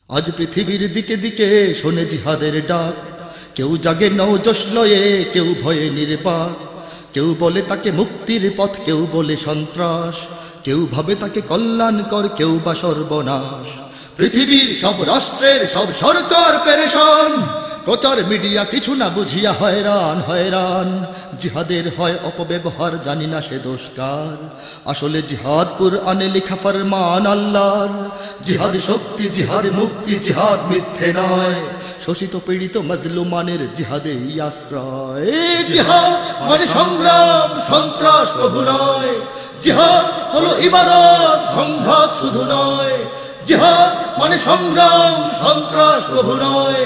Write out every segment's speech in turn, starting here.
আজ পৃথিবীর দিকে দিকে শোনে জিহাদের ডাক, কেউ জাগে নওজোশ লয়ে, কেউ ভয়ে নির্বাক। কেউ বলে তাকে মুক্তির পথ, কেউ বলে সন্ত্রাস, কেউ ভাবে তাকে কল্যাণকর, কেউ বা সর্বনাশ। পৃথিবীর সব রাষ্ট্রের সব সরকার পেরেশান, প্রচার মিডিয়া কিছু না বুঝিয়া হয়রান হয়রান। জিহাদের হয় অপব্যবহার, জানি না সে দোষকার। আসলে জিহাদ কুরআনে লেখা ফরমান আল্লাহর। জিহাদ শক্তি, জিহাদ মুক্তি, জিহাদ মিথ্যে নয়। শোষিত পীড়িত মাজলুমানের জিহাদে আশ্রয়। জিহাদ মানে সংগ্রাম, সন্ত্রাস কবু নয়। জিহাদ হলো ইবাদত, সংঘাত শুধু নয়। জিহাদ মানে সংগ্রাম, সন্ত্রাস কবু নয়।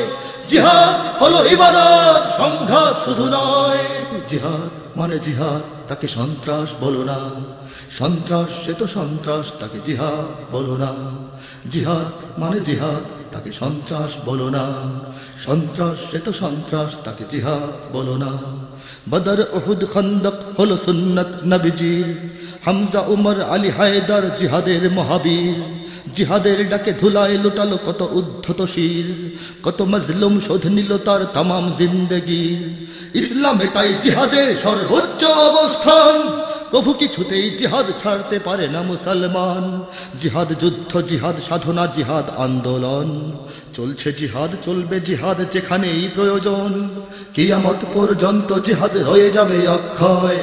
জিহাদ হলো ইবাদত, সংঘাত শুধু নয়। জিহাদ মানে জিহাদ, তাকে সন্ত্রাস বলো না। সন্ত্রাস সে তো সন্ত্রাস, তাকে জিহাদ বলো না। জিহাদ মানে জিহাদ, তাকে সন্ত্রাস বলো না। সন্ত্রাস সে তো সন্ত্রাস, তাকে জিহাদ বলো না। বদর উহুদ খন্দক হলো সুন্নত নবীজির। হামজা উমর আলী হায়দার জিহাদের মহাবীর। জিহাদের ডাকে ধুলায় লুটালো কত উদ্ধত শির, কত মজলুম শোধ নিল তার তামাম জিন্দেগির। ইসলাম এটাই জিহাদের সর্বোচ্চ অবস্থান, কভু কিছুতেই জিহাদ ছাড়তে পারে না মুসলমান। জিহাদ যুদ্ধ, জিহাদ সাধনা, জিহাদ আন্দোলন। চলছে জিহাদ, চলবে জিহাদ যেখানেই প্রয়োজন। কিয়ামত পর্যন্ত জিহাদ রয়ে যাবে অক্ষয়।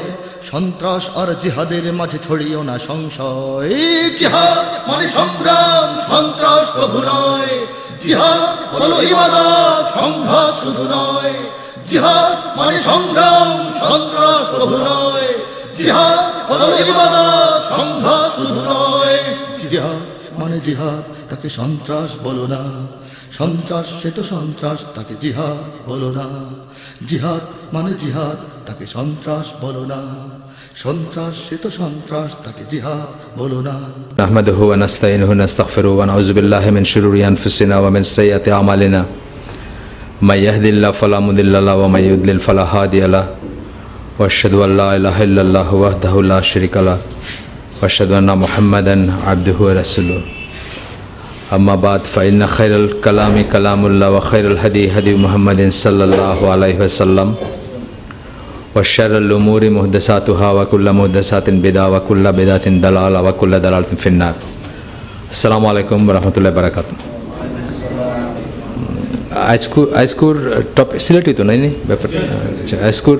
সন্ত্রাস আর জিহাদের মাঝে ছড়িও না সংশয়। জিহাদ মানে সংগ্রাম, সন্ত্রাস কভু নয়। জিহাদ হলো ইবাদত, সংঘাত শুধু নয়। জিহাদ মানে সংগ্রাম, সন্ত্রাস কভু নয়। জিহাদ হলো ইবাদত, সংঘাত শুধু নয়। জিহাদ মানে জিহাদ, তাকে সন্ত্রাস বলো না। সন্ত্রাস সে তো সন্ত্রাস, তাকে জিহাদ বলো না। জিহাদ মানে জিহাদ, তাকে সন্ত্রাস বলো না। সন্ত্রাস সে তো সন্ত্রাস, তাকে জিহাদ বলো না। নাহমাদুহু ওয়া নাস্তাইনুহু ওয়া নাস্তাগফিরুহু ওয়া নাউযু বিল্লাহি মিন শুরুরি আনফুসিনা ওয়া মিন সাইয়্যাতি আমালিনা। মাই ইয়াহদিল্লাহু ফালা মুদিল্লা লাহু ওয়া মাই ইউদ্লিল ফালা হাদিয়া লাহু। ওয়া আশহাদু আল লা ইলাহা ইল্লাল্লাহু ওয়াহদাহু লা শারীকা লাহু ওয়া আশহাদু আন্না মুহাম্মাদান আবদুহু ওয়া রাসূলুহু। আম্মা বাদ, ফাইন্না খায়রাল কালামি কালামুল্লাহ ওয়া খায়রুল হাদী হাদী মুহাম্মাদিন সাল্লাল্লাহু আলাইহি ওয়াসাল্লাম ওয়া শাররুল উমুরি মুহদাসাতুহা ওয়া কুল্লু মুহদাসাতিন বিদআহ ওয়া কুল্লু বিদআতিন দালালা ওয়া কুল্লু দালালাতিন ফিন্নার। আসসালামু আলাইকুম ওয়া রাহমাতুল্লাহি ওয়া বারাকাতুহু। আজকুর টপিক সিলেক্ট হইতো নাই ব্যাপারটা। আজকুর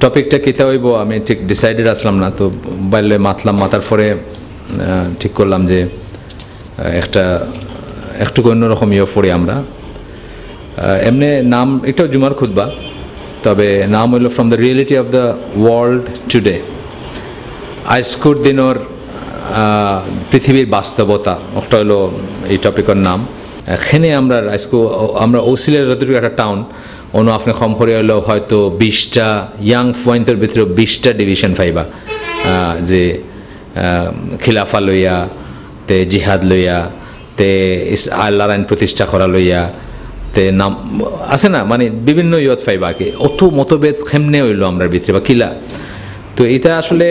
টপিকটা কিতা হইব আমি ঠিক ডিসাইডেড আসলাম না, তো বাইলে মাতলাম। মাতার পরে ঠিক করলাম যে একটু অন্যরকম পড়ি আমরা। এমনি নাম এটাও জুমার খুতবা, তবে নাম হইল from the reality of the world today. আজকুর দিনের পৃথিবীর বাস্তবতা, ওটা হইল এই টপিকের নাম। এখানে আমরা ওসিলের যতটুকু একটা টাউন অন্য আপনি কম করে হইলেও হয়তো 20টা ইয়াং পয়েন্টের ভিতরে 20টা ডিভিশন পাইবা, যে খিলাফা লইয়া, তে জিহাদ লইয়া, তে আল্লাহর আইন প্রতিষ্ঠা করা লইয়া, তে নাম আছে না, মানে বিভিন্ন ইয়ত পাইবা আর কি। অত মতভেদ কেমনে হইল আমরা ভিতরে বা কিলা। তো এটা আসলে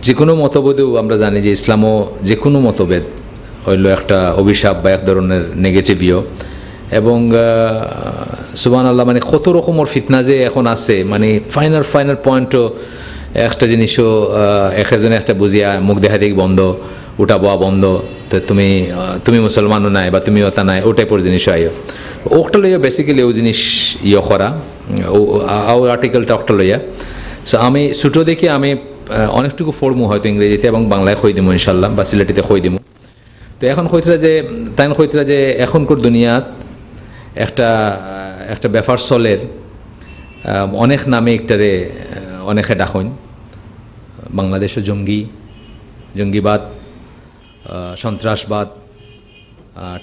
যে কোনো মতভেদেও আমরা জানি যে ইসলামও যে কোনো মতভেদ হইল একটা অভিশাপ বা এক ধরনের নেগেটিভিও। এবং সুবহানাল্লাহ, মানে কত রকমের ফিতনা যে এখন আছে, মানে ফাইনাল পয়েন্টও একটা জিনিসও একজনে একটা বুঝিয়া মুখ দেখা দেখি বন্ধ, উঠা বয়া বন্ধ, তো তুমি মুসলমানও নাই বা তুমি ওটা নাই, ও টাইপের জিনিসও আইও। ওটা লইয়া বেসিক্যালি ও জিনিস করা ও আর্টিকেলটা ওটা লইয়া। সো আমি ছোটো দেখি আমি অনেকটুকু ফর্মু হয়তো ইংরেজিতে এবং বাংলায় খই দিমু ইনশাল্লাহ, বা সিলেটিতে খই দিমু। তো এখন কইতরা যে এখনকার দুনিয়াত একটা ব্যাপার চলের, অনেক নামে একটারে অনেকে ডাকইন। বাংলাদেশে জঙ্গিবাদ, সন্ত্রাসবাদ,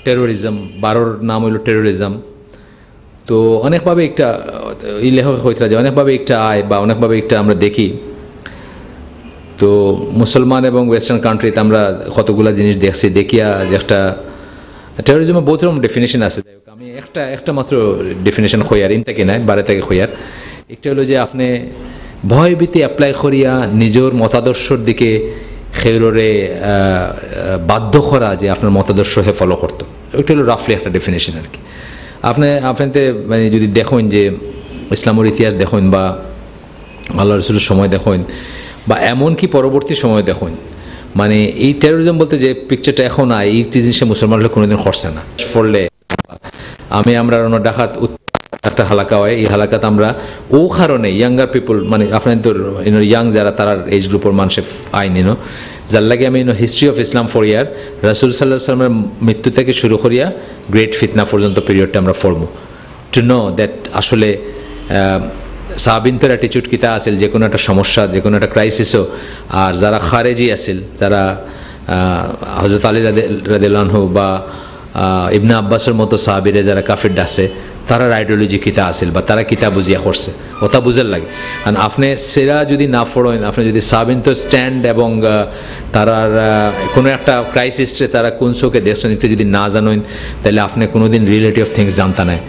টেরোরিজম, 12 নাম হইল টেরোরিজম। তো অনেকভাবে একটা এই লেখক হইতরা যে অনেকভাবে একটা আয় বা অনেকভাবে একটা আমরা দেখি। তো মুসলমান এবং ওয়েস্টার্ন কান্ট্রিতে আমরা কতগুলা জিনিস দেখিয়া যে একটা টেরোরিজমের বহুত রকম ডেফিনেশন আছে। আমি একটা মাত্র ডেফিনেশন খইয়ার, ইনটাকে নাই বারে থেকে খইয়ার। একটা হলো যে আপনি ভয়ভীতি অ্যাপ্লাই করিয়া নিজের মতাদর্শর দিকে খেউরে বাধ্য করা যে আপনার মতাদর্শ হে ফলো করতো, ওইটা হলো রাফলি একটা ডেফিনেশন আর কি। আপনাতে মানে যদি দেখুন যে ইসলামের ইতিহাস দেখুন বা আল্লাহ রসুলের সময় দেখুন বা এমনকি পরবর্তী সময় দেখুন, মানে এই টেরোরিজম বলতে যে পিকচারটা এখন আয় এই জিনিসটা মুসলমানরা কোনোদিন করছে না। ফলে আমরা ডাকাত একটা হালাকা হয়, এই হালাকাত আমরা ও কারণে ইয়াঙ্গার পিপল মানে আপনার তো ইয়াং যারা তার এজ গ্রুপের মানুষের আইন যার লাগে আমি হিস্ট্রি অফ ইসলাম ফরিয়ার রাসুল সাল্লাহ সাল্লামের মৃত্যু থেকে শুরু করিয়া গ্রেট ফিতনা পর্যন্ত পিরিয়ডটা আমরা ফরমু টু নো দ্যাট আসলে সাহাবিনদের অ্যাটিচিউড কিতা আসিল যে কোনো একটা সমস্যা, যে কোনো একটা ক্রাইসিসও। আর যারা খারেজি আসিল, যারা হজরত আলী রাদিয়াল্লাহু আনহু বা ইবনে আব্বাসের মতো সাহাবিরে যারা কাফির ডাসে, তারা আইডিওলজি কিতা আসিল বা তারা কিতা বুঝিয়া করছে ওটা বুঝার লাগে। কারণ আপনি সেরা যদি না ফড়েন, আপনি যদি সাবিন তো স্ট্যান্ড এবং তারার কোনো একটা ক্রাইসিসে তারা কোন চোখে দেখছেন এটা যদি না জানেন, তাহলে আপনি কোনোদিন রিয়েলিটি অফ থিংস জানতা নাই।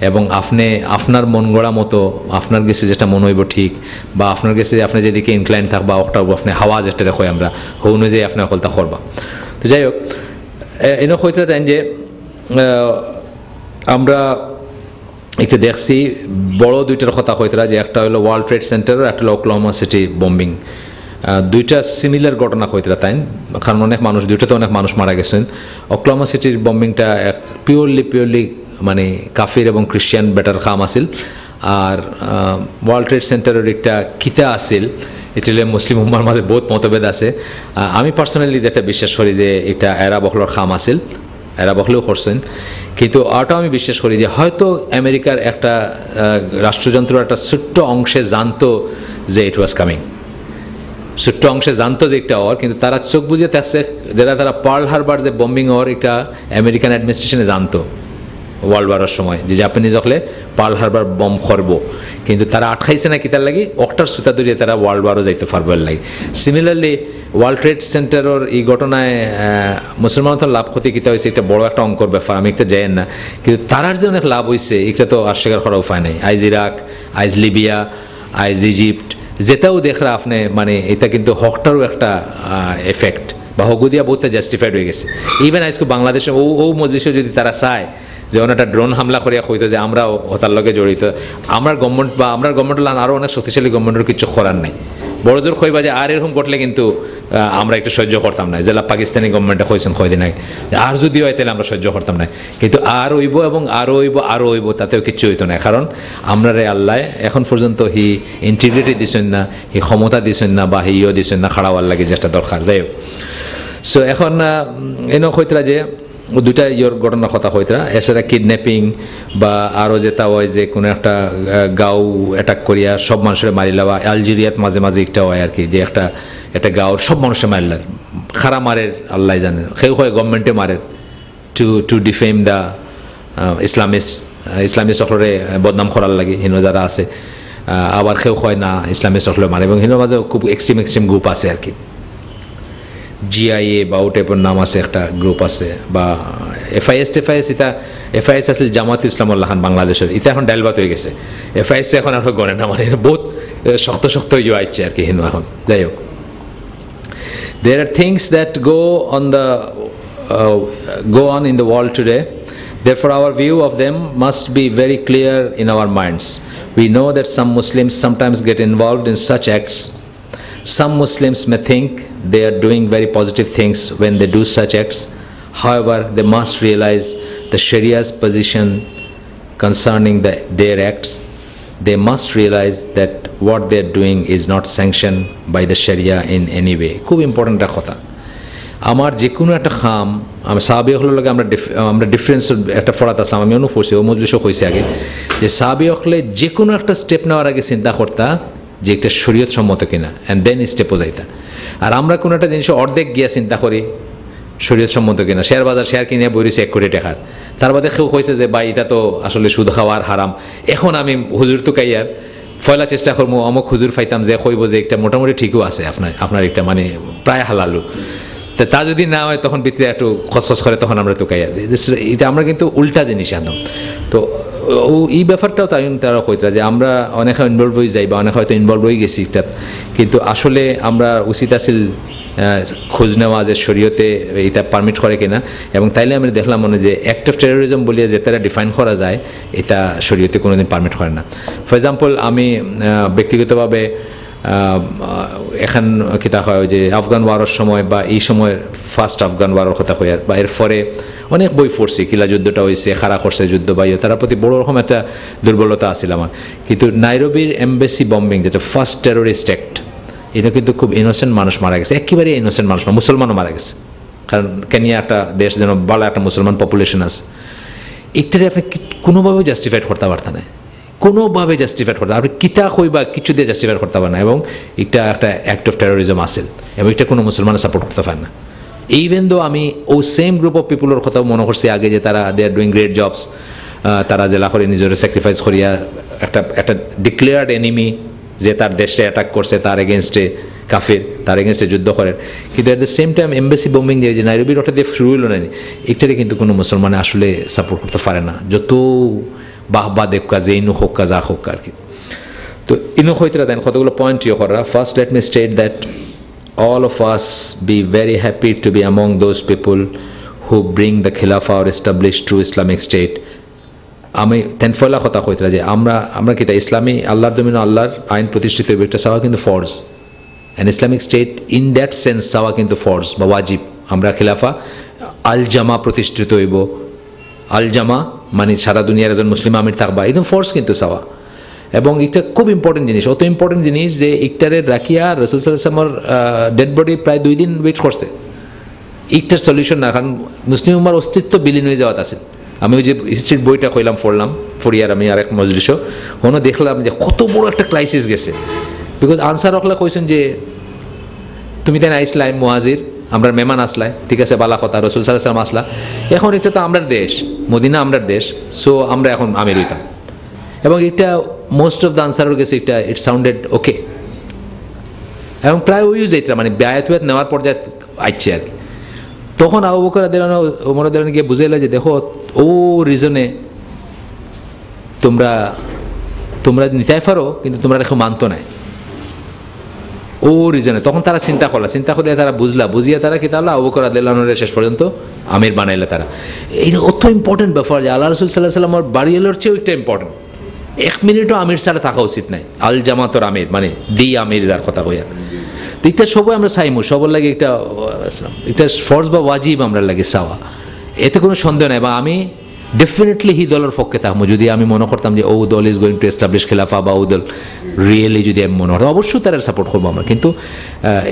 এবং আপনি আপনার মন গড়া মতো আপনার কাছে যেটা মনে হইব ঠিক, বা আপনার কাছে আপনি যেদিকে ইনক্লাইন থাকবা ওটা আপনি হাওয়া যেটা দেখো আমরা হো অনুযায়ী আপনি কলতা করবা। তো যাই হোক, এনে হইতে দেন যে আমরা একটা দেখছি বড় দুইটার কথা হইতরা, যে একটা হলো ওয়ার্ল্ড ট্রেড সেন্টার, একটা হলো ওকলাহোমা সিটি বম্বিং। দুইটা সিমিলার ঘটনা হইতরা তাই, কারণ অনেক মানুষ দুইটাতে অনেক মানুষ মারা গেছেন। ওকলাহোমা সিটির বম্বিংটা পিওরলি মানে কাফির এবং খ্রিস্টান বেটার কাম আসিল। আর ওয়ার্ল্ড ট্রেড সেন্টারের একটা কিতা আসিল, এটা মুসলিম উম্মার মাঝে বহুত মতভেদ আছে। আমি পার্সোনালি যেটা বিশ্বাস করি যে এটা এরা বকলোর খাম আসিল, এরা বকলেও করছেন। কিন্তু আরটাও আমি বিশ্বাস করি যে হয়তো আমেরিকার একটা রাষ্ট্রযন্ত্র একটা ছোট্ট অংশে জানতো যে ইট ওয়াজ কামিং, ছোট্ট অংশে জানতো যে একটা ওর, কিন্তু তারা চোখ বুঝে থাকছে তারা পার্ল হারবার যে বম্বিং ওর এটা আমেরিকান অ্যাডমিনিস্ট্রেশনে জানতো ওয়ার্ল্ড ওয়ারের সময় যে জাপানিজ হলে পার্ল হারবার বম করব, কিন্তু তারা আটকাইছে না কিতার লাগি অক্টার সুতা দরিয়ে তারা ওয়ার্ল্ড ওয়ারও যাইতে পারবে লাগে। সিমিলারলি ওয়ার্ল্ড ট্রেড সেন্টারের এই ঘটনায় মুসলমান তো লাভ ক্ষতি কিতা হয়েছে, এটা বড় একটা অঙ্কর ব্যাপার, আমি একটা যাই না, কিন্তু তারার যে অনেক লাভ হয়েছে এটা তো অস্বীকার করার উপায় নেই। আইজ ইরাক, আইজ লিবিয়া, আইজ ইজিপ্ট যেটাও দেখরা আপনি মানে এটা কিন্তু হকটারও একটা এফেক্ট বা হগুদিয়া বহুতটা জাস্টিফাইড হয়ে গেছে। ইভেন আজকে বাংলাদেশে ও মজলিসে যদি তারা চায় যেমন একটা ড্রোন হামলা করিয়া হইতো যে আমরাও হতার লগে জড়িত, আমরা গভর্নমেন্ট বা আমরা গভর্নমেন্ট আরও অনেক শক্তিশালী গভর্নমেন্টের কিছু করার নাই। বড় জোর কইবা যে আর এরকম ঘটলে কিন্তু আমরা একটু সহ্য করতাম না, জেলা পাকিস্তানি গভর্নমেন্টে কইছেন কয়দিন আগে আর যদি হয় তাহলে আমরা সহ্য করতাম না, কিন্তু আর হইব এবং আরও হইব তাতেও কিচ্ছু হইতো না। কারণ আমরা রে আল্লাহ এখন পর্যন্ত হি ইন্টিগ্রিটি দিছেন না, হি ক্ষমতা দিছেন না, বা হিও দিছেন না খাড়া হওয়ার লাগে যেটা দরকার। যাই হোক, সো এখন এনে হইতরা যে দুটা ঘটনার কথা হইতরা, এছাড়া কিডন্যাপিং বা আরও যেটা হয় যে কোনো একটা গাঁও অ্যাটাক করিয়া সব মানুষের মারি লওয়া। আলজেরিয়াত মাঝে মাঝে একটা হয় আর কি, যে একটা গাঁওর সব মানুষের মারলেন, খারা মারের আল্লাহ জানেন, কেউ হয় গভর্নমেন্টে মারের টু ডিফেম দ্য ইসলামিস্ট সকলরে বদনাম করার লাগে হিনো যারা আছে। আবার কেউ হয় না ইসলামিস্ট সকলে মারে, এবং হিনোর মাঝে খুব এক্সট্রিম গ্রুপ আছে আর কি, জিআইএ বা ও টাইপের নাম আছে একটা গ্রুপ আছে, বা এফআইএস এটা এফআইএস আসলে জামাত ইসলামুল্লাহান বাংলাদেশের, এটা এখন ডাইলবাত হয়ে গেছে। এফআইএস এখন আর গণে না, মানে বহুত শক্ত ইয়ে আসছে আর কি হিন্দু এখন। যাই হোক, there are things that go on in the world today. Therefore, our view of them must be very clear in our minds. We know that some Muslims sometimes get involved in such acts. Some Muslims may think they are doing very positive things when they do such acts. However, they must realize the Sharia's position concerning their acts. They must realize that what they are doing is not sanctioned by the Sharia in any way. খুব important একটা কথা। আমার যে কোনো একটা খাম আমি সাহাবী হলের লগে আমরা ডিফারেন্স একটা ফরাত আসলাম, আমি অনু করছি ও মজলিসও কইছি আগে, যে সাহাবী হলে যে কোনো একটা স্টেপ নেওয়ার আগে চিন্তা করতা যে একটা শরীয়ত সম্মত কিনা, অ্যান্ড দেন স্টেপও যাইতা। আর আমরা কোনো একটা জিনিস অর্ধেক গিয়া চিন্তা করি শরীয়ত সম্মত কিনা, শেয়ার কিনে বইরেছি 1 কোটি টাকার, তার বাদে কেউ কইছে যে ভাই এটা তো আসলে সুদ খাওয়ার হারাম, এখন আমি হুজুর তো কাইয়ার ফয়লা চেষ্টা করবো অমুক হুজুর ফাইতাম যে কইব যে একটা মোটামুটি ঠিকও আছে আপনার একটা মানে প্রায় হালালু, তা যদি না হয় তখন ভিতরে একটু খসখস করে তখন আমরা তো কাইয়া, এটা আমরা কিন্তু উল্টা জিনিস আনতাম। তো ও এই ব্যাপারটাও তাই তারা কইতরা যে আমরা অনেক ইনভলভ হয়ে যাই বা অনেক হয়তো ইনভলভ হয়ে গেছি এটা, কিন্তু আসলে আমরা উচিত আছিল খোঁজ নেওয়া যে শরীয়তে এটা পারমিট করে কিনা, এবং তাইলে আমি দেখলাম মনে যে অ্যাক্ট অফ টেরোরিজম বলিয়ে যে তারা ডিফাইন করা যায় এটা শরীয়তে কোনোদিন পারমিট করে না। ফর এক্সাম্পল আমি ব্যক্তিগতভাবে এখন কিতা হয় যে আফগান ওয়ারের সময় বা এই সময় ফার্স্ট আফগান ওয়ারের কথা হয় বা এর পরে অনেক বই পড়ছি, কিলা যুদ্ধটা হয়েছে, খারা করছে যুদ্ধ বা তার প্রতি বড় রকম একটা দুর্বলতা আছিল আমার। কিন্তু নাইরোবির এমবেসি বম্বিং যেটা ফার্স্ট টেরোরিস্ট অ্যাক্ট, এটা কিন্তু খুব ইনোসেন্ট মানুষ মারা গেছে, একেবারে ইনোসেন্ট মানুষ, মুসলমানও মারা গেছে, কারণ কেনিয়া একটা দেশ যেন ভালো একটা মুসলমান পপুলেশন আছে। এটারে আপনি কোনোভাবে জাস্টিফাইড করতে পারতেন না, কোনোভাবে জাস্টিফাইড করতে আপনি কিতা কইবা কিছু দিয়ে জাস্টিফাইড করতে পারেন না, এবং এটা একটা অ্যাক্ট অফ টেরোরিজম আসেল, এবং এটা কোনো মুসলমান সাপোর্ট করতে পারে না। ইভেন দো আমি ও সেম গ্রুপ অফ পিপুলের কথাও মনে করছি আগে যে তারা দে আর ডুইং গ্রেট জবস, তারা জেলা করে নিজের স্যাক্রিফাইস করিয়া একটা ডিক্লেয়ার্ড এনিমি যে তার দেশে অ্যাটাক করছে তার এগেনস্টে কাফির, তার এগেনস্টে যুদ্ধ করেন, কিন্তু at the same time embassy bombing যে নাইরোবির ওটা দিয়ে শুরু হইল না, এটারে কিন্তু কোনো মুসলমানে আসলে সাপোর্ট করতে পারে না, যত বাহবা দেবকা যে ইনু হোক যা হোক আর কি। তো ইনু হইতে দেন কতগুলো পয়েন্ট ইয়ে করা। First let me state that all of us be very happy to be among those people who bring the Khilafah or establish true Islamic state. আমি তেনফলা কথা কইতরা যে আমরা কিতা ইসলামী আল্লাহর জমিন আল্লাহর আইন প্রতিষ্ঠিত হবে, একটা চাওয়া কিন্তু ফরজ, and Islamic state in that sense চাওয়া কিন্তু ফরজ বা ওয়াজিব। আমরা খিলাফা আল জামা প্রতিষ্ঠিত হইব, আল জামা মানে সারা দুনিয়ার একজন মুসলিম আমির থাকবা, একদম ফরজ কিন্তু চাওয়া, এবং এটা খুব ইম্পর্টেন্ট জিনিস, অত ইম্পর্টেন্ট জিনিস যে ইকটারে রাখিয়া রসুল সাল্লাল্লাহু আলাইহি ওয়াসাল্লামের ডেড বডি প্রায় 2 দিন ওয়েট করছে। ইকটার সলিউশন না, কারণ মুসলিম উম্মার অস্তিত্ব বিলীন হয়ে যাওয়াত আছে। আমি ওই যে হিস্ট্রির বইটা পড়লাম ফরিয়ার আমি আর এক মজলিসও কোনো দেখলাম যে কত বড় একটা ক্রাইসিস গেছে, বিকজ আনসার রকলা কইছেন যে তুমি তাই আইসলাই মুহাজির, আমরা মেহমান আসলাই, ঠিক আছে বালা কথা, রসুল সাল্লাল্লাহু আলাইহি ওয়াসাল্লাম আসলা, এখন এটা তো আমরার দেশ, মদিনা আমরার দেশ, সো আমরা এখন আমির হইতাম, এবং এটা মোস্ট অফ দ্য আনসারের গেছে এটা ইট সাউন্ডেড ওকে, এবং প্রায় ওই যাইতরা মানে বায়াত নেওয়ার পর্যায়ে আইছে আর কি। তখন আবু বকর রাদিয়াল্লাহু আনহু ওমর রাদিয়াল্লাহু আনহু গিয়ে বুঝাইল যে দেখো ও রিজনে তোমরা নিতে পারো, কিন্তু তোমরা দেখো মানতো নাই ও রিজনে। তখন তারা চিন্তা করলে তারা বুঝিয়া তারা কি তাহলে আবু বকর রাদিয়াল্লাহু আনহু শেষ পর্যন্ত আমির বানাইলে তারা। এইটা অত ইম্পর্টেন্ট ব্যাপার যে আল্লাহ রাসূল সাল্লাল্লাহু আলাইহি ওয়াসাল্লামের বাড়িওয়ালার চেয়েও একটা ইম্পর্টেন্ট। 1 মিনিটও আমির ছাড়া থাকা উচিত নাই, আল জামাতর আমির মানে দি আমির যার কথা কইয়া। তো এটা সবাই আমরা চাইমু, সবার লাগে এটা ফরজ বা ওয়াজিব আমরা লাগে চাওয়া, এতে কোনো সন্দেহ নাই। বা আমি ডেফিনেটলি হি দলের পক্ষে থাকবো যদি আমি মনে করতাম যে ও দল ইজ গোয়িং টু এস্টাবলিশ খেলাফা, বা ও দল রিয়েলি যদি আমি মনে করতাম, অবশ্যই তারা সাপোর্ট করবো আমরা। কিন্তু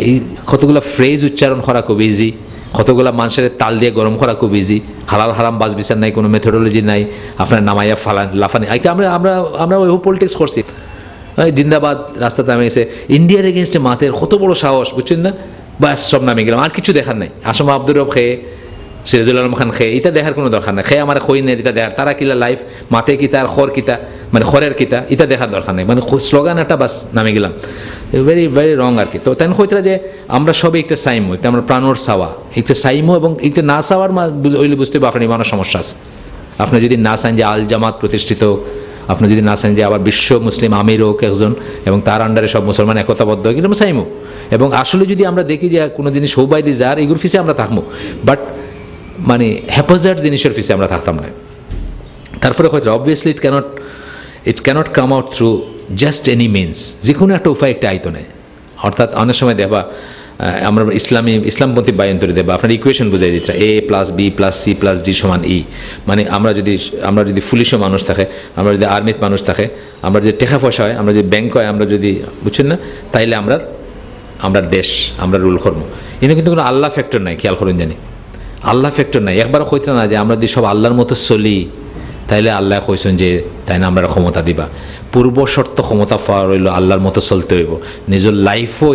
এই কতগুলো ফ্রেজ উচ্চারণ করা খুব ইজি, কতগুলো মানুষের তাল দিয়ে গরম করা খুব ইজি, হালাল হারাম বাস বিচার নাই, কোনো মেথোডোলজি নাই, আপনার নামাইয়া লাফানি আমরা ওই পলিটিক্স করছি। জিন্দাবাদ রাস্তাতে নামে গেছে, ইন্ডিয়ার এগেনস্টে মাথের কত বড় সাহস, বুঝছেন না, বাস সব নামে গেলাম, আর কিছু দেখার নাই। আসম আব্দুর রব খেয়ে, সিরাজুল আলম খান খেয়ে, এটা দেখার কোনো দরকার নাই। খেয়ে আমার খই নেই, এটা দেখার তারা কিলা লাইফ মাথে কিতা আর খর কিতা মানে খরের কিতা, এটা দেখার দরকার নেই, মানে স্লোগান একটা বাস নামে গেলাম, ভেরি ভেরি রং আর কি। তো তাই হইতরা যে আমরা সবে একটা সাইমো, একটা আমরা প্রাণর চাওয়া, একটা সাইমো, এবং একটা না চাওয়ার হইলে বুঝতে হবে আপনার ইমানের সমস্যা আছে। আপনি যদি না চান যে আল জামাত প্রতিষ্ঠিত, আপনি যদি না চান যে আবার বিশ্ব মুসলিম আমির হোক একজন এবং তার আন্ডারে সব মুসলমান একতাবদ্ধ হয়, কিন্তু আমরা চাইমো। এবং আসলে যদি আমরা দেখি যে কোনো জিনিস সৌবাইদি যার এগুলোর ফিসে আমরা থাকবো, বাট মানে হ্যাপোজার্ট জিনিসের ফিসে আমরা থাকতাম না। তারপরে হয়তো obviously it cannot come out through just any means, যে কোনো একটা উপায় একটা আইতো নেয়। অর্থাৎ অনেক সময় দেবা আমরা ইসলামপন্থী বায়ন্তরে দেবা আপনার ইকুয়েশন বুঝাই দিতে A+B+C+D=E, মানে আমরা যদি পুলিশও মানুষ থাকে, আমরা যদি আর্মির মানুষ থাকে, আমরা যদি টাকা পয়সা হয়, আমরা যদি ব্যাংক হয়, আমরা যদি বুঝছেন না, তাইলে আমরা দেশ আমরা রুল করবো। এনে কিন্তু কোনো আল্লাহ ফ্যাক্টর নাই, খেয়াল করুন জানি আল্লাহ ফ্যাক্টর নাই। একবারও কইতে না যে আমরা যদি সব আল্লাহর মতো চলি, তাইলে আল্লাহ কইছেন যে তাই না আমরা ক্ষমতা দিবা। পূর্ব শর্ত ক্ষমতা পাওয়া রইল আল্লাহর মতো চলতে হইব, নিজের লাইফও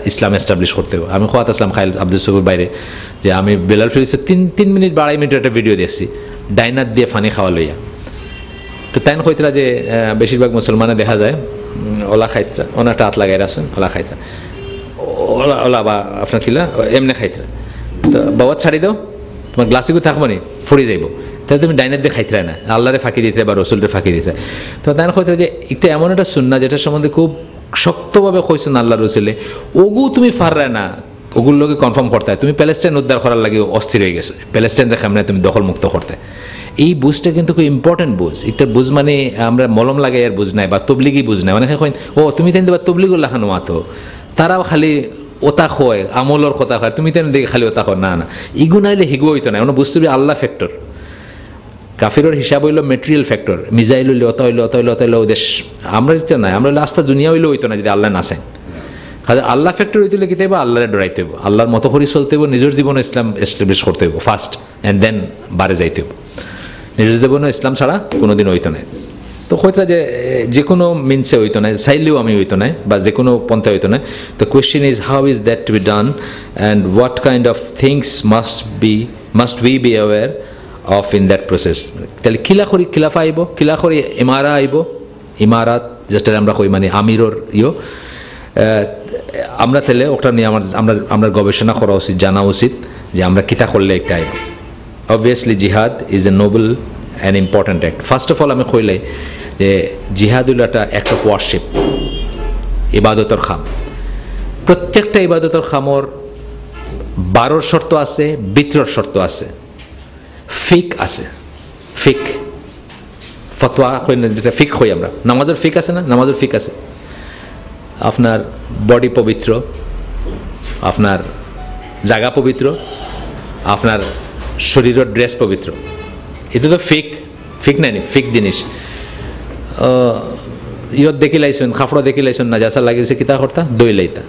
ইসলাম এস্টাবলিশ করতে হইব। আমি খোয়াত আসলাম খাইল আব্দুল সবুর বাইরে যে আমি বেলাল ফিরিসের 3 মিনিট 2.5 মিনিটের একটা ভিডিও দেখছি ডাইনার দিয়ে ফানি খাওয়া লইয়া। তো তাই কইতরা যে বেশিরভাগ মুসলমানে দেখা যায় ওলা খাইতরা, ওনারটা হাত লাগাই আসুন ওলা খাইতরা, ওলা বা আপনার কিলা এমনি খাইতরা। তো বাবা ছাড়ি দাও, তোমার গ্লাসিকও থাকবো নি ফুড়ে যাইব, তাহলে তুমি ডাইনের দিয়ে খাইতে না, আল্লাহরে ফাঁকি দিতে বা রসুলরে ফাঁকি দিতে। তো তাই হয়তো যে একটা এমন একটা সুন্নাহ যেটার সম্বন্ধে খুব শক্তভাবে কইছেন আল্লাহ রসুলে, ওগু তুমি পাররা না ওগুলোর লোকে কনফার্ম করতে হয়। তুমি প্যালেস্টাইন উদ্ধার করার লাগে অস্থির হয়ে গেছো, প্যালেস্টাইনটা কেমনে তুমি দখল মুক্ত করতে। এই বুঝটা কিন্তু খুব ইম্পর্টেন্ট বুঝ। এটার বুঝ মানে আমরা মলম লাগাই আর বুঝ নাই বা তবলিগি বুঝ নাই। অনেকে কইন ও তুমি তেন বা তবলিগুল লাখানো মাতো, তারাও খালি ওতা হয় আমলর কথা হয়, তুমি তেন দেখে খালি ওতা হয় না না, ইগু নাইলে হিগু হইতো না। বুঝতে হবে আল্লাহ ফ্যাক্টর, কাফিরের হিসাব হইল মেটেরিয়াল ফ্যাক্টর, মিজাইল হইলে অত হইলো অত হইলো অত হইলো দেশ। আমরা এটা নাই, আমরা আস্থা দুনিয়া হইলে হইতো না যদি আল্লাহ নাসেন। খালি আল্লাহ ফ্যাক্টর হইতে হলে কী হইব, আল্লাহরে ডরাইতে হইব, আল্লাহর মতো করে চলতে হইব, নিজের জীবনে ইসলাম এস্টাবলিশ করতে হইব ফার্স্ট অ্যান্ড দেন বারে যাইতে হইব। নিজের জীবনে ইসলাম ছাড়া কোনোদিন হইতো না। তো হইতো যে কোনো মিনসে হইতো না, চাইলেও আমি হইতো না, বা যে কোনো পন্থা হইতো না। The question is how is that to be done and what kind of things must we be aware of in that process. তাহলে খিলাফা আইব, খিলাফরি ইমারা আইব, ইমারাত যেটা আমরা কই মানে আমিরর আমরা তাহলে ওটা নিয়ে আমরা গবেষণা করা উচিত, জানা উচিত যে আমরা কিতা করলে একটা আইব। অবভিয়াসলি জিহাদ is a Nobel and important act. First of all আমি কইলে যে জিহাদ হল একটা অ্যাক্ট অফ ওয়ারশিপ, ইবাদতর খাম। প্রত্যেকটা ইবাদতর খামর 12 শর্ত আছে, বিত্রর শর্ত আছে, ফিক আছে, ফিক ফতোয়া কই না, যেটা ফিক হই আমরা। নামাজের ফিক আছে না, নামাজের ফিক আছে। আপনার বডি পবিত্র, আপনার জায়গা পবিত্র, আপনার শরীরের ড্রেস পবিত্র, এটা তো ফিক নাই, ফিক জিনিস। ইয়ত দেখি লাইছেন, খাফড়া দেখি লাইছেন না, যাসা লাগিয়েছে কিতা করতা দই লাইতা,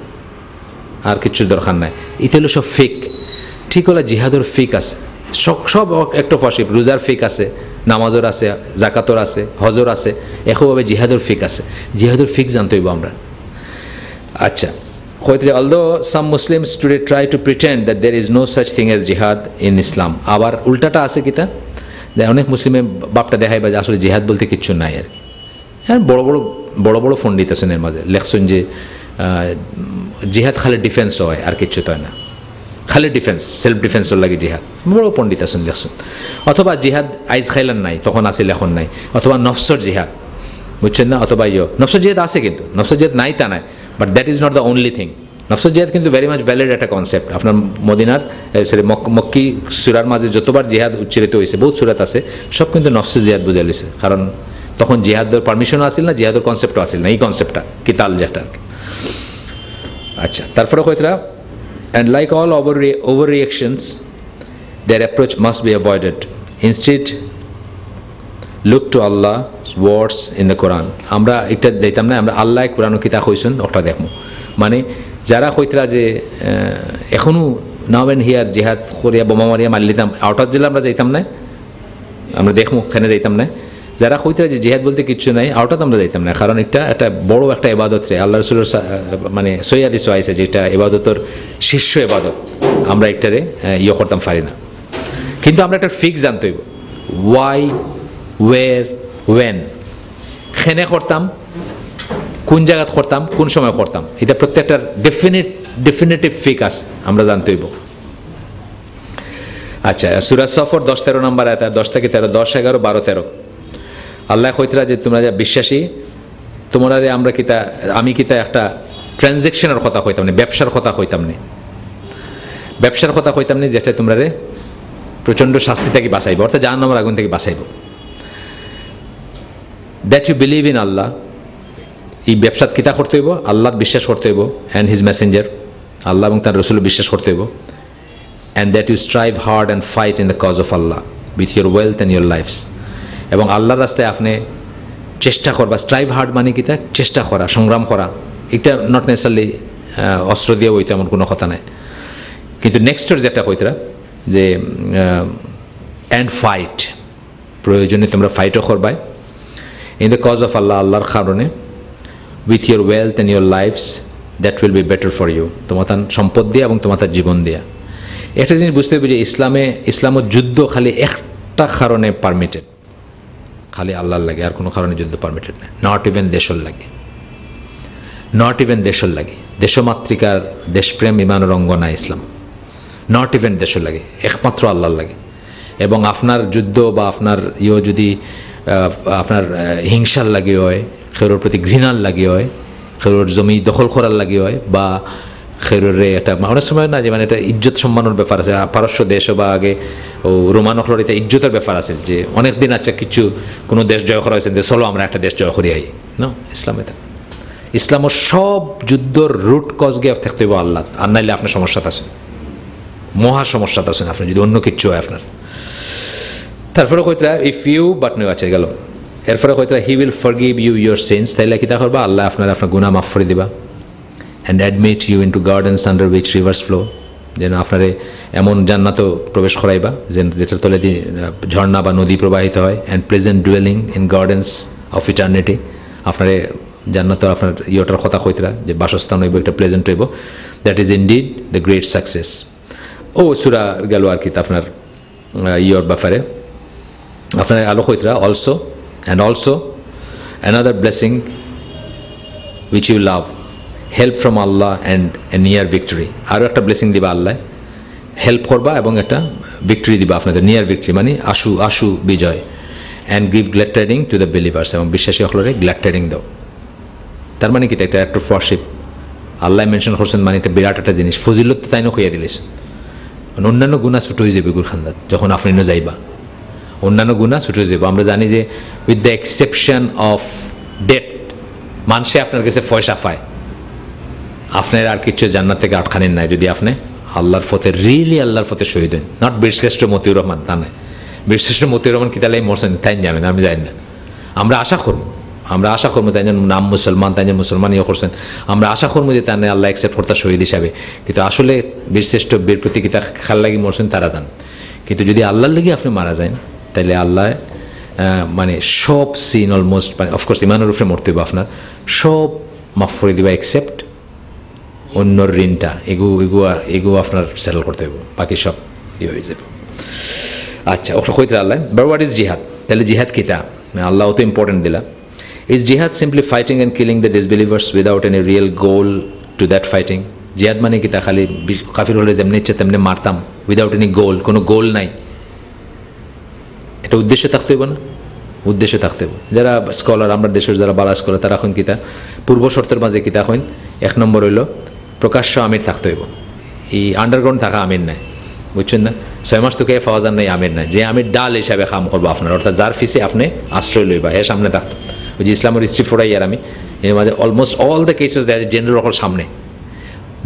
আর কিছুর দরকার নাই। এটা হলো সব ফিক। ঠিক হলো জিহাদর ফিক আছে, সব একটা ওয়ারশিপ। রোজার ফিক আছে, নামাজর আছে, জাকাতর আছে, হজর আছে, একইভাবে জিহাদর ফিক আছে। জিহাদর ফিক জানতে হইব আমরা। আচ্ছা, although some Muslims today try to pretend that there is no such thing as jihad in Islam, আবার উল্টাটা আছে কিতা, অনেক মুসলিমে বাপটা দেখাই বা আসলে জিহাদ বলতে কিচ্ছু নাই আর। হ্যাঁ, বড় বড় পণ্ডিত আছেন এর মাঝে, লেখছেন যে জিহাদ খালি ডিফেন্স হয় আর কিচ্ছু তো হয় না, খালি ডিফেন্স, সেলফ ডিফেন্সের লাগে জিহাদ। বড় পণ্ডিত আছেন লেখছেন। অথবা জিহাদ আইজ খাইলেন নাই, তখন আসিল এখন নাই। অথবা নফসর জিহাদ, বুঝছেন না, অথবা নফসর জিহাদ আছে, কিন্তু নফসর জিহাদ নাই তা নাই, but that is not the only thing. নফসর জিহাদ কিন্তু ভেরি মাচ ভ্যালিড একটা কনসেপ্ট। আপনার মদিনার মক্কি সুরার মাঝে যতবার জিহাদ উচ্চারিত হয়েছে, বহুত সুরাত আছে, সব কিন্তু নফসের জিহাদ বুঝা লইছে। কারণ তখন জিহাদের পারমিশনও আসিল না, জিহাদের কনসেপ্টও আসিল না, এই কনসেপ্টটা কিতাল যেটা আর কি। আচ্ছা, তারপরে কইতরা and like all overreactions, their approach must be avoided. Instead, look to Allah's words in the Quran. আমরা এটা দিতাম না, আমরা আল্লাহ কোরআন কিতা কইছেন ওটা দেখবো। মানে যারা কইতরা যে এখনো নাও এন্ড হিয়ার জিহাদ করিয়া বোমা মারিয়া মারলিতাম, আউটার জেলা আমরা যাইতাম না, আমরা দেখবো ওখানে যাইতাম না। যারা কইতরা যে জিহাদ বলতে কিচ্ছু নাই, আউটাত আমরা যাইতাম না। কারণ এটা একটা বড় একটা ইবাদত রে, আল্লাহ রাসূলের মানে সৈয়াদি সোয়াইছে যে এটা ইবাদতের শীর্ষ ইবাদত, আমরা একটারে করতাম পারি না। কিন্তু আমরা একটা ফিক্স জানতে হইব, ওয়াই, ওয়ের, ওয়েন, খেনে করতাম, কোন জায়গাত করতাম, কোন সময় করতাম, এটা প্রত্যেকটার ডেফিনেটিভ ফিক আছে, আমরা জানতে হইব। আচ্ছা, সূরা সফর 10-13 নম্বর আয়াত, 10 থেকে 13, 10, 11, 12, 13 আল্লাহ কইতরা যে তোমরা যা বিশ্বাসী, তোমরা আমি কিতা একটা ট্রানজ্যাকশনের কথা কইতাম না, ব্যবসার কথা কইতাম না, ব্যবসার কথা কইতাম না, যেটা তোমরা প্রচণ্ড শাস্তি থেকে বাঁচাইব, অর্থাৎ জাহান্নামের আগুন থেকে বাঁচাইব। দ্যাট ইউ বিলিভ ইন আল্লাহ, এই ব্যবসাত কিতা করতে হইব, আল্লাহ বিশ্বাস করতে হইব, অ্যান্ড হিজ মেসেঞ্জার, আল্লাহ এবং তার রসুল বিশ্বাস করতে হইব, and that you strive hard and fight in the cause of Allah with your wealth and your lives. এবং আল্লাহর রাস্তায় আপনি চেষ্টা করবা। স্ট্রাইভ হার্ড মানে কিতা, চেষ্টা করা, সংগ্রাম করা। এটা নট নেসারলি অস্ত্র দিয়ে হইতে এমন কোনো কথা নাই, কিন্তু নেক্সটের যেটা কইতরা যে অ্যান্ড ফাইট, প্রয়োজনে তোমরা ফাইটও করবাই in the cause of Allah, আল্লাহর কারণে, with your wealth and your lives, that will be better for you, তোমার তার সম্পদ দিয়া এবং তোমার তার জীবন দিয়া। একটা জিনিস বুঝতে হবে যে ইসলামের যুদ্ধ খালি একটা কারণে পারমিটেড, খালি আল্লাহর লাগে, আর কোনো কারণে যুদ্ধ পারমিটেড না। নট ইভেন দেশের লাগে, নট ইভেন দেশের লাগে, দেশমাতৃকার দেশপ্রেম ইমানের অঙ্গ না ইসলাম, নট ইভেন দেশের লাগে, একমাত্র আল্লাহর লাগে। এবং আপনার যুদ্ধ বা আপনার যদি আপনার হিংসার লাগি হয়, খেরোর প্রতি ঘৃণার লাগি হয়, খেরোর জমি দখল করার লাগি হয়, বা খেরোরে একটা অনেক সময় না যে মানে এটা ইজ্জত সম্মানের ব্যাপার আছে। পারস্য দেশও বা আগে ও রোমান অখলর এটা ইজ্জতের ব্যাপার আছে যে অনেক দিন আচ্ছা কিছু কোনো দেশ জয় করা হয়েছে যে চলো আমরা একটা দেশ জয় করি আই না। ইসলামের সব যুদ্ধর রুট কজ গিয়ে থাকতে হবে আল্লাহ, আর নাইলে আপনার সমস্যাতে আছেন, মহা সমস্যাতে আছেন আপনি যদি অন্য কিচ্ছু হয় আপনার। তারপরে কইতরা ইফ ইউ বাট নেওয়া আছে গেল, এরপরে কইতরা he will forgive you your sins, তাইলে কিতা করবা আল্লাহ আপনার গুনাহ মাফ করে দিবা। And admit you into gardens under which rivers flow, যেন আপনারে এমন জান্নাতও প্রবেশ করাইবা যেটার তলে দিয়ে ঝর্ণা বা নদী প্রবাহিত হয়। And present duelling in gardens of eternity, আপনারে জান্নাত আপনার ইয়েটার কথা কইতরা যে বাসস্থান হইব একটা প্লেজেন্ট হইব। That is indeed the great success. ও সূরা গেল আর কি আপনার ইয়র ব্যাপারে আপনার আলো কইতরা also and also another blessing which you love, help from Allah and a near victory. আরও একটা ব্লেসিং দিবা আল্লাহ, হেল্প করবা এবং একটা ভিক্টরি দিবা আপনাদের, নিয়ার ভিক্টরি মানে আশু বিজয়। অ্যান্ড গিভ গ্ল্যাড ট্রেডিং টু দ্য বিলিভার্স, এবং বিশ্বাসী হলরে গ্ল্যাড ট্রেডিং দাও। তার মানে কি একটা act of warship Allah mention করছেন, মানে একটা বিরাট একটা জিনিস। ফজিলত তো তাইনও হইয়া দিলিস, অন্যান্য গুণা ছুটো হয়ে যাবে গুরখান্দাত যখন আপনি যাইবা, অন্যান্য গুণা ছুটো হয়ে যাবে। আমরা জানি যে with the exception of debt, মানুষে আপনার কাছে পয়সা পায়, আপনার আর কিছু জান্নাত থেকে আটখানেন নাই যদি আপনি আল্লাহর ফতে রিয়েলি আল্লাহর ফতে শহীদ হন। নট বীরশ্রেষ্ঠ মতিউর রহমান, তা নয়। বীরশ্রেষ্ঠ মতিউর রহমান কি তাহলে মরছেন তাই জানেন, আমি জানি না। আমরা আশা করবো তাই নাম মুসলমান, তাই মুসলমান ইয়ে করছেন, আমরা আশা করবো যে তাই আল্লাহ অ্যাকসেপ্ট করতা শহীদ হিসাবে। কিন্তু আসলে বীরশ্রেষ্ঠ বীর প্রতি কি তার খেয়াল লাগি মরছেন তারা যান। কিন্তু যদি আল্লাহর লেগে আপনি মারা যান তাহলে আল্লাহ মানে সব সিন অলমোস্ট, মানে অফকোর্স ইমানের উপরে মরতে হবে আপনার, সব মাফ করে দিবা এক্সেপ্ট অন্যর ঋণটা, এগু আপনার সেটেল করতে হবে, বাকি সব ইয়ে হয়ে যাবে। আচ্ছা ওটা কইতে আল্লাহ বাট হোয়াট ইজ জিহাদ, তাহলে জিহাদ কিতা আল্লাহ অত ইম্পর্টেন্ট দিলা। Is jihad simply fighting and killing the disbelievers without any real goal to that fighting? জিহাদ মানে কিতা খালি কাফির হলে যেমনি ইচ্ছে তেমনি মারতাম উইদাউট এনি গোল, কোনো গোল নাই, এটা উদ্দেশ্য থাকতে হইব না? উদ্দেশ্য থাকতে হবে। যারা স্কলার আমরা দেশের যারা বালা স্কলার তারা এখন কিতা পূর্ব শর্তের মাঝে কিতা হইন, এক নম্বর হইল প্রকাশ্য আমির থাকতে হইব। এই আন্ডারগ্রাউন্ড থাকা আমির নাই, বুঝছেন না? 6 মাস তো কে ফাওয়াজার নাই, আমির নাই, যে আমির ডাল হিসাবে কাম করবো আপনার, অর্থাৎ যার ফিসে আপনি আশ্রয় লইবা হে সামনে থাকতো। ওই যে ইসলামের হিস্ট্রি ফোরাই আর আমি এর মাঝে almost all the cases general রকল সামনে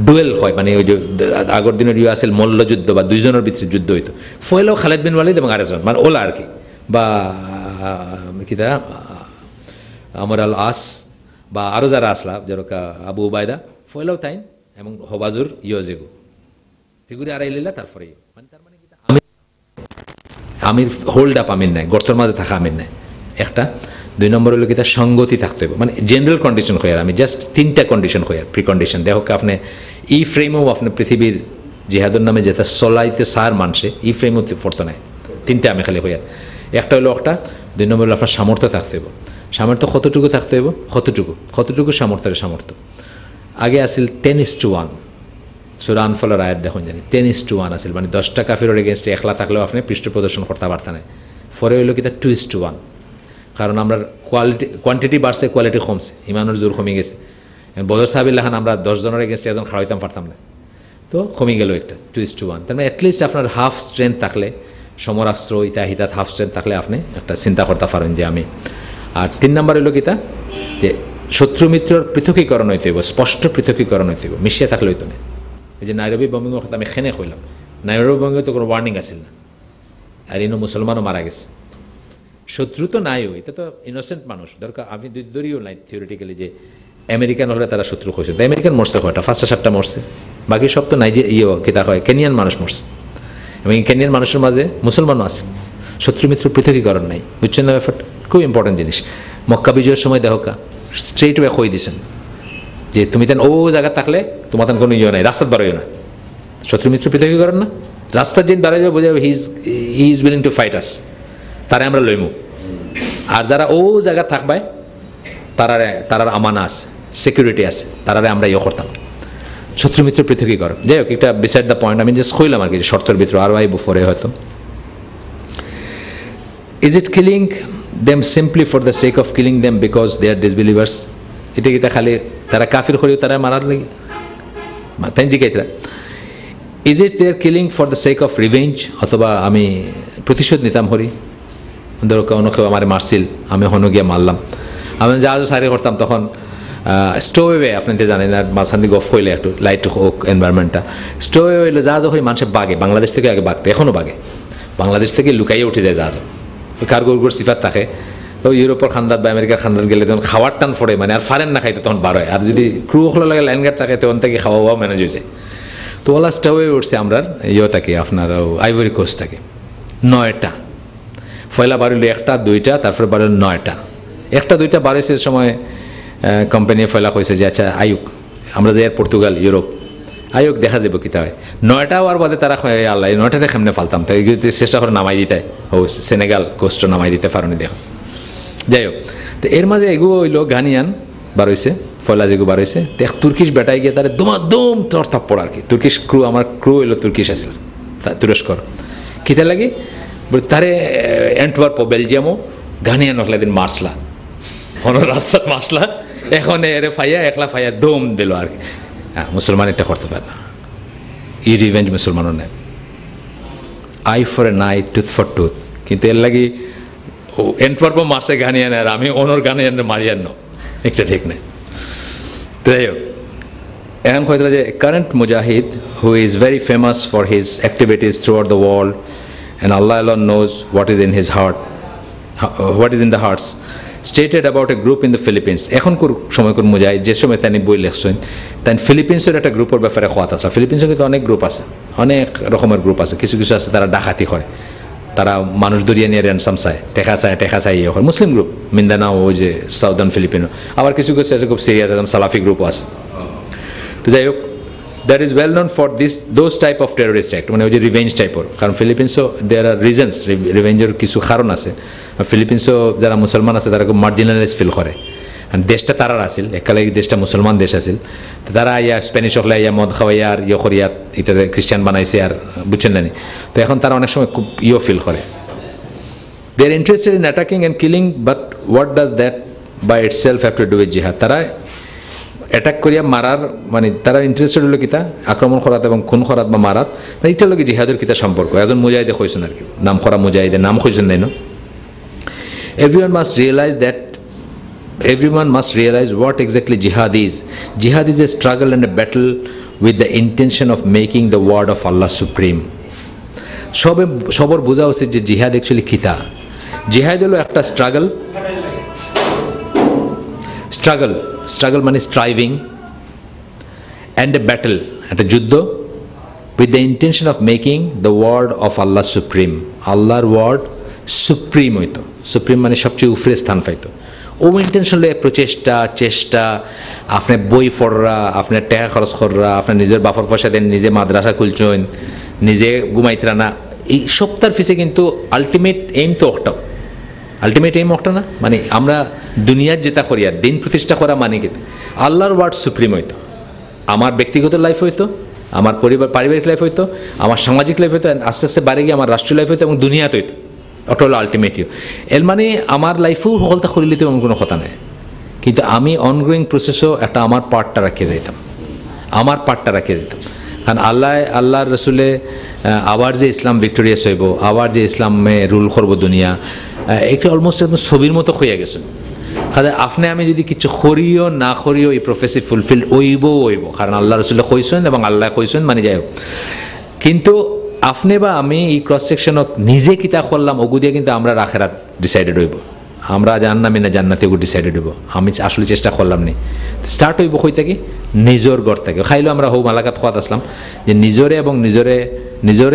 ডুয়েল হয়, মানে ওই যে আগের দিনের ইয়ে আসেল মল্লযুদ্ধ বা দুইজনের ভিতরে যুদ্ধ হইতো। ফয়েলও খালেদ বিন ওয়ালিদ এবং আরেকজন মানে ওলা আর কি, বা কিতা আমর আল আস বা আরও যারা আসলা যেরকম আবু উবায়দা ফয়েলাও তাইন এবং হবাজুর ইয়জেগু ফিগুরি আড়াই লিলা তারপরে মানে তার মানে আমির হোল্ড আপ আমির নাই, গর্তর মাঝে থাকা আমির নাই একটা। 2 নম্বর হলো কি তার সঙ্গতি থাকতে হবে, মানে জেনারেল কন্ডিশন হয়ে আমি জাস্ট 3টা কন্ডিশন হয়ে প্রি কন্ডিশন দেখো আপনি ই ফ্রেমও আপনি পৃথিবীর জিহাদুর নামে যেটা চলাইতে সার মানুষে ই ফ্রেমও ফরতো নাই। 3টা আমি খালি হইয়া, একটা হলো একটা। 2 নম্বর হলো আপনার সামর্থ্য থাকতে হবে। সামর্থ্য কতটুকু থাকতে হবে? কতটুকু সামর্থ্যের আগে আসিল 10:1 সূরা আনফালের আয়াত দেখুন জানি 10:1 আসিল, মানে 10টা কাফিরের এগেনস্টে একলা থাকলেও আপনি পৃষ্ঠ প্রদর্শন করতে পারতেন না। পরে হইল কি তার 2:1, কারণ আমরা কোয়ান্টিটি বাড়ছে কোয়ালিটি কমছে, ইমানের জোর কমে গেছে। বদর সাহাবীর লেখান আমরা 10 জনের এগেনস্টে একজন খাড়াইতাম পারতাম না, তো কমে গেল একটা 2:1। তার মানে অ্যাটলিস্ট আপনার হাফ স্ট্রেংথ থাকলে, সমরাস্ত্র ইতাহিতাত হাফ স্ট্রেংথ থাকলে আপনি একটা চিন্তা করতে পারেন যে আমি। আর 3 নম্বর হইল কিতা যে শত্রু মিত্রর পৃথকীকরণ হইতে হইব, স্পষ্ট পৃথকীকরণ হইতে হইব, মিশিয়ে থাকলে হইতো না। এই যে নাইরবি বম্বিংয়ের কথা আমি খেনে কইলাম, নাইরবি বম্বিংয়ে তো কোনো ওয়ার্নিং আসিল না, আর ইনো মুসলমানও মারা গেছে, শত্রু তো নাইও, এটা তো ইনোসেন্ট মানুষ। দরকার আমি দরিও নাই থিওরিটিক্যালি যে আমেরিকান হলে তারা শত্রু হয়েছে, তো আমেরিকান মরছে কয়টা? 5টা 7টা মরছে, বাকি সব তো নাই যে কিতা হয় কেনিয়ান মানুষ মরছে, এবং কেনিয়ান মানুষের মাঝে মুসলমানও আছে। শত্রু মিত্র পৃথকীকরণ নাই, বুঝছেন না ব্যাপারটা? খুব ইম্পর্টেন্ট জিনিস। মক্কা বিজয়ের সময় দেখা স্ট্রেইট ওয়ে কই দিয়েছেন যে তুমি তেন ও জায়গা থাকলে তোমার তেন কোনো ইয়ে নাই, রাস্তার বাড়াইও না। শত্রু মিত্র পৃথকীকরণ না, রাস্তার যেন বাড়াই যাবে বোঝা he is willing to fight us, তারা আমরা লইমু। আর যারা ও জায়গা থাকবায় তারার আমানা আছে, সিকিউরিটি আছে, তারারে আমরা ইয়ে করতাম। শত্রু মিত্র পৃথকীকরণ যাই হোক, এটা বিসাইড দ্য পয়েন্ট, আমি জাস্ট কইলাম আর কি শর্তের ভিতরে, আরও আইব পরে হয়তো। Is it killing them simply for the sake of killing them because they are disbelievers? এটা কি তা খালি তারা কাফির করিও তারা মারার লাগি তাই জিজ্ঞাসা is it they are killing for the sake of revenge অথবা আমি প্রতিশোধ নিতাম হরি ধরো কোনো কেউ আমার মারছিল আমি হনো গিয়া মারলাম আমি জাহাজও সারি করতাম তখন স্টোভে আপনি তো জানেন আর মাঝখান দিয়ে গফ হইলে একটু লাইট হোক এনভায়রনমেন্টটা স্টোভে হইলে জাহাজ হয়ে মানুষের বাগে বাংলাদেশ থেকে আগে বাগতো এখনও বাগে বাংলাদেশ থেকে লুকাইয়ে উঠে যায় জাহাজ কার্গোর সিফাত থাকে তো ইউরোপের খান্দাত বা আমেরিকার খান্দাত গেলে তখন খাওয়ার টান ফোড়ে মানে আর ফারেন না খাইতো তখন বার হয় আর যদি ক্রু হলো লাগে লাইন গার্ড থাকে তখন থেকে খাওয়া ম্যানেজ হয়েছে তো ওলা স্টোভে উঠছে আমরা থাকে আপনার আইভরি কোস্ট থাকে 9টা পয়লা বাড়িল 1টা 2টা তারপরে বাড়িল 9টা 1টা 2টা বাড়িছে সময় কোম্পানি ফয়লা কইছে যে আচ্ছা আয়ুক আমরা যাই পর্তুগাল ইউরোপ আয়ুক দেখা যাবো কিতা হয় 9টা হওয়ার বাদে তারা আল্লাহ 9টাতে কেমনে ফালতাম তাই চেষ্টা করে নামাই দিতে ও সেনেগাল কোস্ট নামাই দিতে পারনি দেখো যাই হোক তো এর মাঝে এগুলো হইলো গানিয়ান বার হয়েছে ফয়লা যেগু বার হয়েছে তো এক তুর্কিশ বেটাই গিয়ে তারা দম তোর থাপ্পড় আর কি তুর্কিশ ক্রু আমার ক্রু হইলো তুর্কিশ আসিল তুরস্কর কিতা লাগে তারে অ্যান্টওয়ার্প বেলজিয়ামও গানিয়ান হকলা দিন মার্সলা হন রাস্তার মার্সলা এখন এরে ফাইয়া একলা ফাইয়া দম দিল আর কি হ্যাঁ মুসলমান এটা করতে পারে না ই রিভেঞ্জ মুসলমানও নেয় আই ফর এ নাই টুথ ফর টুথ কিন্তু এর লাগি এন্টওয়ার্পও মারছে গানিয়ান আর আমি অনর গানিয়ান মারিয়ান একটা ঠিক নেই তো যাই হোক এখন হয়তো যে current Mujahid who is very famous for his activities through out the world and Allah alone knows what is in his heart, what is in the hearts, stated about a group in the Philippines. এখনকার সময়কার মুজাহিদ যে সময় তিনি বই লেখছেন তাই ফিলিপিন্সের একটা গ্রুপের ব্যাপারে কথা আছে ফিলিপিন্সে কিন্তু অনেক গ্রুপ আছে অনেক রকমের গ্রুপ আছে কিছু কিছু আছে তারা ডাকাতি করে তারা মানুষ দরিয়া নিয়ে র্যানসাম চায় টেকা চায় ইয়ে করে মুসলিম গ্রুপ মিন্দানাও ওই যে সাউদার্ন ফিলিপিনো আবার কিছু কিছু আছে খুব সিরিয়াস একদম সালাফি গ্রুপও আছে তো যাই হোক that is well known for those type of terrorist act মানে ওই যে রিভেঞ্জ টাইপের কারণ ফিলিপিন্সও দেয়ার আর রিজনস রিভেঞ্জের কিছু কারণ আছে ফিলিপিন্সও যারা মুসলমান আছে তারা খুব মার্জিনালাইজ ফিল করে আর দেশটা তারার আসিল এককালে দেশটা মুসলমান দেশ আসিল তো তারা ইয়া স্প্যানিশ হকলে ইয়া মদ খাওয়াইয়া আর ইয়ে করিয়া এটা খ্রিস্টান বানাইছে আর বুঝছেন না তো এখন তারা অনেক সময় খুব ফিল করে they are interested in attacking and killing but what does that by itself have to do with জিহাদ তারা অ্যাটাক করিয়া মারার মানে তারা ইন্টারেস্টেড হলো কিতা আক্রমণ করাত এবং খুন করাত বা মারাত মানে এটা লোক জিহাদের কিতা সম্পর্ক একজন মুজাহিদে কইছেন আর কি নাম করা মুজাহিদের নাম কইছেন নাই না everyone must realize what exactly jihad is. Jihad is a struggle and a battle with the intention of making the word of Allah supreme. সবার বোঝা উচিত যে জিহাদ অ্যাকচুয়ালি কিতা জিহাদ হলো একটা স্ট্রাগল মানে স্ট্রাইভিং অ্যান্ড এ ব্যাটল একটা যুদ্ধ with the intention of making the word of Allah supreme. আল্লাহর ওয়ার্ড সুপ্রিম হইতো সুপ্রিম মানে সবচেয়ে উপরে স্থান পাইতো ও ইন্টেনশন লয়ে চেষ্টা আপনার বই পড়রা আপনার টাকা খরচ কররা আপনার নিজের বাপর পয়সা দেন নিজে মাদ্রাসা খুলছেন নিজে ঘুমাইতরা না এই সপ্তাহের ফিসে কিন্তু আলটিমেট এইম তো একটা না মানে আমরা দুনিয়ার যেটা করি আর দিন প্রতিষ্ঠা করা মানে কি আল্লাহর ওয়ার্ড সুপ্রিম হইতো আমার ব্যক্তিগত লাইফ হইতো আমার পারিবারিক লাইফ হইতো আমার সামাজিক লাইফ হইতো আস্তে আস্তে বাড়ে গিয়ে আমার রাষ্ট্রীয় লাইফ হইতো এবং দুনিয়াতে হইতো ওটা হলো আলটিমেটলি এর মানে আমার লাইফেও সকলটা করিলিতে এমন কোনো কথা নেই কিন্তু আমি অনগোয়িং প্রসেসও একটা আমার পার্টটা রাখিয়ে যেতাম কারণ আল্লাহর রসুলে আবার যে ইসলাম ভিক্টোরিয়াস হইব আবার যে ইসলামে রুল করবো দুনিয়া এটা অলমোস্ট একদম ছবির মতো হইয়া গেছে কারণ আপনি আমি যদি কিছু করিও না করিও এই প্রফেসি ফুলফিল হইব কারণ আল্লাহ রসুল্লাহ কইছেন এবং আল্লাহ কইছেন মানে যাই হোক কিন্তু আপনি বা আমি এই ক্রস সেকশনক নিজে কিতা করলাম ওগু দিয়ে কিন্তু আমরা আখিরাত ডিসাইডেড হইব আমরা জান্নামি না জান্নাতে ওগু ডিসাইডেড হইব আমি আসলে চেষ্টা করলাম নি স্টার্ট হইব কই থেকে নিজের ঘর থেকে খাইলো আমরা হৌ মালাকাত খোয়াত আসলাম যে নিজরে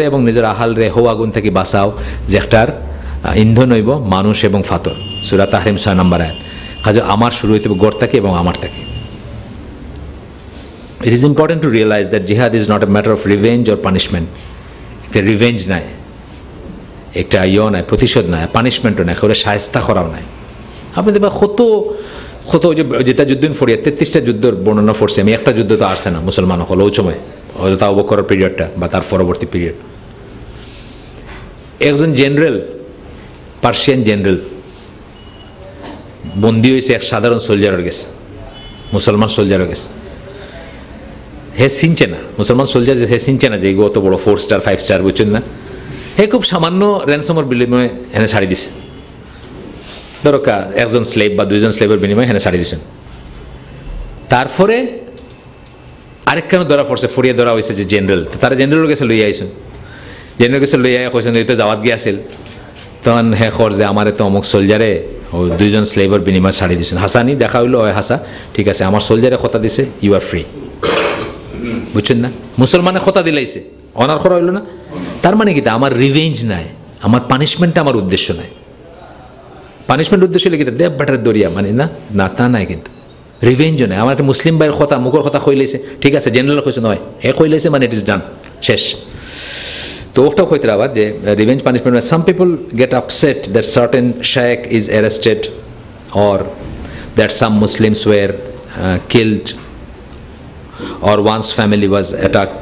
এবং নিজের আহাল রে হৌ আগুন থেকে বাঁচাও যে একটার ইন্ধন হইব মানুষ এবং ফাতর সূরা তাহরিম 6 নম্বর আয়াত কাজে আমার শুরু হইতে ঘর থেকে এবং আমার থেকে It is important to realize that jihad is not a matter of revenge or punishment. একটা রিভেঞ্জ নাই একটা নাই প্রতিশোধ নাই পানিশমেন্টও নাই ওরা শায়েস্তা করাও নাই আপনি দেখবেন কত যেটা যুদ্ধ ফরিয়া 33টা যুদ্ধের বর্ণনা ফরছে আমি একটা যুদ্ধ তো আসছে না মুসলমান হল ওই সময় হয়তো তাও বকরের পিরিয়ডটা বা তার পরবর্তী পিরিয়ড একজন জেনারেল পার্সিয়ান জেনারেল বন্দী হয়েছে এক সাধারণ সোলজারের গেছে, মুসলমান সোলজারও গেছে। হে চিনছে না, মুসলমান সোলজার যে হে চিনছে না যে এগুলো অত বড় 4 স্টার 5 স্টার, বুঝছেন না? হে খুব সামান্য র্যানসমের বিনিময়ে এনে ছাড়ি দিছে। ধরো একজন স্লেভ বা 2জন স্লেভের বিনিময়ে এনে ছাড়ি দিছেন। তারপরে আরেক কেন ধরা পড়ছে, ফরিয়ে ধরা হয়েছে যে জেনারেল, তারা জেনারেল গেছে লইয়া আইসেন, জেনারেল গেছে লইয়া কইছেন এই তো যাওয়াত গিয়ে আসিল। তখন হে খর যে আমার তো অমুক সোলজারে ও 2জন স্লেভের বিনিময়ে ছাড়ি দিয়েছেন। হাসানি দেখা হইলো, ওই হাসা ঠিক আছে, আমার সোলজারে কথা দিছে, ইউ আর ফ্রি। বুঝছেন না? মুসলমানে কথা দিলাইছে, অনার করা হইলো না। তার মানে কি, আমার রিভেঞ্জ নাই, আমার পানিশমেন্টটা আমার উদ্দেশ্য নাই। পানিশমেন্ট উদ্দেশ্য হলে কি দেব বাটার দরিয়া মানে না, না তা নাই, কিন্তু রিভেঞ্জও নাই। আমার একটা মুসলিম ভাইয়ের কথা, মুখের কথা কইলাইছে, ঠিক আছে, জেনারেল কইছে নয়, হে কইলাইছে মানে ইট ইজ ডান, শেষ। তো ওটাও হইতে আবার যে revenge punishment, some people gate upset that certain Sheikh is arrested or that some Muslims were killed or one's family was attacked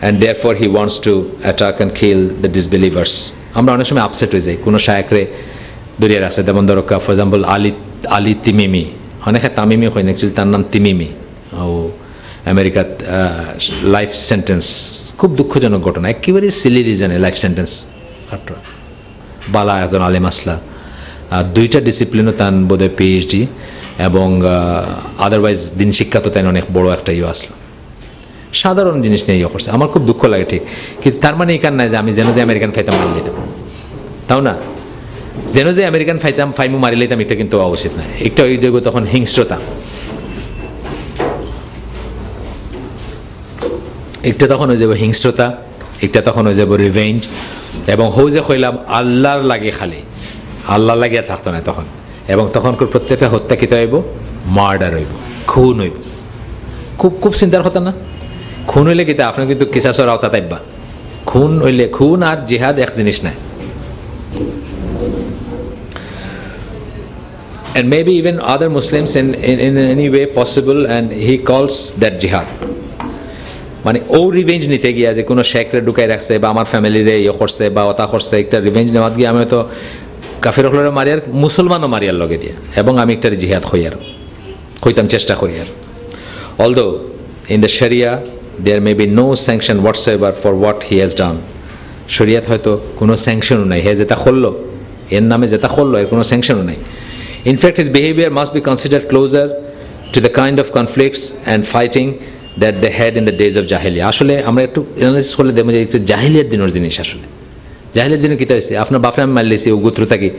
and therefore he wants to attack and kill the disbelievers. আমরা অনেক সময় upset হয়ে যাই কোনো শায়েকরে দরিয়া রাখছে, যেমন ধরো for example Ali তিমিমি, অনেকে তামিমি হয় না, অ্যাকচুয়ালি তার নাম তিমিমি, ও আমেরিকাত লাইফ সেন্টেন্স, খুব দুঃখজনক ঘটনা, একেবারে সিলি রিজনে লাইফ সেন্টেন্স। বালা একজন আলেম আসলা, 2টা ডিসিপ্লিনও তান বোধহয় PhD, এবং আদারওয়াইজ দিন শিক্ষা তো তাই অনেক বড় একটা আসলো, সাধারণ জিনিস নিয়ে করছে। আমার খুব দুঃখ লাগে ঠিক, কিন্তু তার মানে এখান নাই যে আমি যেন যে আমেরিকান ফাইতাম মারি লইতাম, তাও না, যেন যে আমেরিকান ফাইমু মারি লইতাম, এটা কিন্তু উচিত নয়। একটা ওই দেখবো তখন হিংস্রতা, একটা তখন হয়ে যাবো হিংস্রতা, একটা তখন হয়ে যাবো রিভেঞ্জ, এবং হৌ যে কইলাম আল্লাহর লাগে, খালি আল্লাহ লাগিয়া থাকতো না তখন, এবং তখন প্রত্যেকটা হত্যা কিতে হইব, মার্ডার হইব, খুন হইব। খুব খুব চিন্তার কথা না? খুন হইলে কিতা আপনি কিন্তু কিসাসর আওতা তাইবা, খুন হইলে, খুন আর জিহাদ এক জিনিস নাই। And maybe even other Muslims in any way possible, and he calls that jihad. মানে ও রিভেঞ্জ নিতে গিয়া যে কোনো শেখরে ঢুকাই রাখছে বা আমার ফ্যামিলিরে ইয়ে করছে বা ওতা করছে, একটা রিভেঞ্জ নেওয়াত গিয়ে আমি তো কাফির হলেরও মারিয়ার, মুসলমানও মারিয়ার লগে দিয়ে, এবং আমি একটা জিহাদ হইতাম চেষ্টা করি আর। অলদো ইন দ্য শরিয়া there may be no sanction whatsoever for what he has done. শরিয়াত হয়তো কোনো স্যাংশনও নাই, হে যেটা করলো, এর নামে যেটা করলো, এর কোনো স্যাংশনও নাই। In fact his behaviour must be considered closer to the kind of conflicts and fighting that they had in the days of জাহিলিয়া। আসলে আমরা একটু অ্যানালাইসিস করলে দেখবো যে একটু জাহিলিয়ার দিনের জিনিস, আসলে জাহিলিয়ার দিনে কী হয়েছে, আপনার বাপরে আমি মারলেছি, ও গুত্র থাকি,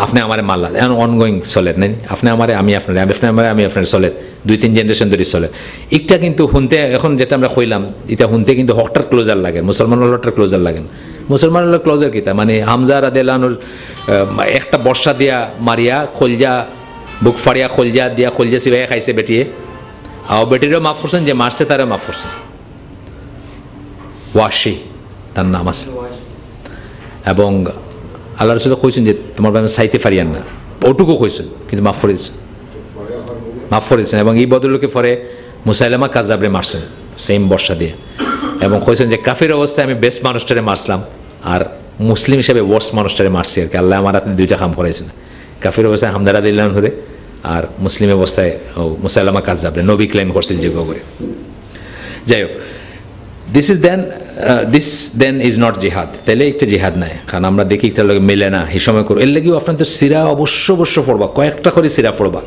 আপনি আমারে মারলা, এখন অনগোয়িং চলে নেই, আপনি আমারে আমি আপনার, আপনি আমারে আমি আপনার চলে, 2-3 জেনারেশন ধরে চলে। একটা কিন্তু শুনতে এখন যেটা আমরা কইলাম, এটা শুনতে কিন্তু হকটার ক্লোজার লাগে, মুসলমান হকটার ক্লোজার লাগে না। মুসলমান হলো ক্লোজার কিতা মানে হামজা রাদিয়াল্লাহুর একটা বর্ষা দিয়া মারিয়া খলজা, বুক ফাড়িয়া খলজা দিয়া, খলজা সিবাইয়া খাইছে বেটিয়ে, আর বেটিরও মাফ করছেন, যে মারছে তারও মাফ করছেন, ওয়াশি তার নাম আছে। এবং আল্লাহ রাসূল কইছেন যে তোমার বাবা চাইতে পারিয়ান না, ওটুকু কইছেন, কিন্তু মাফ করে দিয়েছেন, মাফ করে দিয়েছেন। এবং এই বদলকে পরে মুসাইলামা কাযাবরে মারছেন সেম বর্ষা দিয়ে, এবং কইছেন যে কাফির অবস্থায় আমি বেস্ট মানুষটারে মারছিলাম, আর মুসলিম হিসেবে ওয়ার্স্ট মানুষটারে মারছি আর কি। আল্লাহ আমার হাতে 2টা কাম করাইছেন, কাফির অবস্থায় হামদা রাদিয়াল্লাহু আনহু রে, আর মুসলিম অবস্থায় মুসাইলামা কাযাবরে, নবী ক্লেম করছিল যোগ্য করে। যাই হোক, দিস দেন ইজ নট জিহাদ, তাহলে একটা জিহাদ নাই, কারণ আমরা দেখি একটা লোক মেলে না এই সময় করে। এর লেগেও আপনার তো সিরা অবশ্য পড়বা, কয়েকটা করে সিরা পড়বা,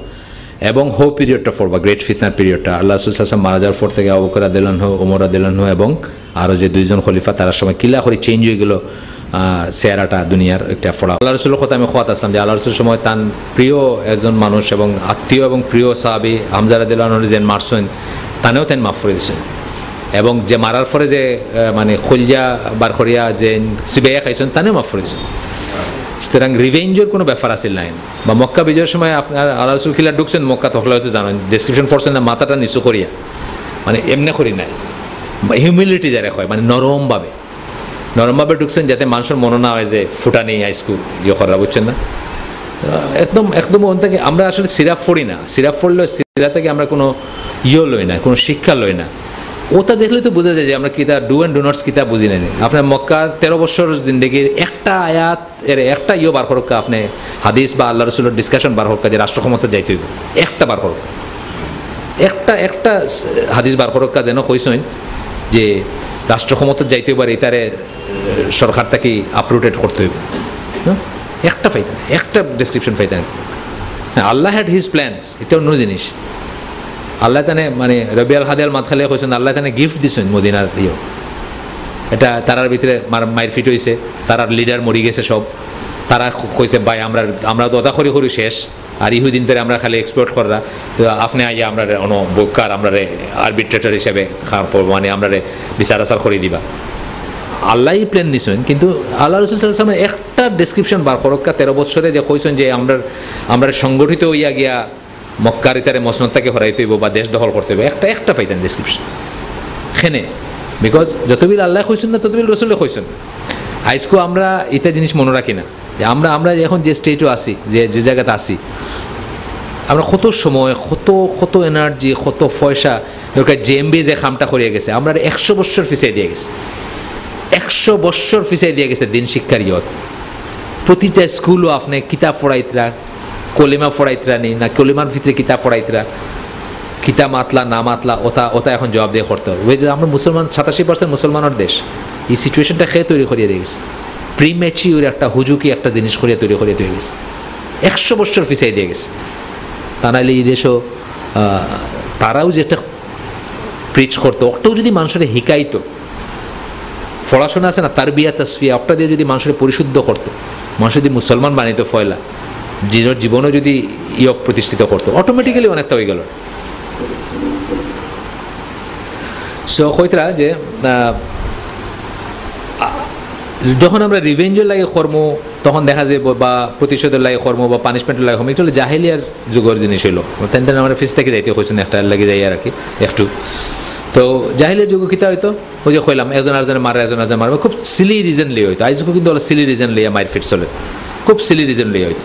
এবং হো পিরিয়ডটা পড়বা, গ্রেট ফিতনার পিরিয়ডটা। আল্লাহ রাসূল সাল্লাল্লাহু আলাইহি ওয়াসাল্লাম মারা যাওয়ার পর থেকে আবু বকর রাদিয়াল্লাহু আনহু, ওমর রাদিয়াল্লাহু আনহু এবং আরও যে 2জন খলিফা, তারা সময় কিলা করে চেঞ্জ হয়ে গেল চেহারাটা দুনিয়ার একটা ফোড়া। আল্লাহ রাসূলের কথা আমি খোয়াত আসলাম যে আল্লাহ রাসূলের সময় তার প্রিয় একজন মানুষ এবং আত্মীয় এবং প্রিয় সাহাবী হামজা রাদিয়াল্লাহু আনহু যেন মারছেন, তানেও তেন মাফ করে দিয়েছেন। এবং যে মারার পরে যে মানে খলজা বার করিয়া যে সিবাইয়া খাইছেন, তানেও মাফ করে দিয়েছেন। সুতরাং রিভেঞ্জের কোনো ব্যাপার আসিল নাই। বা মক্কা বিজয়ের সময় আপনার আল্লাহ রাসূল খিলা ঢুকছেন মক্কা, তখন হয়তো জানেন ডেসক্রিপশন করছেন না, মাথাটা নিচু করিয়া, মানে এমনি করি নাই, হিউমিলিটি যারা হয়, মানে নরমভাবে ঢুকছেন, যাতে মানুষের মনে না হয় যে ফুটা নেই আইসকু ইয়ে করা, বুঝছেন না? একদম ওন থেকে আমরা আসলে সিরাপ পড়ি না, সিরাপ পড়লেও সিরা থেকে আমরা কোনো ইয়ে লই না, কোনো শিক্ষা লই না। ওটা দেখলে তো বোঝা যায় যে আমরা কিতা ডু অ্যান্ড ডু নটস কিতা বুঝি নেই। আপনার মক্কার 13 বছর জিন্দগির একটা আয়াত এর একটা বার হরক্কা আপনি হাদিস বা আল্লাহ রসুলের ডিসকাশন বার হরক্কা যে রাষ্ট্র ক্ষমতা যাইতে হইব, একটা বার হরক্কা, একটা হাদিস বার হরক্কা যেন কইসেন যে রাষ্ট্র ক্ষমতা যাইতে হইব আর এটারে সরকার তাকে আপরুটেড করতে হইব, একটা ফাইতে না, একটা ডেসক্রিপশন ফাইতে না। হ্যাঁ, আল্লাহ হ্যাড হিজ প্ল্যানস, এটা অন্য জিনিস। আল্লাহ তানে মানে রবিআল হাদিয়াল মাতখালে কইছেন আল্লাহ তানে গিফট দিছেন মদিনার দিও, এটা তারার ভিতরে মায়ের ফিট হয়েছে, তারার লিডার মরি গেছে সব, তারা কইছে ভাই আমরা তো ওটা করি করি শেষ, আর ইহুদিন ধরে আমরা খালি এক্সপোর্ট করা, তো আপনি আইয়া আমরা বকার আমরা আরবিট্রেটর হিসেবে মানে আমরা বিচার আচার করে দিবা। আল্লাহই প্ল্যান নিছেন, কিন্তু আল্লাহ রসুল সাল্লাল্লাহু আলাইহি ওয়াসাল্লাম একটা ডেসক্রিপশন বার করক্কা 13 বছরে যে কইছেন যে আমরা সংগঠিত হইয়া গিয়া মক্কার ইতারে মসনদটাকে হরাইতে হইব বা দেশ দখল করতে হইব, একটা পাইতেন ডেসক্রিপশন খেনে। বিকজ যতবিল আল্লাহ কইছেন না ততবিল রসুলে কইছেন। আইসকো আমরা ইতা জিনিস মনে রাখি না যে আমরা এখন যে স্টেটও আছি, যে জায়গাতে আছি, আমরা কত সময় কত এনার্জি কত পয়সা দরকার জেএমবি যে খামটা করিয়া গেছে, আমরা 100 বছর ফিসাই দিয়ে গেছে, 100 বছর ফিসাই দিয়ে গেছে দিন শিক্ষার ইয়ত। প্রতিটা স্কুলও আপনি কিতাব পড়াইতরা, কলিমা পড়াইতরা নি না কলিমার ভিতরে কিতাব পড়াইতরা, কিতাব মাতলা না মাতলা ওটা এখন জবাব দিয়ে করতে হবে। ওই যে আমরা মুসলমান 87% মুসলমানের দেশ, এই সিচুয়েশনটা খেয়ে তৈরি করিয়ে দিয়ে গেছে, প্রিম্যাচিউর একটা হুজুকি একটা জিনিস করিয়া তৈরি করিয়ে দিয়ে গেছে, 100 বছর ফিসাই দিয়ে গেছে। তা নাহলে এই দেশও তারাও যেটা প্রিচ করতো ওটাও যদি মানুষের হিকাইতো, পড়াশোনা আছে না তারবিয়া তাসফিয়া, ওটা দিয়ে যদি মানুষের পরিশুদ্ধ করতো, মানুষ যদি মুসলমান বানিত ফয়লা জীবনও যদি প্রতিষ্ঠিত করতো, অটোমেটিক্যালি অনেকটা হয়ে গেল। সো কইতরা যে যখন আমরা রিভেঞ্জের লাগে কর্ম তখন দেখা যায় বা প্রতিশোধের লাগে কর্ম বা পানিশমেন্টের লাগে কর্ম, এটা হলো জাহেলিয়ার যুগের জিনিস হইলো। তেন আমরা ফিস থেকে যাইতে হয়েছেন একটা লাগে যাই আর কি একটু। তো জাহিলের যুগ কিতা হইতো ওই যে কইলাম একজন আরেকজনে মারে, একজন আরেকজন মারবে, খুব সিলি রিজন লিয়ে হইতো। আইজকে কিন্তু সিলি রিজন লিয়া মায়ের ফিট চলে, খুব সিলি রিজন লিয়ে হইতো।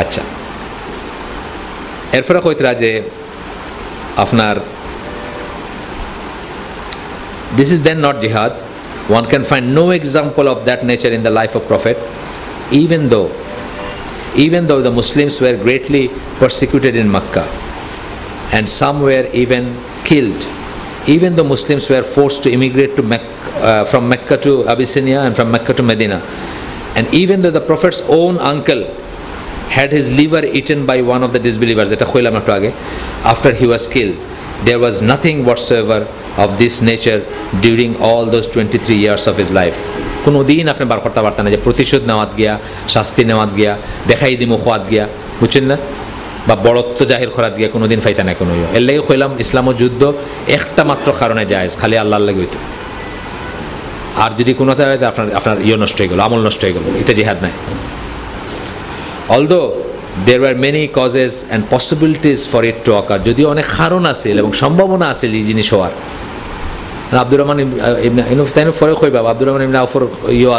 আচ্ছা, এরপরে কইতরা যে আপনার this is then not jihad. One can find no example of that nature in the life of Prophet, even though the Muslims were greatly persecuted in Makkah and some were even killed, even though Muslims were forced to immigrate to from Mecca to Abyssinia and from Mecca to Medina, and even though the Prophet's own uncle had his liver eaten by one of the disbelievers, after he was killed, there was nothing whatsoever of this nature during all those 23 years of his life. কোনো দিন আপনি বার করতে পারতেন না যে প্রতিশোধ নেওয়াত গিয়া, শাস্তি নেওয়াত গিয়া, দেখাই দিমু খোয়াত গিয়া, বুঝছেন না, বা বড়ত্ব জাহির করাত গিয়া কোনো দিন ফাইতা না কোনো। এর লাগে কইলাম ইসলাম ও যুদ্ধ একটা মাত্র কারণে জায়েজ, খালি আল্লাহর লাগে হইতো। আর যদি কোনো আপনার নষ্ট হয়ে গেল, আমল নষ্ট হয়ে গেল, এটা জিহাদ নাই। Although there were many causes and possibilities for it to occur, যদিও অনেক কারণ আছে এবং সম্ভাবনা আছে এই জিনিস হওয়ার। আব্দুর রহমান পরে কইবা আব্দুর রহমান ইবনে আউফর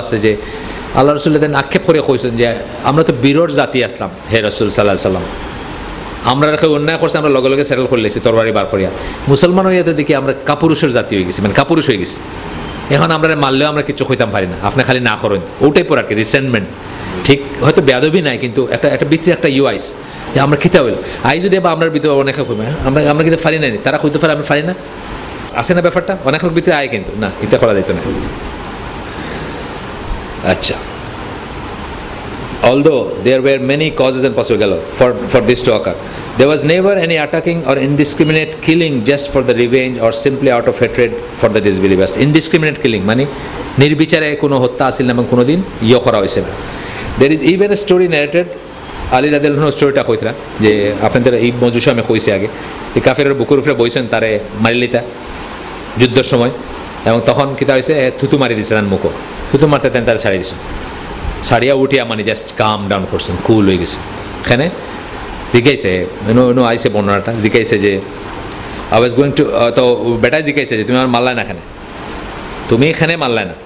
আছে যে আল্লাহ রসুল আক্ষেপ করে কইছেন যে আমরা তো বিরোধ জাতি আসলাম, হে রসুল সাল্লাহ সাল্লাম, আমরা অন্যায় করছি, আমরা লগে লগে সেটেল করে লেছি তরবারি বার করিয়া। মুসলমান হইয়াতে দেখি আমরা কাপুরুষের জাতি হয়ে গেছি, মানে কাপুরুষ হয়ে গেছি। এখন আমরা মারলেও আমরা কিছু কইতাম পারি না, আপনি খালি না করেন, ওটাই পর আর কি রিসেন্টমেন্ট। ঠিক হয়তো বেয়াদবি নাই, কিন্তু একটা ভিতরে একটা আইস যে আমরা খেতে হইল আই যদি বা আপনার ভিতরে অনেকে কইবে আমরা কিন্তু পারি নাই, তারা কইতে পারে আমরা পারি না, আছে না ব্যাপারটা অনেক লোক ভিতরে আয়, কিন্তু না এটা করা যেত না। আচ্ছা, although there were many causes and possible for this to occur, there was never any attacking or indiscriminate killing just for the revenge or simply out of hatred for the disbelievers. Indiscriminate killing মানে নির্বিচারে কোনো হত্যা আসিল না এবং কোনো দিন করা হয়েছে না। There is even a story narrated, Ali রাদিয়াল্লাহু আনহু স্টোরিটা কইতরা যে আপনাদের এই মজুসে আমি কইছি আগে, যে কাফেরের বুকুর উপরে বইছেন তারে মারিলিতা যুদ্ধের সময়, এবং তখন কিতা হয়েছে থুতু মারি দিছে তার মুখো, থুতু মারতে তেন তারা ছাড়িয়ে দিছে, ছাড়িয়া উঠিয়া মানে জাস্ট কাম ডাউন করছেন, কুল হয়ে গেছে। এখানে জিজ্ঞাইছে আইসে বর্ণনাটা, জিজ্ঞাইছে যে আই ওয়াজ গোয়িং টু, তো বেটাই জিজ্ঞাইছে যে তুমি আমার মারলাই না এখানে, তুমি এখানে মারলাই না।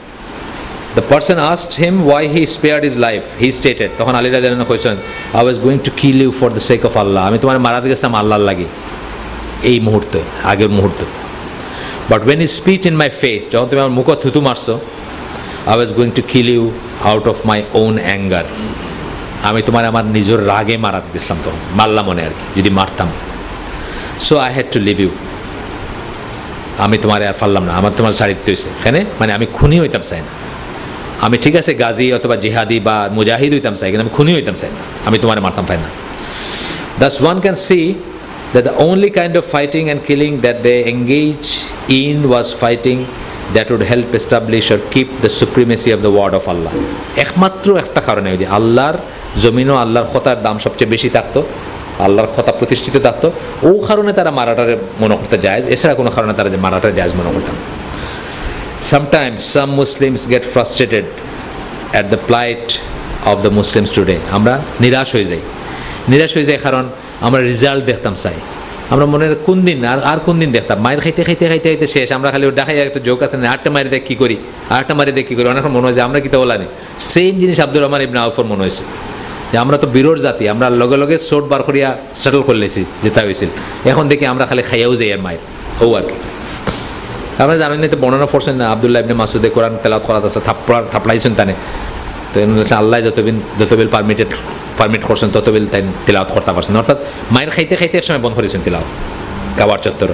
The person asked him why he spared his life. He stated, তখন আলী রাদিয়াল্লাহু আনহু কইছেন, I was going to kill you for the sake of Allah. আমি তোমার মারাতে গেছিলাম আল্লাহর লাগি, এই মুহূর্তে, আগের মুহূর্তে। But when you spit in my face, যখন তুমি আমার মুখ থুতু মারছো, I was going to kill you out of my own anger. আমি তোমার আমার নিজের রাগে মারাতে দিয়েছিলাম, তখন মারলাম মনে আর কি, যদি মারতাম। So I had to leave you, আমি তোমার আর পারলাম না, আমার তোমার শাড়ি দিতে হয়েছে এখানে, মানে আমি খুনি হইতাম চাই না। আমি ঠিক আছে গাজী অথবা জিহাদি বা মুজাহিদ হইতাম চাই, কিন্তু আমি খুনি হইতাম চাই না, আমি তোমার মারতাম পাই না। Thus one can see that the only kind of fighting and killing that they engage in was fighting that would help establish or keep the supremacy of the word of Allah. একমাত্র একটা কারণে, যে আল্লাহর জমিনও আল্লাহর খতার দাম সবচেয়ে বেশি থাকতো, আল্লাহর কথা প্রতিষ্ঠিত থাকতো, ও কারণে তারা মারাটারে মনে করতে যায়, এছাড়া কোনো কারণে তারা যে মারাটারে জায়েজ মনে করতেন। Sometimes some Muslims get frustrated at the plight of the Muslims today. আমরা নিরাশ হয়ে যাই কারণ আমরা রেজাল্ট দেখতাম চাই, আমরা মনে কোন দিন আর কোন দিন দেখতাম, মায়ের খাইতে শেষ, আমরা খালি দেখাই একটা জোক আছে না, আটটা মারি দেখ কী করি, অনেক মনে হয় যে আমরা কি তা বলানি। সেম জিনিস আব্দুর রহমান ইবনে আউফর মনে হয়েছে, যে আমরা তো বিরোর জাতি, আমরা লগে লগে সোট বার করিয়া সেটেল করে লেছি যেটা হয়েছিল, এখন দেখি আমরা খালি খাইয়াও যাই আর মায়ের ও আর কি। আমরা জানেন তো বর্ণনা করছেন না, আব্দুল্লাহ ইবনে মাসুদে কোরআন তেলাওয়াত করাত আছে, থাপড়াইছেন তানে, তো আল্লাহ যতবিল পারমিট করছেন ততবিল তাই তেলাওয়াত করতে পারছেন, অর্থাৎ মায়ের খাইতে এক সময় বন্ধ করেছেন তেলাওয়াত কাবার চত্বর।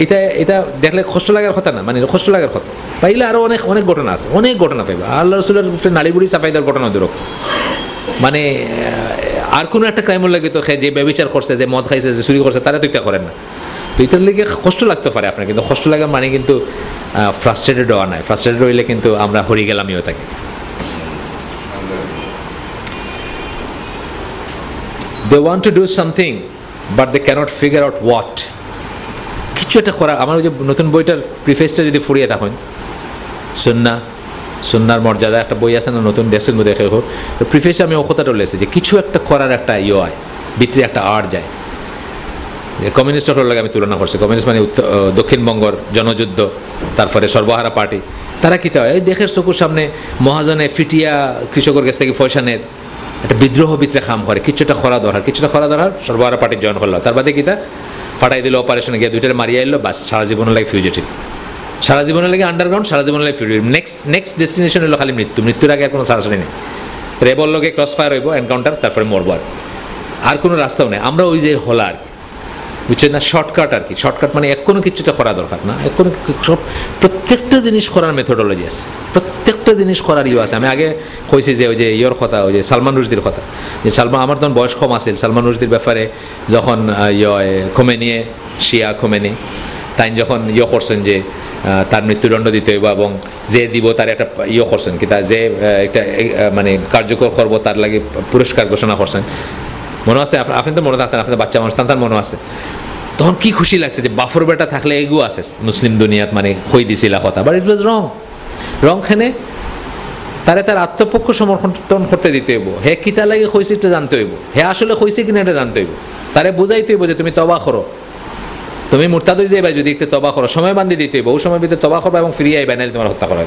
এটা দেখলে কষ্ট লাগার কথা না, মানে কষ্ট লাগার কথা পাইলে আরও অনেক ঘটনা আছে, অনেক ঘটনা পাইবা। আল্লাহ রসুলের নালিবুড়ি চাপাই দেওয়ার ঘটনা দূরক, মানে আর কোনো একটা ক্রাইমের লাগে তো যে ব্যবিচার করছে, যে মদ খাইছে, যে চুরি করছে, তারা তো এটা করেন না। তো এটার লেগে কষ্ট লাগতে পারে আপনার, কিন্তু কষ্ট লাগার মানে কিন্তু ফ্রাস্ট্রেটেড হওয়া নাই। ফ্রাস্ট্রেটেড হইলে কিন্তু আমরা হরি গেলামিও থাকি। They want to do something but they cannot figure out what. কিছু একটা করা, আমার ওই যে নতুন বইটার প্রিফেসটা যদি ফুরিয়ে থাকেন, সুন্নার মর্যাদা একটা বই আছে না, নতুন দেশের মধ্যে প্রিফেসে আমি ও কথাটা বলেছি যে কিছু একটা করার একটা হয়, ভিতরে একটা আর্ট যায়। কমিউনিস্টের লাগে আমি তুলনা করছি, কমিউনিস্ট মানে দক্ষিণবঙ্গর জনযুদ্ধ, তারপরে সর্বহারা পার্টি, তারা কী হয়, এই দেশের চকুর সামনে মহাজনে ফিটিয়া কৃষকের কাছ থেকে পয়সা নেয়, একটা বিদ্রোহ ভিতরে কাম করে, কিছুটা খরা দরকার সর্বহারা পার্টির জয়েন করলো, তার বাদে কিতা ফাটাই দিল, অপারেশনে গিয়ে দুইটার মারিয়ে এলো, বাস সারা জীবনের লাগে ফিউজিটিভ, সারা জীবনের লাগে আন্ডারগ্রাউন্ড, সারা জীবনের লাগে ফিউজিটিভ। নেক্সট ডেস্টিনেশন হলো খালি মৃত্যুর আগে আর কোনো সারাসারি নেই, রেবল লোকে ক্রস ফায়ার হইব, এনকাউন্টার, তারপরে মরবো, আর কোনো রাস্তাও নেই। আমরা ওই যে হলা আর কি, বুঝছেন না, শর্টকাট আর কি। শর্টকাট মানে কোনো কিছুটা করা দরকার না, সব প্রত্যেকটা জিনিস করার মেথোডোলজি আছে, প্রত্যেকটা জিনিস করার আছে। আমি আগে কইছি যে ওই যে কথা, ওই যে সালমান রুশদির কথা, যে আমার তখন বয়স কম আছিল, সালমান রুশদির ব্যাপারে যখন খোমেনি, শিয়া খোমেনি, তাই যখন করছেন যে তার মৃত্যুদণ্ড দিতে হইব এবং যে দিব তার একটা করছেন কি, তার যে একটা মানে কার্যকর করবো তার লাগে পুরস্কার ঘোষণা করছেন, মনে আছে? আপনি তো মনে থাকতেন, আপনার বাচ্চা মানুষ, তার মনে আছে। তখন কি খুশি লাগছে যে বাফর বেটা থাকলে এগু আছে মুসলিম দুনিয়াত, মানে হই দিছিল কথা, বাট ইট ওয়াজ রং খানে তারে তার আত্মপক্ষ সমর্থন করতে দিতে হইব, হে কিতা লাগে হয়েছে এটা জানতে হইব, হে আসলে হয়েছে কিনা এটা জানতে হইব, তারে বুঝাইতে হইব যে তুমি তবা করো, তুমি মুরতাদ হয়ে যাইবা যদি একটু তবা করো, সময় বান্ধি দিতে হইব, ওই সময় ভিতরে তবা করবা এবং ফিরিয়ে আইবা, নাহলে তোমার হত্যা করা।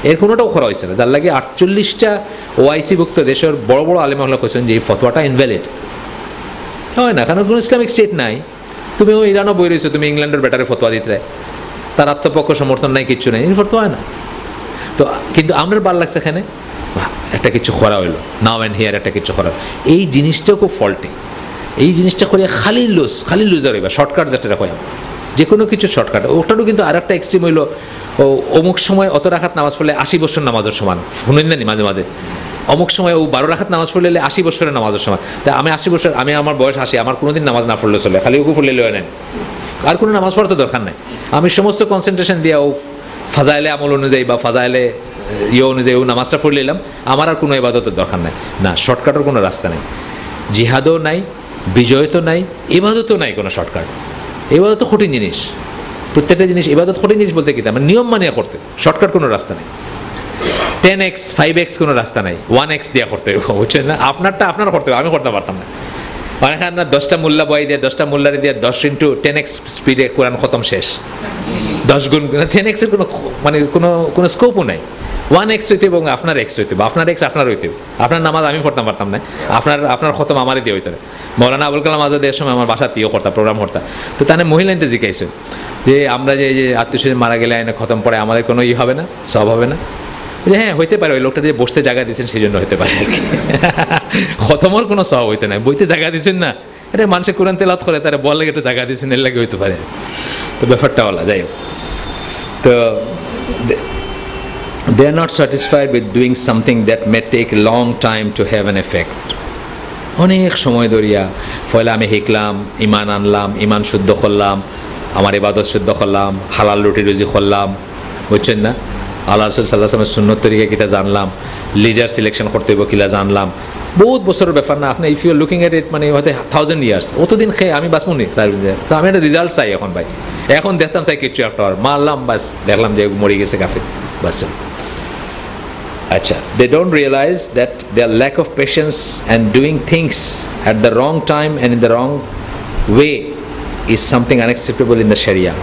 এর কোনোটাও করা হয়েছে না, যার লাগে 48টা ওআইসিভুক্ত দেশের বড় বড় আলেম হল্লা করছেন যে এই ফতোয়াটা ইনভ্যালিড হয় না, কারণ কোনো ইসলামিক স্টেট নাই। তুমি ওই ইরানও বই রয়েছো, তুমি ইংল্যান্ডের ব্যাটারে ফতোয়া দিতে, তার আত্মপক্ষ সমর্থন নাই, কিচ্ছু নেই, ফতোয়া হয় না। তো কিন্তু আমার ভালো লাগছে এখানে একটা কিছু করা হইলো, নাও অ্যান্ড হিয়ার একটা কিছু করা, এই জিনিসটাও খুব ফল্টি। এই জিনিসটা করিয়া খালি লুজার হইবা, শর্টকাট যেটা হয়, যে কোনো কিছু শর্টকাট। ওটারও কিন্তু আর একটা এক্সট্রিম হইলো, ও অমুক সময় অত রাখাত নামাজ পড়লে 80 বছর নামাজের সমান, শুনেন না মাঝে মাঝে, অমুক সময় ও 12 রাখাত নামাজ পড়লে 80 বছরের নামাজের সময়। তা আমি 80 বছর, আমি আমার বয়স 80, আমার কোনোদিন নামাজ না পড়লে চলে, খালি ওকে পড়লে লয় নেন, আর কোনো নামাজ পড়তে দরকার নেই। আমি সমস্ত কনসেন্ট্রেশন দিয়া ও ফাজাইলে আমল অনুযায়ী বা ফাজাইলে অনুযায়ী ও নামাজটা পড়লে এলাম, আমার আর কোনো ইবাদতের দরকার নেই। না, শর্টকাটের কোনো রাস্তা নেই, জিহাদও নাই, বিজয় তো নাই, ইবাদতও নাই কোনো শর্টকাট। ইবাদত তো কঠিন জিনিস, প্রত্যেকটা জিনিস ইবাদত কঠিন জিনিস বলতে কি, আমার নিয়ম মানিয়ে করতে, শর্টকাট কোনো রাস্তা নেই। 10x 5x কোনো রাস্তা নাই, 1x দিয়া করতে হবে, বুঝছেন না? আপনারটা আপনার করতে হবে, আমি করতে পারতাম না। অনেক না 10টা মোল্লা বই দিয়ে 10টা মোল্লারি দিয়ে 10 × 10x স্পিডে কোরআন খতম শেষ, 10 গুণ 10x এর কোনো স্কোপও নাই। 1x হইতে এবং আপনার x হইতে, আপনার x আপনার হইতে, আপনার নামাজ আমি পড়তাম পারতাম না, আপনার খতম আমারই দিয়ে হইতে। মৌলানা আবুল কালাম আজাদের সময় আমার বাসাতেও করতাম, প্রোগ্রাম করতাম, তো তাহলে মহিলা ইনতে জিজ্ঞাসা, যে আমরা যে আত্মীয় স্বজন মারা গেলে আইনে খতম পড়ে আমাদের কোনো হবে না, সব হবে না। যে হ্যাঁ হইতে পারে, ওই লোকটা যে বসতে জায়গা দিয়েছেন সেই জন্য হতে পারে আর কি। খতমর কোনো সব হইতে নাই, বইতে জায়গা দিয়েছেন না, এটা মানুষের কোরআন তেলাওয়াত করে তারা বল লাগে একটা জায়গা দিয়েছেন, এর লাগে হইতে পারে। তো ব্যাপারটা বলা যাই হোক, তো they are not satisfied with doing something that may take a long time to have an effect. অনেক সময় ধরিয়া ফলে আমি শিখলাম, ইমান আনলাম, ইমান শুদ্ধ করলাম, আমার ইবাদত শুদ্ধ করলাম, হালাল রুটি রুজি করলাম, বুঝছেন না, আল্লাহ রাসূল সাল্লাল্লাহু আলাইহি ওয়াসাল্লামের সুন্নত তরিকা কিটা জানলাম, লিডার সিলেকশন করতে হইব কিলা জানলাম, বহুত বছরের ব্যাপার না। আপনি if you are looking at it মানে হয়তো 1000 ইয়ার্স, অতদিন খেয়ে আমি বাঁচবো নি সার্ভিসে। তো আমি একটা রেজাল্ট চাই এখন ভাই, এখন দেখতাম চাই কিছু একটা মারলাম, বাস দেখলাম যে মরে গেছে কাফের, বাস। Acha. They don't realize that their lack of patience and doing things at the wrong time and in the wrong way is something unacceptable in the Sharia.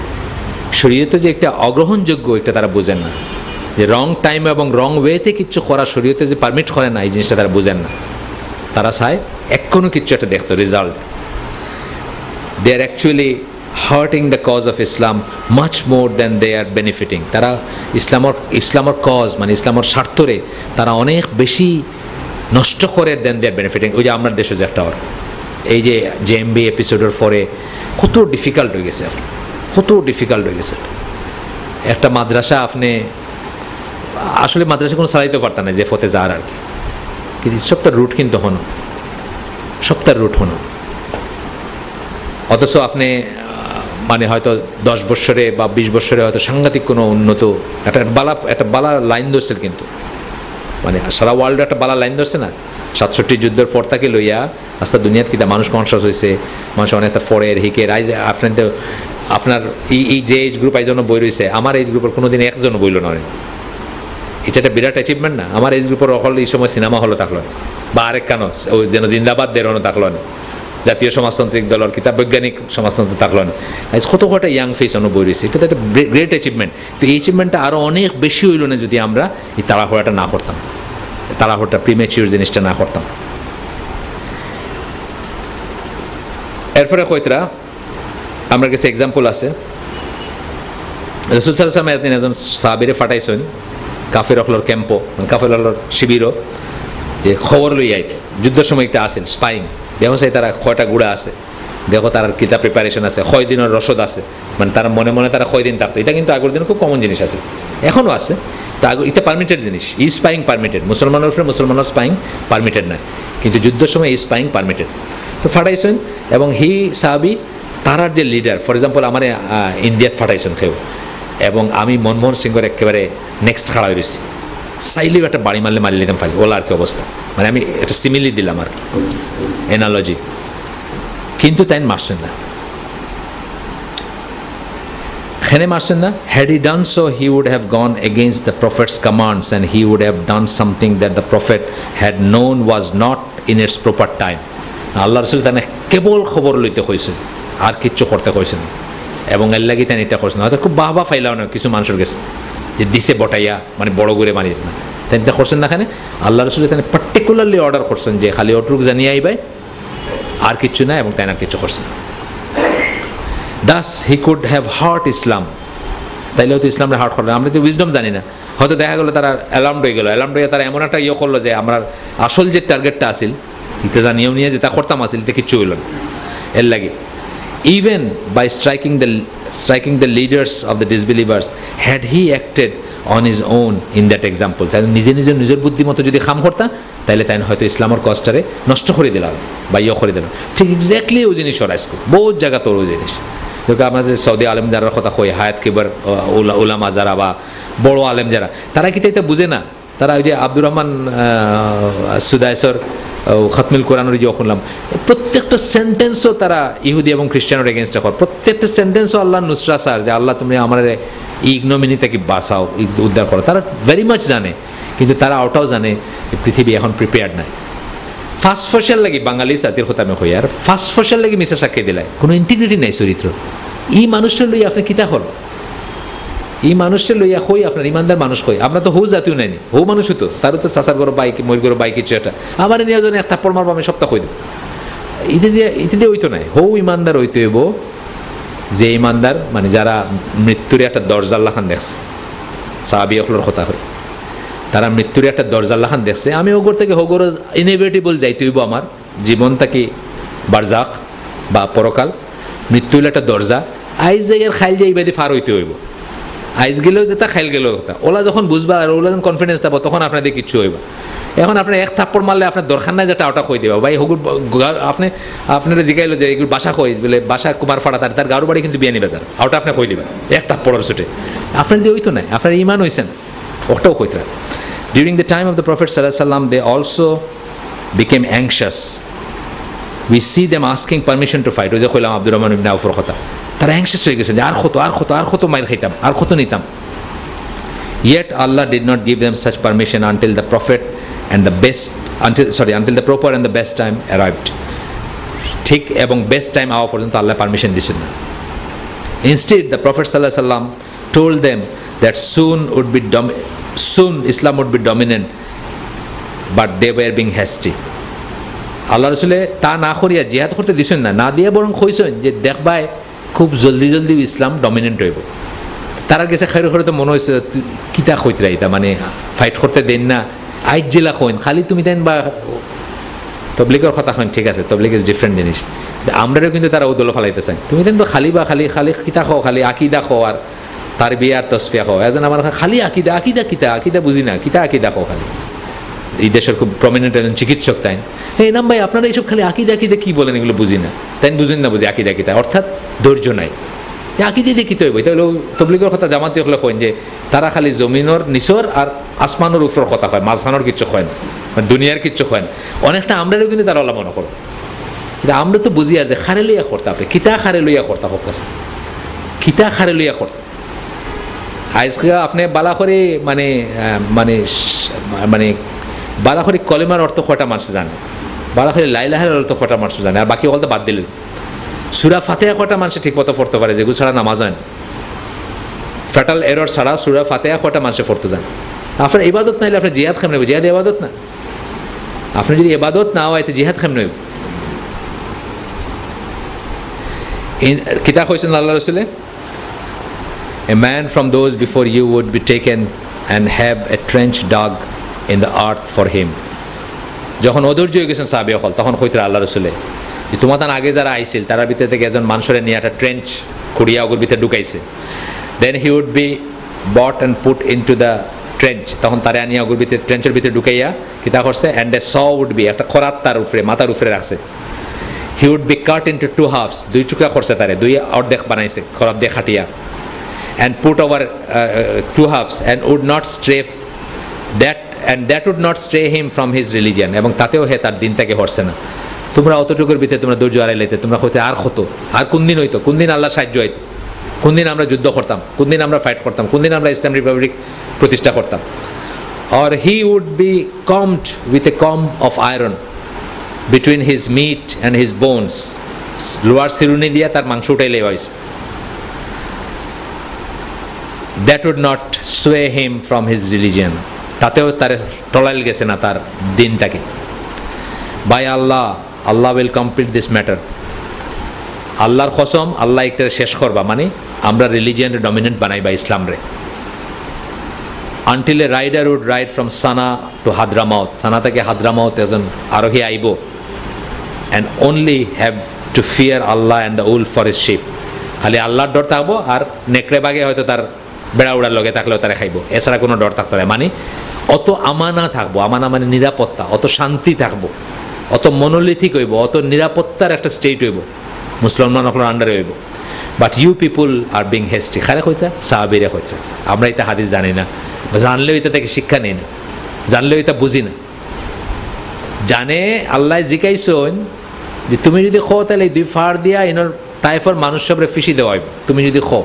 শরীয়তে যে একটা অগ্রহণযোগ্য এটা তারা বোঝেন না, যে রং টাইম এবং রং ওয়েতে কিচ্ছু করা শরীয়তে যে পারমিট করে না, এই জিনিসটা তারা বোঝেন না। তারা চায় এক্ষুনি কিচ্ছু একটা দেখতো result. They are actually hurting the cause of Islam much more than they are benefiting. তারা ইসলামের কজ মানে ইসলামের স্বার্থরে তারা অনেক বেশি নষ্ট করে দেন দে আর বেনিফিটিং। ওই যে আমার দেশে যে একটা এই যে জেএমবি এপিসোডের পরে কত ডিফিকাল্ট হয়ে গেছে, কত ডিফিকাল্ট হয়ে গেছে। একটা মাদ্রাসা আপনি আসলে মাদ্রাসা কোনো চালাইতে পারতেন না যে ফতে যার আর কি, কিন্তু সপ্তাহের রুট কিন্তু হনো, সপ্তাহের রুট হনো। অথচ আপনি মানে হয়তো 10 বছরে বা 20 বছরে হয়তো সাংঘাতিক কোনো উন্নত একটা বালা লাইন ধরছে, কিন্তু মানে সারা ওয়ার্ল্ডে একটা বালা লাইন ধরছে না। 67 যুদ্ধের পর থেকে লইয়া আস্তে দুনিয়াতে কিন্তু মানুষ কনসাস হয়েছে, মানুষ অনেকটা ফরের হিকের আপনার এই যে এজ গ্রুপ এই জন্য বই রয়েছে, আমার এজ গ্রুপের কোনো দিন একজনও বইল নয়। এটা একটা বিরাট অ্যাচিভমেন্ট না? আমার এজ গ্রুপের হল এই সময় সিনেমা হলো থাকলো বা আরেক কেন ওই যেন জিন্দাবাদ দেরও থাকলো না, জাতীয় সমাজতান্ত্রিক দলের কিতাব বৈজ্ঞানিক সমাজতন্ত্র থাকলো না, কত কটা ইয়াং ফেস বই রয়েছে। এটা তো একটা গ্রেট অ্যাচিভমেন্ট। তো এই অ্যাচিভমেন্টটা আরও অনেক বেশি হইল না যদি আমরা এই তাড়াহুড়াটা না করতাম, তাড়াহুড়াটা প্রিমেচিউর জিনিসটা না করতাম। এরপরে কয়টা আমার কাছে এক্সাম্পল আছে। রাসূল সাল্লাল্লাহু আলাইহি ওয়াসাল্লাম একজন সাহাবীরে ফাটাইছেন কাফের হলর ক্যাম্পো, কাফের হলর শিবিরও, যে খবর লই আইতে যুদ্ধের সময় একটা আসেন স্পাইং, দেখো সেই তারা কয়টা গুড়া আছে, দেখো তার কিতা প্রিপারেশন আছে, কয় দিনের রসদ আছে, মানে তারা মনে মনে তারা কয় দিন থাকতো। এটা কিন্তু আগের দিনে খুব কমন জিনিস আছে, এখনও আছে। তো এটা পারমিটেড জিনিস, ই স্পাইং পারমিটেড, মুসলমানের উপরে মুসলমানের স্পাইং পারমিটেড নয়, কিন্তু যুদ্ধের সময় এই স্পাইং পারমিটেড। তো ফাটাইছেন এবং হি সাহাবি তারার যে লিডার, ফর এক্সাম্পল আমার ইন্ডিয়াত ফাটাইছেন কেউ, এবং আমি মনমোহন সিংয়ের একেবারে নেক্সট খাড়া হয়ে রয়েছি, চাইলেও একটা বাড়ি মারলে মারি নিতাম ফালি, ওলা আর কি অবস্থা, মানে আমি একটা সিমিলি দিলাম আর এনালজি, কিন্তু তাই মারছেন না, এখানে মারছেন না। Had he done so he would have gone against the prophet's commands and he would have done something that the prophet had known was not in its proper time. Allah রসুল তানে কেবল খবর লইতে কইছেন, আর কিচ্ছু করতে কইছেন, এবং এর লাগি তাই এটা করছেন। হয়তো খুব বাহবা ফাইলাও না কিছু মানুষের কাছে যে দিছে বটাইয়া মানে বড় করে মারিস না, তাই এটা করছেন না। এখানে আল্লাহ রসুল তাই পার্টিকুলারলি অর্ডার করছেন যে খালি অটরুক জানিয়ে আইবাই, আর কিচ্ছু না, এবং তাই না কিছু করছেন। Thus he could have hurt Islam, তাইলেও তো ইসলামটা হার্ট করলেন। আমরা তো উইজডম জানি না, হয়তো দেখা গেলো তারা অ্যালার্মড হয়ে গেলো, অ্যালার্মড হয়ে তারা এমন একটা ইয়ে করলো যে আমরা আসল যে টার্গেটটা আসিল ইতে জানিয়েও নিয়ে যেটা করতাম আসিল এতে কিচ্ছু হইল না। এর লাগে even by striking the leaders of the disbelievers, had he acted on his own in that example, তাই নিজের বুদ্ধিমতো যদি খাম করতাম তাহলে তাই হয়তো ইসলামের কষ্টারে নষ্ট করে দিলাম বা ইয়ে করে দিলাম। ঠিক এক্স্যাক্টলি ওই জিনিস রাইস্কো বহুত জায়গা তোর ওই জিনিস। দেখো আমরা যে সৌদি আলেম যারা কথা কই, হায়াত কিবার উলামা যারা বা বড় আলেম যারা, তারা কি তাই বুঝে না? তারা ওই যে আব্দুর রহমান সুদাইসর খতমিল কোরআনের যে শুনলাম, প্রত্যেকটা সেন্টেন্সও তারা ইহুদি এবং খ্রিস্টানের এগেনস্টে কর, প্রত্যেকটা সেন্টেন্সও আল্লাহ নুসরা স্যার যে আল্লাহ তুমি আমার ইগনোমিনি থেকে বাঁচাও, উদ্ধার করো, তারা ভেরি মাচ জানে। কিন্তু তারা ওটাও জানে যে পৃথিবী এখন প্রিপেয়ার্ড নাই। ফার্স্ট ফসল লাগি বাঙালি জাতির কথা আমি কই, আর ফার্স্ট ফসল লাগি মিশা সাক্ষী দিলাই, কোনো ইন্টিগ্রিটি নাই চরিত্র। এই মানুষটা লই আপনি কিতা হল, এই মানুষটা লইয়া কই আপনার ইমানদার মানুষ কই, আপনার তো হৌ জাতীয় নাইনি, হৌ মানুষ হতো, তারও তো চাষার গরো বাইক ময়ূর গরো বাইক কিছু একটা আমার নিয়ে জন্য এক থাপ্পড় মারবো আমি সপ্তাহ কই দেব, ইতে দিয়ে হইতো নাই। হৌ ইমানদার হইতে হইব যে ইমানদার মানে যারা মৃত্যুর একটা দরজা আল্লাহ খান দেখছে, সাহাবী হলোর কথা হয়, তারা মৃত্যুর একটা দরজা আল্লাহ খান দেখছে, আমি ওগর থেকে হগর ইনএভিটেবল যাইতে হইব, আমার জীবনটা কি বারজাক বা পরকাল, মৃত্যু হলো একটা দরজা, আইজ জায়গার খাইল যাই বাদি ফার হইতে হইব, আইজ গেলেও যেটা খাইল গেলেও কথা, ওলা যখন বুঝবা আর ওলা যখন কনফিডেন্স থাকবো তখন আপনাদের কিচ্ছু হইবা। এখন আপনি এক থাপ্পড় মারলে আপনার দরকার নাই যেটা ওটা কই দেবা ভাই, হগুর আপনি আপনারা জিগাইলো যে এগুলো বাসা কই বলে বাসা কুমার ফাড়া, তার গাড়ু বাড়ি কিন্তু বিয়ানি বাজার, ওটা আপনি কই দিবেন এক থাপ্পড়ের ছুটে, আপনার দিয়ে হইতো নাই, আপনার ইমান হয়েছেন ওটাও কইতে। During the time of the Prophet sallallahu alaihi wasallam, they also became anxious. We see them asking permission to fight. ওই যে কইলাম আব্দুর রহমান ইবনে আউফের কথা, তারা অ্যাংশাস হয়ে গেছেন যে আর কত মাইর খাইতাম, আর কত নিতাম। Yet Allah did not give them such permission until the Prophet and the best until the proper and the best time arrived. ঠিক এবং বেস্ট টাইম আওয়া পর্যন্ত আল্লাহ পারমিশন দিচ্ছেন না। Instead, the Prophet sallallahu alaihi wasallam told them that soon Islam would be dominant, but they were being hasty. আল্লাহ রসুলে তা না করিয়া জিহাদ করতে দিছেন না দিয়ে বরং কইছেন যে দেখবাই খুব জলদি ইসলাম ডমিনেন্ট হইব। তারা গেছে খাইর করে তো মনে হয়েছে কিতা কইতে রাইতা মানে ফাইট করতে দেন না, আইজ জেলা কইন খালি তুমি দেন বা তবলিগের কথা কইন, ঠিক আছে তবলিগ ইজ ডিফারেন্ট জিনিস, আমরাও কিন্তু তারা ওদল ফালাইতে চাই, তুমি দেন তো খালি কিতা খাও, খালি আকিদা খাও আর তার বিয়ে আর তসফিয়া খাও, এজন আমার খালি আকিদা বুঝি না, আকিদা খাও খালি। এই দেশের খুব প্রমিনেন্ট একজন চিকিৎসক তাই, এই নাম ভাই আপনারা এইসব খালি আকিদা কি বলেন এগুলো বুঝি না, তাই বুঝেন না বুঝি আকিদা অর্থাৎ ধৈর্য নাই, আকিদে দেখিতে হইব। তাহলে তবলিগের কথা জামাতে হলে কইন যে তারা খালি জমিনের নিচর আর আসমানের উপর কথা কয়, মাঝখানোর কিচ্ছু কয় না, মানে দুনিয়ার কিচ্ছু কয় না। অনেকটা আমরাও কিন্তু তারা মনে করো, কিন্তু আমরা তো বুঝি আর যে খারে লইয়া করতে আপনি কিতা খারে লইয়া করতে হোক কাছে কিতা খারে লইয়া করতে আজকে আপনি বালা করে মানে মানে মানে বালা করে কলেমার অর্থ কয়টা মানুষ জানে, বালা করে লাইলাহের অর্থ কয়টা মানুষ জানে, আর বাকি বলতে বাদ দিলেন। সূরা ফাতিহা কয়টা মানুষ ঠিক মতো পড়তে পারে যেগুলো ছাড়া নামাজ হয় না, ফ্যাটাল এরর ছাড়া সূরা ফাতিহা কয়টা মানুষে পড়তে জানে। আপনার ইবাদত নাইলে আপনার জিহাদ কেমন হবে? জিহাদ ইবাদত না, আপনি যদি ইবাদত না হয় তো জিহাদ কেমন হবে? কিতাব হয়েছেন আল্লাহ রসুলে, a man from those before you would be taken and have a trench dug in the earth for him. যখন অধৈর্য হয়ে গেছেন সাহাবী হল তখন কইতে আল্লাহ রসুলে যে তোমাদের আগে যারা আইছিল তারা ভিতরে থেকে একজন মানুষের নিয়ে একটা ট্রেঞ্চ খুঁড়িয়া ওগুর ভিতরে ঢুকাইছে, then he would be bought and put into the trench, তখন তারা আনিয়া ওগুর ভিতরে ট্রেঞ্চের ভিতরে ঢুকাইয়া কিতা করছে, and a saw would be একটা খরাত তার উপরে মাথার উপরে রাখছে, he would be cut into two halves, দুই টুকরা করছে তারে, দুই অর্ধেক বানাইছে খরাত দিয়ে খাটিয়া, and put over two halves and would not stray that would not stray him from his religion, এবং তাতেও হে তার দিন থেকে হরছে না। তোমরা অতটুকুর ভিতরে তোমরা ধৈর্য হারাই লাইতে, তোমরা হইতে আর কত, আর কোন দিন হইতো, কোন দিন আল্লাহ সাহায্য হইতো, কোন দিন আমরা যুদ্ধ করতাম, কোন দিন আমরা ফাইট করতাম, কোন দিন আমরা ইসলাম রিপাবলিক প্রতিষ্ঠা করতাম। or he would be combed with a comb of iron between his meat and his bones, লোয়ার সিরুনি দিয়া তার মাংস উঠাইলে হয়েছে, that would not sway him from his religion, তাতেও তার টলাইল গেছে না তার দিনটাকে। by Allah will complete this matter, আল্লাহর কসম আল্লাহ একটা শেষ করবা, মানে আমরা রিলিজিয়ানের ডমিনেন্ট বানাইবা ইসলাম রে। until a rider would ride from Sana to Hadramaut, সানা থেকে হাদ্রামাউত একজন আরোহী আইব, and only have to fear Allah and the wolf for his sheep, খালি আল্লাহর ডর থাকবো আর নেকড়ে বাগে হয়তো তার বেড়া উড়ার লগে থাকলেও তারা খাইব, এছাড়া কোনো ডর থাকতো না। মানে অত আমানা থাকবো, আমানা মানে নিরাপত্তা, অত শান্তি থাকবো, অত মনোলিথিক হইব, অত নিরাপত্তার একটা স্টেট হইব, মুসলমান আপনার আন্ডারে হইব। But you people are being hasty, খারে কইতা সাহাবীরা কইতা, আমরা এটা হাদিস জানি না, জানলেও এটা থেকে শিক্ষা নেই না, জানলেও এটা বুঝি না। জানে আল্লাহ জিকাইছেন যে তুমি যদি খো তাহলে দুই ফাড় দিয়া এনার তাইফর মানুষ সবরে ফিসি দেওয়া হইব, তুমি যদি খো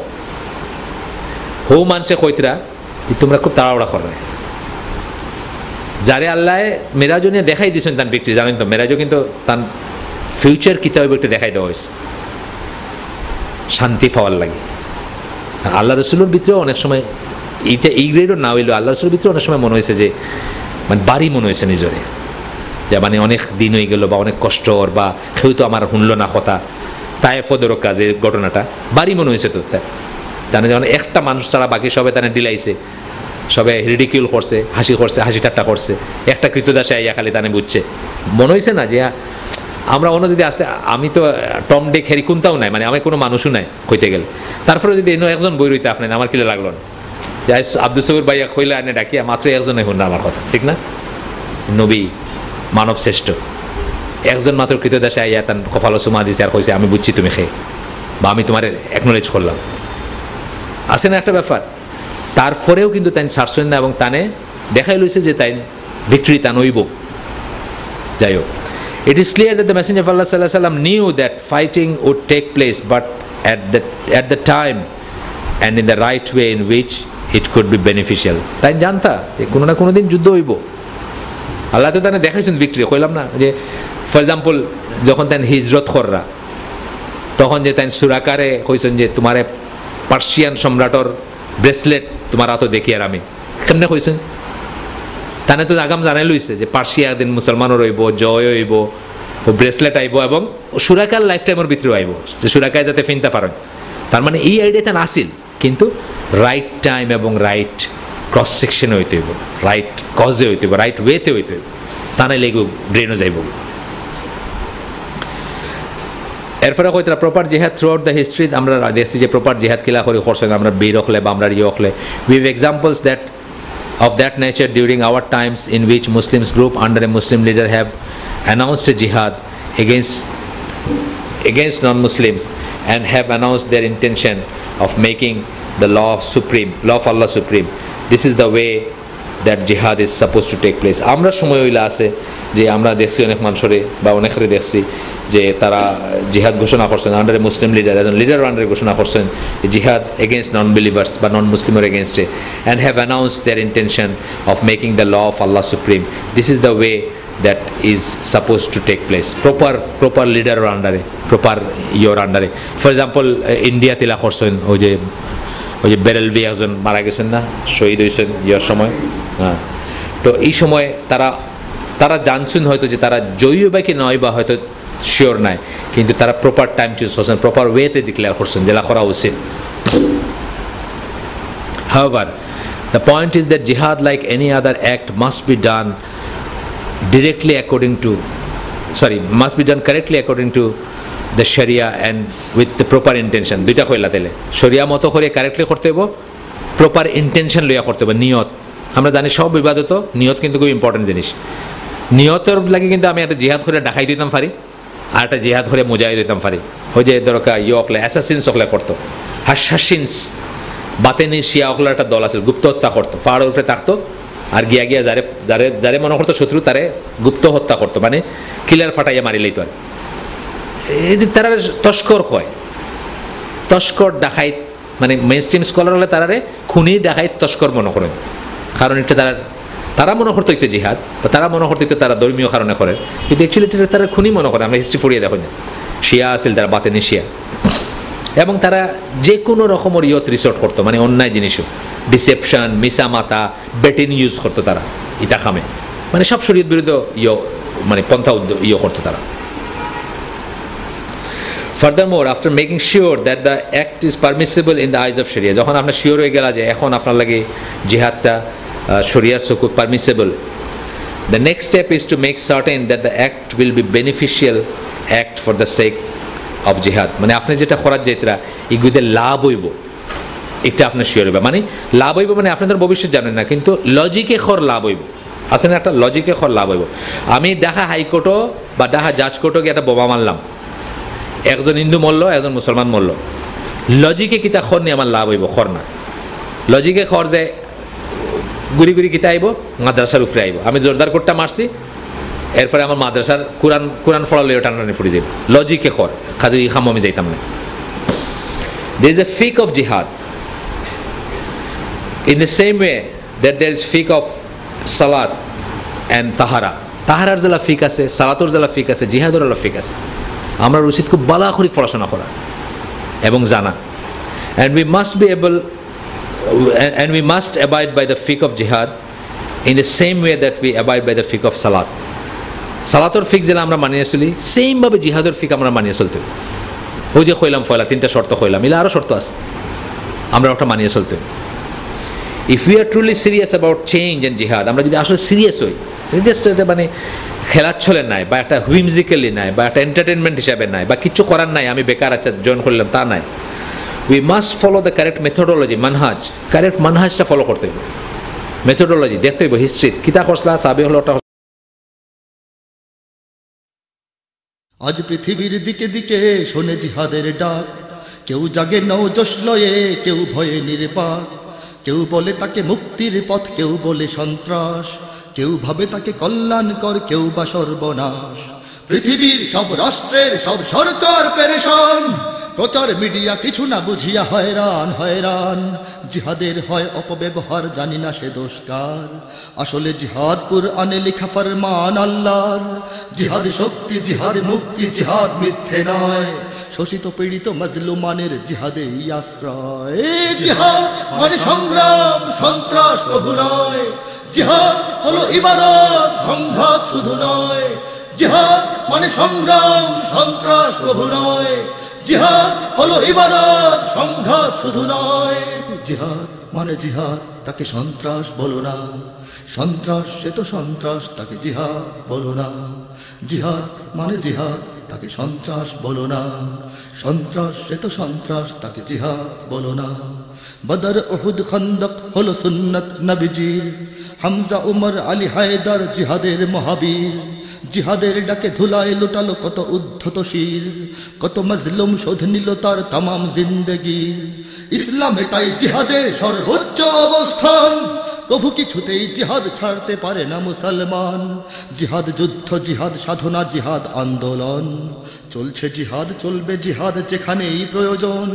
হো মানুষে কইতরা তোমরা খুব তাড়াহুড়া করবে। যারে আল্লাহ মেরাজও নিয়ে দেখাই দিয়েছেন তার ব্যক্তি, জানেন তো মেরাজও কিন্তু তার ফিউচার কিতা হইব একটু দেখাই দেওয়া হয়েছে শান্তি পাওয়ার লাগে। আর আল্লাহ রসুলের ভিতরেও অনেক সময় এইটা এই গ্রেডও না হইলেও আল্লাহ রসুলের ভিতরে অনেক সময় মনে হয়েছে যে মানে বাড়ি মনে হয়েছে নিজরে, যে মানে অনেক দিন হয়ে গেল বা অনেক কষ্ট ওর, বা কেউ তো আমার শুনলো না কথা, তায়েফ ধরো কাজে ঘটনাটা বাড়ি মনে হয়েছে তো তারা যখন একটা মানুষ ছাড়া বাকি সবাই তারা ডিলাইছে, সবাই রিডিকিউল করছে, হাসি ঠাট্টা করছে, একটা কৃতদাসে আইয়া খালি তানে বুঝছে, মনে হয়েছে না যে আমরা অন্য যদি আসে, আমি তো টম ডে খেরি কোনটাও নাই, মানে আমি কোনো মানুষও নাই কইতে গেলে, তারপরে যদি এনে একজন বই রইতে আপনার আমার কিলে লাগলো না, যাই আব্দুল সবুর ভাইয়া কইলে আনে ডাকিয়া মাত্র একজনে শুন না আমার কথা, ঠিক না? নবী মানব শ্রেষ্ঠ, একজন মাত্র কৃতদাসে আইয়া তার কপাল চুমা দিছে আর কইছে আমি বুঝছি তুমি খেয়ে, বা আমি তোমার একনোলেজ করলাম, আছে না একটা ব্যাপার? তারপরেও কিন্তু তাই ছাড়ছেন না এবং তানে দেখাই লইছে যে তাই ভিক্টরি তান হইব। যাই হোক, it is clear that the Messenger of Allah sallallahu alaihi wasallam knew that fighting would take place, but at the time and in the right way in which it could be beneficial. তাই জানতা যে কোনো না কোনো দিন যুদ্ধ হইব। আল্লাহ তো তানে দেখাইছেন ভিক্টরি, কইলাম না যে ফর এক্সাম্পল যখন তাই হিজরত কররা, তখন যে তাই সুরাকারে কইছেন যে তোমারে পার্সিয়ান সম্রাটর ব্রেসলেট তোমার হাতে দেখি আর আমি কেমনে কইছেন, তানে তো আগাম জানাই লইছে যে পার্সিয়া দিন মুসলমানও রইব, জয় হইব, ও ব্রেসলেট আইব এবং সুরাকার লাইফ টাইমের ভিতরে আইব, যে সুরাকায় যাতে ফিনতে পারেন। তার মানে এই আইডিয়া তান আসিল, কিন্তু রাইট টাইম এবং রাইট ক্রস সেকশনে হইতে হইব, রাইট কজে হইতে হইব, রাইট ওয়েতে হইতে হইব, তা নাই লেগে ব্রেনও যাইব। এরপরে কইতরা প্রপার জেহাদ থ্রু আউট দ্য হিস্ট্রি, আমরা দেখছি যে প্রপার জেহাদ কিলা করে করছেন, আমরা বীর হলে বা আমরা ইয়ে হলে, we have examples that of that nature during our times in which Muslims group under a Muslim leader have announced a jihad against non-Muslims and have announced their intention of making the law of Allah supreme. This is the way that jihad is supposed to take place. আমরা সময় হইলা আছে যে আমরা দেখছি অনেক মানুষরে বা অনেকের দেখছি যে তারা জিহাদ ঘোষণা করছেন আন্ডার এ মুসলিম লিডার, একজন লিডার আন্ডারে ঘোষণা করছেন জিহাদ এগেনস্ট নন বিলিভার্স বা নন মুসলিমের এগেনস্টে, and have announced their intention of making the law of Allah supreme. This is the way that is suppose to take place, proper লিডারের আন্ডারে, প্রপার ইয়োর আন্ডারে। ফর এক্সাম্পল ইন্ডিয়া তিলা করছেন ওই যে বেরেলভি একজন মারা গেছেন না, শহীদ হয়েছেন ইয়ের সময়, হ্যাঁ, তো এই সময় তারা জানছেন হয়তো যে তারা জয়ী বা কি নয় বা হয়তো শিওর নাই, কিন্তু তারা প্রপার টাইম চুজ করছেন, প্রপার ওয়েতে ডিক্লেয়ার করছেন যেটা করা উচিত। However, the point is that jihad, like any other act, must be done correctly according to the Sharia and with the proper intention. দুইটা কইলা তেলে শরিয়া মতো করে কারেক্টলি করতে হইব, প্রপার ইন্টেনশন লইয়া করতে হবে, নিয়ত। আমরা জানি সব ইবাদত নিয়ত কিন্তু খুব ইম্পর্টেন্ট জিনিস। নিয়তের লাগে কিন্তু আমি একটা জিহাদ করে ডাকাই দিতাম পারি, আর একটা জিহাদ করে মুজাহিদ দিতাম পারি। ওই যে দরকার অকলে অ্যাসাসিনস অকলে করতো, হাসাসিনস বাতেনি শিয়া অকলার একটা দল আছে, গুপ্ত হত্যা করতো, পাহাড়ের উপরে থাকতো আর গিয়া যারে মনে করতো শত্রু তারে গুপ্ত হত্যা করতো, মানে কিলার ফাটাইয়া মারি লইতো। আর তারা তস্কর কয়, তস্কর ডাকাইত, মানে মেইন স্ট্রিম স্কলার হলে তারারে খুনি ডাকাইত তস্কর মনে করেন, কারণ এটা তারা মনে করতো একটা জিহাদ, বা তারা মনে করতো তারা ধর্মীয় কারণে করে, কিন্তু অ্যাকচুয়ালি তারা খুনি মনে করে। আমরা হিস্ট্রি পড়িয়ে দেখো না, শিয়া আছিল তারা বাতেনি শিয়া, এবং তারা যে কোনো রকমের ইয়ত রিসোর্ট করতো, মানে অন্যায় জিনিসও, ডিসেপশন, মিসামাতা, বেটিন ইউজ করতো তারা ইতা খামে, মানে সব শরীয়ত বিরুদ্ধ মানে পন্থা করতো তারা। Furthermore, after making sure that the act is permissible in the eyes of Sharia, যখন আপনার শিওর হয়ে গেল যে এখন আপনার লাগে জিহাদটা শরিয়ার চক্ষু permissible, the next step is to make certain that the act will be beneficial act for the sake of jihad. মানে আপনি যেটা করার যেটা এগুলোতে লাভ হইব, এটা আপনার শিওর হইব, মানে লাভ হইব, মানে আপনাদের ভবিষ্যৎ জানেন না, কিন্তু লজিকে খর লাভ হইব, আছে না একটা লজিকে খর লাভ হইব। আমি ঢাকা হাইকোর্টও বা ঢাকা জাজ কোর্টও গিয়ে একটা বোমা মারলাম, একজন হিন্দু মরল, একজন মুসলমান মরল, লজিকে কিতা খর নিয়ে আমার লাভ হইব? খর না। লজিকে খর যে গুড়ি কিতা আইব, মাদ্রাসার উপরে আইব, আমি জোরদার কোটটা মারছি, এরপরে আমার মাদ্রাসার কোরআন ফড়ালে টানাটানি ফুটে যাবে, লজিকে খর কাজে ই খাম আমি যাইতাম না। There is a fiqh of jihad in the same way that there is fiqh of salat and tahara. তাহারার জেলা ফিক আছে, সালাতর জেলা ফিক আছে, জিহাদের জেলা ফিক আছে। আমরা উচিত খুব বালা করে পড়াশোনা করা এবং জানা, and we must abide by the fiqh of jihad in the same way that we abide by the fiqh of salat. সালাতর ফিক যেটা আমরা মানিয়ে চলি, সেম ভাবে জিহাদের ফিক আমরা মানিয়ে চলতে হবে। ওই যে কইলাম ফয়লা তিনটা শর্ত কইলাম, এলে আরও শর্ত আছে, আমরা ওটা মানিয়ে চলতে। If you are truly serious about change and jihad, আমরা যদি আসলে সিরিয়াস হই, জাস্ট মানে খেলার ছলে নাই বা একটা হুইমজিক্যালি নাই বা একটা এন্টারটেনমেন্ট হিসাবে নাই বা কিছু করার নাই আমি বেকার আচ্ছা জয়েন করলাম তা নাই, we must follow the correct methodology, মানহাজ, কারেক্ট মানহাজটা ফলো করতে হবে, মেথোডোলজি দেখতে হইব, হিস্ট্রি কিতা খসলা সাবে হলো ওটা। আজ পৃথিবীর দিকে দিকে শোনে জিহাদের ডাক, কেউ জাগে নৌজোশ লয়ে, কেউ ভয়ে নির্বাক, কেউ বলে তাকে মুক্তির পথ, কেউ বলে সন্ত্রাস, কেউ ভাবে তাকে কল্যাণকর, কেউ বা সর্বনাশ। পৃথিবীর সব রাষ্ট্রের সব সরকার পেরেশান, প্রচার মিডিয়া কিছু না বুঝিয়া হয়রান হয়রান। জিহাদের হয় অপব্যবহার, জানি না সে দোষকার, আসলে জিহাদ কুরআনে লেখা ফরমান আল্লাহর। জিহাদ শক্তি, জিহাদ মুক্তি, জিহাদ মিথ্যে নয়, শোষিত পীড়িত মাজলুমানের জিহাদেই আশ্রয়। জিহাদ মানে সংগ্রাম, সন্ত্রাস কবু নয়, জিহাদ হলো ইবাদত, সংঘাত শুধু নয়। জিহাদ মানে সংগ্রাম, সন্ত্রাস কবু নয়, জিহাদ হলো ইবাদত, সংঘাত শুধু নয়। জিহাদ মানে জিহাদ, তাকে সন্ত্রাস বলো না, সন্ত্রাস সে তো সন্ত্রাস, তাকে জিহাদ বলো না। জিহাদ মানে জিহাদ, তাকে সন্ত্রাস বলো না, সন্ত্রাস সে তো সন্ত্রাস, তাকে জিহাদ বলো না। বদর উহুদ খন্দক হলো সুন্নত নবীজির, হামজা উমর আলী হায়দার জিহাদের মহাবীর। জিহাদের ডাকে ধুলায় লুটালো কত উদ্ধত শির, কত মজলুম শোধ নিল তার তামাম জিন্দগির। ইসলাম এটাই জিহাদের সর্বোচ্চ অবস্থান, প্রভু কিছুতেই জিহাদ ছাড়তে পারে না মুসলমান। জিহাদ যুদ্ধ, জিহাদ সাধনা, জিহাদ আন্দোলন, চলছে জিহাদ, চলবে জিহাদ যেখানেই প্রয়োজন।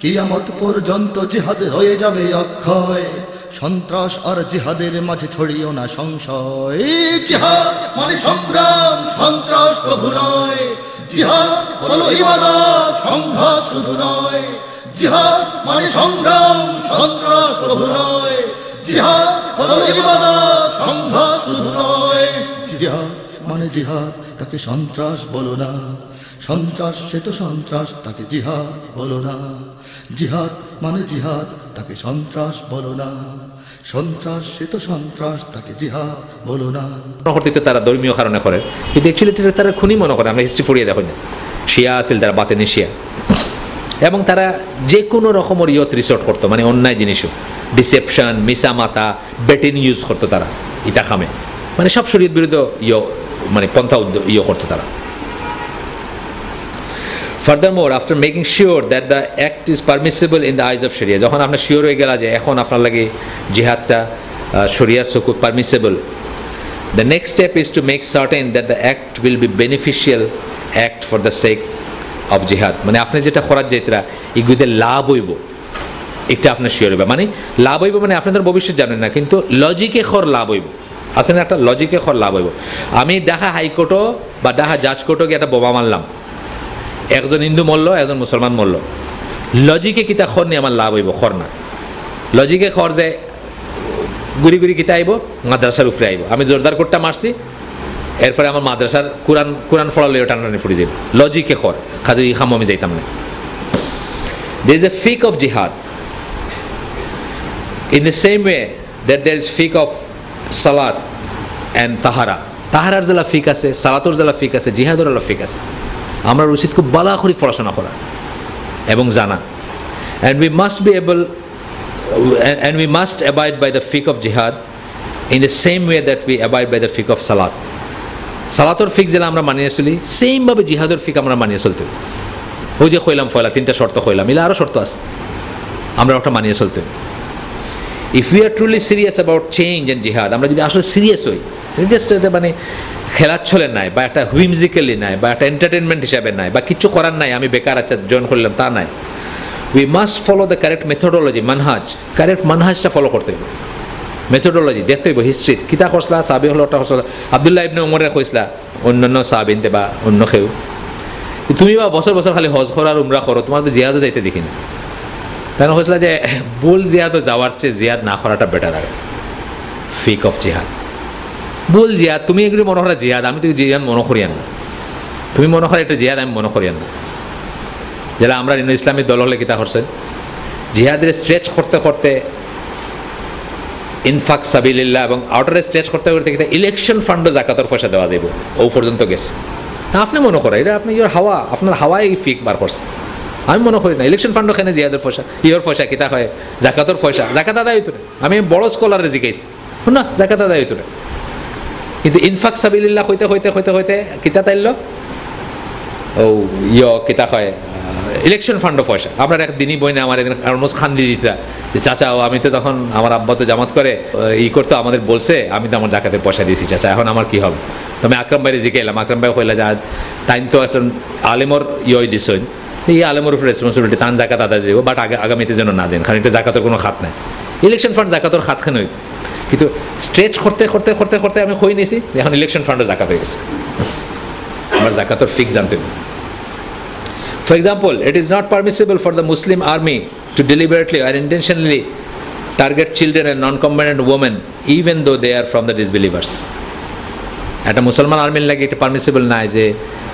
কিয়ামত পর্যন্ত জিহাদ রয়ে যাবে অক্ষয়, সন্ত্রাস আর জিহাদের মাঝে ছড়িও না সংশয়। জিহাদ মানে সংগ্রাম, সন্ত্রাস কবু নয়, জিহাদ হলো ইবাদত, সংঘাত শুধু নয়। জিহাদ মানে সংগ্রাম, সন্ত্রাস কবু নয়, জিহাদ হলো ইবাদত, সংঘাত শুধু নয়। জিহাদ মানে জিহাদ, তাকে সন্ত্রাস বলো না, সন্ত্রাস সে তো সন্ত্রাস, তাকে জিহাদ বলো না। জিহাদ মানে জিহাদ, তাকে সন্ত্রাস বলো না, সন্ত্রাস সে তো সন্ত্রাস, তাকে জিহাদ বলো না। তারা ধর্মীয় কারণে করে, কিন্তু অ্যাকচুয়ালি তারা খুনি মনে করে। আমরা হিস্ট্রি পড়িয়ে দেখো না, শিয়া আছিল তারা, বাতেনি শিয়া, এবং তারা যে কোনো রকমের ইয়ত রিসোর্ট করতো, মানে অন্যায় জিনিসও, ডিসেপশন, মিসামাতা, বেটিন ইউজ করতো তারা ইতা খামে, মানে সব শরীয়ত বিরুদ্ধ মানে পন্থা করতো তারা। Furthermore, after making sure that the act is permissible in the eyes of Sharia, যখন আপনার শিওর হয়ে গেল যে এখন আপনার লাগে জিহাদটা শরিয়ার চকুত permissible, the next step is to make certain that the act will be beneficial act for the sake of jihad. মানে আপনি যেটা করার যাইতরা এগুলিতে লাভ হইব, এটা আপনার শিওর হইবে। মানে লাভ হইব মানে আপনাদের ভবিষ্যৎ জানেন না, কিন্তু লজিকে খর লাভ হইব, আসলে একটা লজিকে খর লাভ হইব। আমি ঢাকা হাইকোর্টও বা ঢাকা জাজ কোর্টও গিয়ে একটা বোমা মারলাম, একজন হিন্দু মরল, একজন মুসলমান মরল, লজিকে কিতা খর নিয়ে আমার লাভ হইব? খর না। লজিকে খর যে গুড়ি গুড়ি কিতা আইব, মাদ্রাসার উপরে আইব। আমি জোরদার কোটটা মারছি, এরপরে আমার মাদ্রাসার কোরআন ফড়ালে টানাটানি ফুটে যাবে, লজিকে খর খাজু ই খাম আমি যাইতাম না। There is a fiqh of jihad. In the same way that there is fiqh of salat and tahara. তাহারার জেলা ফিক আছে, সালাতর জেলা ফিক আছে, জিহাদের জেলা ফিক আছে। আমরা উচিত খুব বালা করে পড়াশোনা করা এবং জানা। And we must abide by the fiqh of jihad in the same way that we abide by the fiqh of salat. সালাতর ফিক যেটা আমরা মানিয়ে চলি, সেম ভাবে জিহাদের ফিক আমরা মানিয়ে চলতে। ওই যে কইলাম ফয়লা তিনটা শর্ত কইলাম, এলে আরও শর্ত আছে, আমরা ওটা মানিয়ে চলতে। If you are truly serious about change and jihad, আমরা যদি আসলে সিরিয়াস হই, জাস্ট মানে খেলার ছলে নাই বা একটা হুইমজিক্যালি নাই বা একটা এন্টারটেনমেন্ট হিসাবে নাই বা কিছু করার নাই আমি বেকার আচ্ছা জয়েন করলাম তা নাই, we must follow the correct methodology, মানহাজ, কারেক্ট মানহাজটা ফলো করতে হবে, মেথোডোলজি দেখতে হইব। হিস্ট্রি কিতা খসলা সাহাবি হলো ওটা খসলা, আব্দুল্লাহ ইবনে উমরে কইসলা, অন্যান্য সাহাবিনতে বা অন্য কেউ, তুমি বা বছর বছর খালি হজ করো আর উমরা করো, তোমার তো জিহাদও যাইতে দেখি না। তাই কইসলা যে ভুল জিহাদও যাওয়ার চেয়ে জিহাদ না করাটা বেটার আগে। ফিক অফ জিহাদ, ভুল জিহাদ তুমি এগুলি মনে করা জিহাদ, আমি তো জিহাদ মনে করিয়ান না, তুমি মনে করা এটা জিহাদ, আমি মনে করিয়ান না। যারা আমরা ইসলামী দল হলে কিতা করছেন জিহাদের স্ট্রেচ করতে করতে ইনফাক সাবিলিল্লাহ এবং আউটারে স্ট্রেচ করতে করতে কিতা ইলেকশন ফান্ডও জাকাতের পয়সা দেওয়া যাব ও পর্যন্ত গেছে। আপনি মনে করেন এটা আপনি ইয়োর হাওয়া, আপনার হাওয়াই ফিক বার করছে। আমি মনে করি না ইলেকশন ফান্ডও খেনে জিহাদের পয়সা, ইয়োর পয়সা কিতা হয় জাকাতের পয়সা, জাকাত আদায় হইতো না। আমি বড় স্কলারে জিজ্ঞাসি না জাকাত আদায় হইতো না, কিন্তু ইনফাক সাবিলিল্লাহ হইতে হইতে হইতে হইতে কিতা তাইল ও কিতা হয় ইলেকশন ফান্ডও পয়সা। আমরা একদিনই বই না আমার একদিন অলমোস্ট খান্দি দিতা যে চাচা ও আমি তো তখন আমার আব্বা তো জামাত করে করতো, আমাদের বলছে আমি তো আমার জাকাতের পয়সা দিয়েছি চাচা, এখন আমার কি হবে? তো আমি আকরাম ভাইরে জিজ্ঞাইলাম, আকরাম ভাই কইলা যে তাই তো একটা আলেমর দিছেন, এই আলেমর উপর রেসপন্সিবিলিটি তান জাকাত আদায় যাবো, বাট আগামীতে যেন না দেন, কারণ এটা জাকাতের কোনো খাত নাই। ইলেকশন ফান্ড জাকাতের খাত খান হইত, কিন্তু স্ট্রেচ করতে করতে করতে করতে আমি কই নিয়েছি এখন ইলেকশন ফান্ডও জাকাত হয়ে গেছে। আমার জাকাতের ফিক্স জানতে হবে। For example, it is not permissible for the Muslim army to deliberately or intentionally target children and non-combatant women even though they are from the disbelievers. একটা মুসলমান আর্মির লাগে এটা পারমিসিবল নাই যে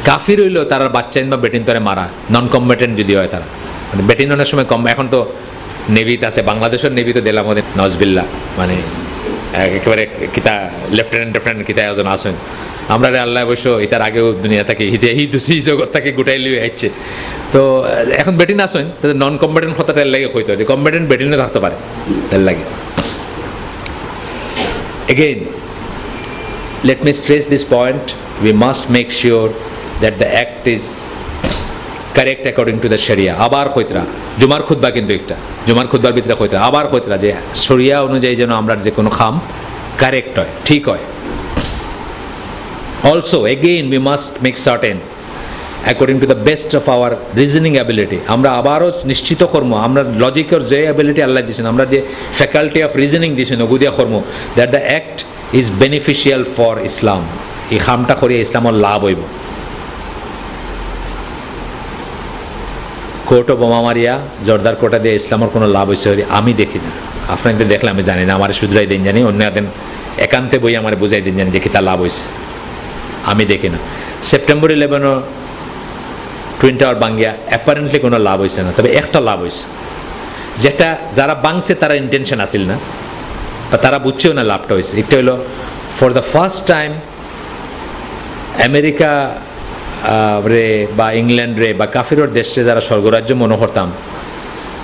কাফির হইলেও তারা বাচ্চা বা বেটিন তরে মারা, নন কম্ব্যাটেন্ট যদি হয় তারা, মানে বেটিন অনেক সময় কম। এখন তো নেভিতে আছে, বাংলাদেশের নেভিতে দিলাম আমাদের নজবিল্লা, মানে একেবারে কিতা লেফটেন্যান্ট কিতা একজন আসেন, আমরা আল্লাহ অবশ্য এটার আগেও দুনিয়া থাকে এই দুসি জগৎ থেকে গোটাই লিয়ে আসছে। তো এখন বেটিন আসেন তাদের নন কম্ব্যাটেন্ট কথাটা এর লাগে হইতে হয়, কম্ব্যাটেন্ট বেটিনও থাকতে পারে এর লাগে। Again, let me stress this point, we must make sure that the act is correct according to the Sharia. আবার কইতরা জুমার খুতবা, কিন্তু একটা জুমার খুতবার ভিতরে কইতরা আবার কইতরা যে শরিয়া অনুযায়ী যেন আমরা যে কোনো খাম কারেক্ট হয়, ঠিক হয়। Also, again, we must make certain according to the best of our reasoning ability, আমরা আবারও নিশ্চিত করব আমরা লজিকের যে অ্যাবিলিটি আল্লাহ দিয়েছেন, আমরা যে ফ্যাকাল্টি অফ রিজনিং দিয়েছেন ওগুদিয়া করব, that the act is beneficial for Islam, এই খামটা করিয়া ইসলামের লাভ হইব। কোর্ট ও বোমা মারিয়া জর্দার কোটা দিয়ে ইসলামের কোনো লাভ হয়েছে আমি দেখি না। আপনাদের দেখলে আমি জানি না, আমার শুধরাই দিন জানি, অন্য একদিন একান্তে বই আমার বুঝাই দিন জানি যে কি তা লাভ হয়েছে, আমি দেখি না। সেপ্টেম্বর 11 টুইন টাওয়ার বাঙ্গিয়া অ্যাপারেন্টলি কোনো লাভ হয়েছে না, তবে একটা লাভ হয়েছে, যেটা যারা বাংছে তারা ইন্টেনশন আসিল না বা তারা বুঝছেও না লাভটা হয়েছে। এটা হলো for the first time America রে বা ইংল্যান্ড রে বা কাফিরর দেশে যারা স্বর্গরাজ্য মনে করতাম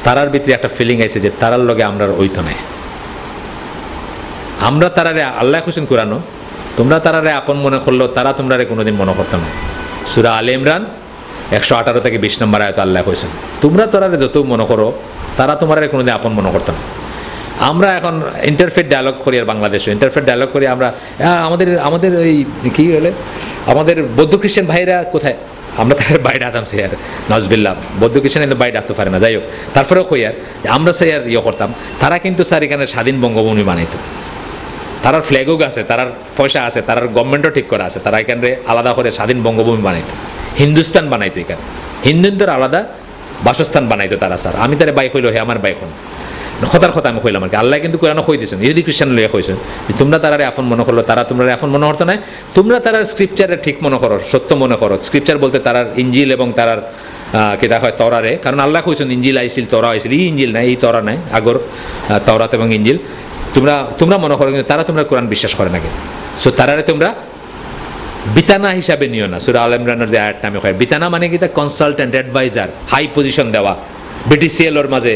তারার ভিতরে একটা ফিলিং আছে যে তারার লগে আমরা ওইতো নাই, আমরা তারারে আল্লাহ হোসেন কুরানো তোমরা তারারে আপন মনে করলেও তারা তোমরা কোনোদিন মনে করতো না। সূরা আলে ইমরান 118 থেকে 20 নম্বর আয়াত আল্লাহ কইছেন তোমরা তারারে যত মনে করো তারা তোমারে কোনোদিন আপন মনে করতো না। আমরা এখন ইন্টারফেথ ডায়ালগ করি, আর বাংলাদেশে ইন্টারফেথ ডায়ালগ করি আমরা, আমাদের ওই কী হলে আমাদের বৌদ্ধ খ্রিস্টান ভাইরা কোথায়, আমরা তার বাইরে আতাম সে আর নজবিল্লা বৌদ্ধ খ্রিস্টান কিন্তু বাইরে আসতে পারে না। যাই হোক, তারপরেও কই আর আমরা সে আর করতাম, তারা কিন্তু স্যার এখানে স্বাধীন বঙ্গভূমি বানাইতো, তারার ফ্ল্যাগও আছে, তারার পয়সা আছে, তারার গভর্নমেন্টও ঠিক করা আছে, তারা এখানে আলাদা করে স্বাধীন বঙ্গভূমি বানাইতো, হিন্দুস্তান বানাইতো, এখানে হিন্দুদের আলাদা বাসস্থান বানাইতো তারা। স্যার আমি তারা বাইক হইল হে আমার বাইক হন কথার কথা আমি কইলাম আর কি। আল্লাহ কিন্তু কোরআনে কই দিয়েছেন, ইহুদি খ্রিস্টান লইয়া কইছেন যে তোমরা তারারে আপন মনে করলো, তারা তোমরা আপন মনে করতো না, তোমরা তারার স্ক্রিপচারে ঠিক মনে করো, সত্য মনে করো। স্ক্রিপচার বলতে তারার ইঞ্জিল এবং তারার কেটা হয় তরারে, কারণ আল্লাহ কইছেন ইঞ্জিল আইছিল তরা আইছিল, এই ইঞ্জিল নাই এই তরা নাই, আগর তরাত এবং ইঞ্জিল তোমরা মনে করো, কিন্তু তারা তোমরা কোরআন বিশ্বাস করে না। কিন্তু সো তারারে তোমরা বিতানা হিসাবে নিও না। সূরা আল ইমরানের যে আয়াতটা আমি কই, বিতানা মানে কি তা কনসালটেন্ট অ্যাডভাইজার, হাই পজিশন দেওয়া। বিটিসিএলর মাঝে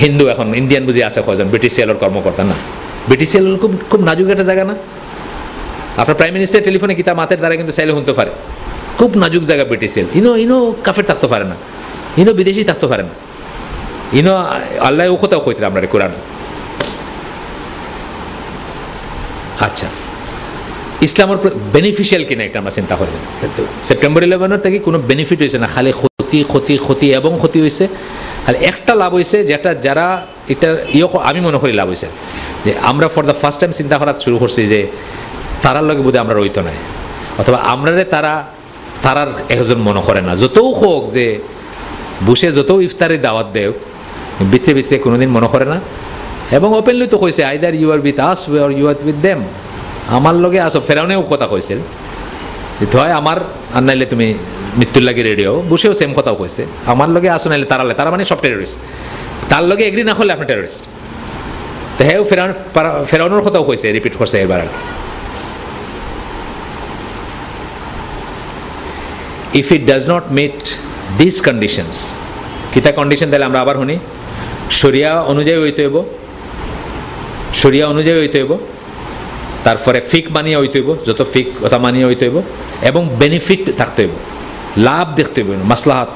হিন্দু এখন ইন্ডিয়ান বুঝি আছে কজন বিটিসিএলর কর্মকর্তা না, বিটিসিএল খুব খুব নাজুক একটা জায়গা না। আপনার প্রাইম মিনিস্টার টেলিফোনে কিতা মাতের দ্বারা কিন্তু চাইলে শুনতে পারে, খুব নাজুক জায়গা বিটিসিএল। ইনো কাফের থাকতে পারে না, ইনো বিদেশি থাকতে পারে না, ইনো আল্লাহ ও কোথাও কইতে আমরা কোরআন। আচ্ছা, ইসলামের বেনিফিশিয়াল কিনা একটা আমরা চিন্তা করি। সেপ্টেম্বর 11 থেকে কোনো বেনিফিট হয়েছে না, খালি ক্ষতি ক্ষতি ক্ষতি এবং ক্ষতি হয়েছে। খালি একটা লাভ হয়েছে, যেটা যারা এটা আমি মনে করি লাভ হয়েছে, যে আমরা ফর দ্য ফার্স্ট টাইম চিন্তা করা শুরু করছি যে তারার লগে বোধহয় আমরা রইতো নাই, অথবা আমরারে তারার একজন মনে করে না। যতও হোক যে বসে যত ইফতারের দাওয়াত দেও, ভিতরে ভিতরে কোনোদিন মনে করে না। এবং ওপেনলি তো কইছে either you are with us or you are with them, আমার লগে আসো। ফেরাউনেও কথা কইছিল হয় আমার আর নাইলে তুমি মৃত্যুর লাগে রেডিও বসেও সেম কথাও কইছে, আমার লগে আসো নাইলে তারা মানে সব টেরোরিস্ট, তার লগে এগ্রি না হলে আপনি টেরোরিস্ট। তো হ্যাঁ ফেরাউনের কথাও কইছে, রিপিট করছে এবার আর কি। If it does not meet these conditions, কিতা কন্ডিশন তাহলে আমরা আবার শুনি, শরিয়া অনুযায়ী হইতে হইব, শরিয়া অনুযায়ী হইতে হইব, তারপরে ফিক মানিয়ে হইতে হইব, যত ফিক কথা মানিয়ে হইতে হইব, এবং বেনিফিট থাকতে হইব, লাভ দেখতে হইব, মাসলাহাত,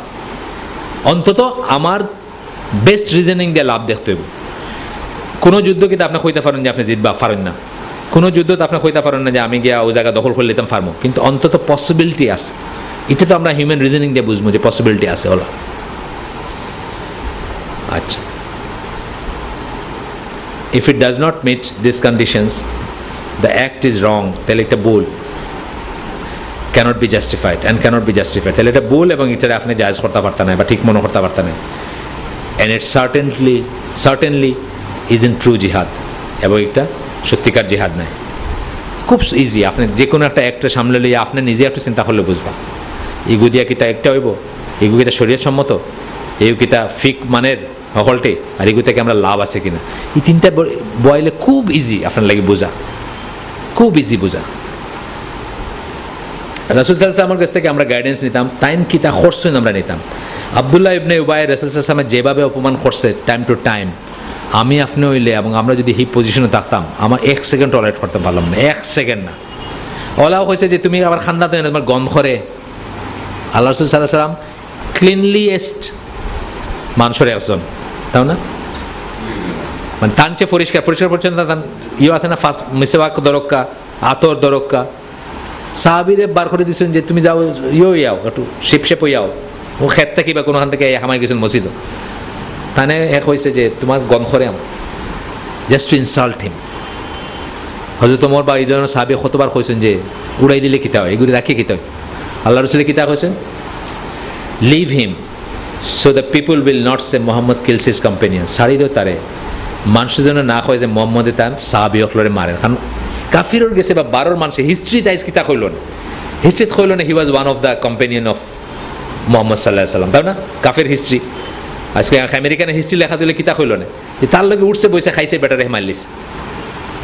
অন্তত আমার বেস্ট রিজনিং দিয়ে লাভ দেখতে হইব। কোনো যুদ্ধ কিন্তু আপনি কইতে পারেন যে আপনি জিতবা পারেন না, কোনো যুদ্ধ তো আপনি কইতে পারেন না যে আমি গিয়া ওই জায়গা দখল করে নিতাম পারবো, কিন্তু অন্তত পসিবিলিটি আছে। এটা তো আমরা হিউম্যান রিজনিং দিয়ে বুঝবো যে পসিবিলিটি আছে হলো। আচ্ছা, if it does not meet this conditions, the act is wrong, তাহলে এটা ভুল, cannot be justified and cannot be justified, তাহলে এটা ভুল এবং এটা আপনি জায়েজ করতে পারতেন না বা ঠিক মনে করতে পারতেন না। And it certainly is in true জিহাদ, এবং এটা সত্যিকার জিহাদ নয়। খুব ইজি, আপনি যে কোনো একটা অ্যাক্টে সামলে লিয়ে আপনি নিজে একটু চিন্তা করলে বুঝবা ইগু দিয়া কিতা একটা হইব, এগু কিতা শরীয়ত সম্মত, এগু কিতা ফিক মানের সকলটি, আর এগু থেকে আমরা লাভ আছে কিনা, এই তিনটা বইলে খুব ইজি আপনার লাগে বোঝা, খুব ইজি বোঝা। রাসূল সাল্লাল্লাহু আলাইহি ওয়াসাল্লামের কাছ থেকে আমরা গাইডেন্স নিতাম, তাইন কিতা খরচইন আমরা নিতাম। আব্দুল্লাহ ইবনে উবাই রাসূল সাল্লাল্লাহু আলাইহি ওয়াসাল্লামের যেভাবে অপমান করছে টাইম টু টাইম, আমি আপনি হইলে এবং আমরা যদি হিপ পজিশনে থাকতাম, আমার 1 সেকেন্ড টলারেট করতে পারলাম না, 1 সেকেন্ড না। ওলাও হয়েছে যে তুমি আবার খান্দাতে তোমার গন্ধ করে। আল্লাহ রাসূল সাল্লাল্লাহু আলাইহি ওয়াসাল্লাম ক্লিনলিয়েস্ট মানুষের একজন, তাও না, মানে তার চেয়ে পরিষ্কার পরিচ্ছন্ন ইয়ে আছে না, ফার্স্ট মিসওয়াক দরক্কা, আতর দরক্কা, সাহাবীরে বার করে দিয়েছেন যে তুমি যাও ইয়াও একটু শেপ হইয়াও, ও খেত থেকে বা কোনোখান থেকে হামাই গেছেন মসজিদ, তানে এক হয়েছে যে তোমার গন্ধ করে আমার, জাস্ট টু ইনসাল্ট হিম। হযরত ওমর বা এই ধরনের সাহাবী কতবার কইছেন যে উড়াই দিলে কিতা হয়, এগুলি রাখিয়ে কিতা হয়। আল্লাহ রাসূল কিতা কইছেন, leave him so the people will not say Muhammad kills his companion, ছাড়ি দিও তারে, মানুষের জন্য না কয় যে মোহাম্মদে তার সাহাবী হকলরে মারেন, কারণ কাফিরর গেছে বা বারোর মানুষের হিস্ট্রি তাইজ কিতা কইল না, হিস্ট্রিত কইল না he was one of the companion of Muhammad সাল্লাল্লাহু আলাইহি সাল্লাম, তাই না, কাফের হিস্ট্রি। আজকে আমেরিকানের হিস্ট্রি লেখা দিলে কিতা কইল না, তার লগে উঠছে বইসে খাইছে বেটারে মারলিস,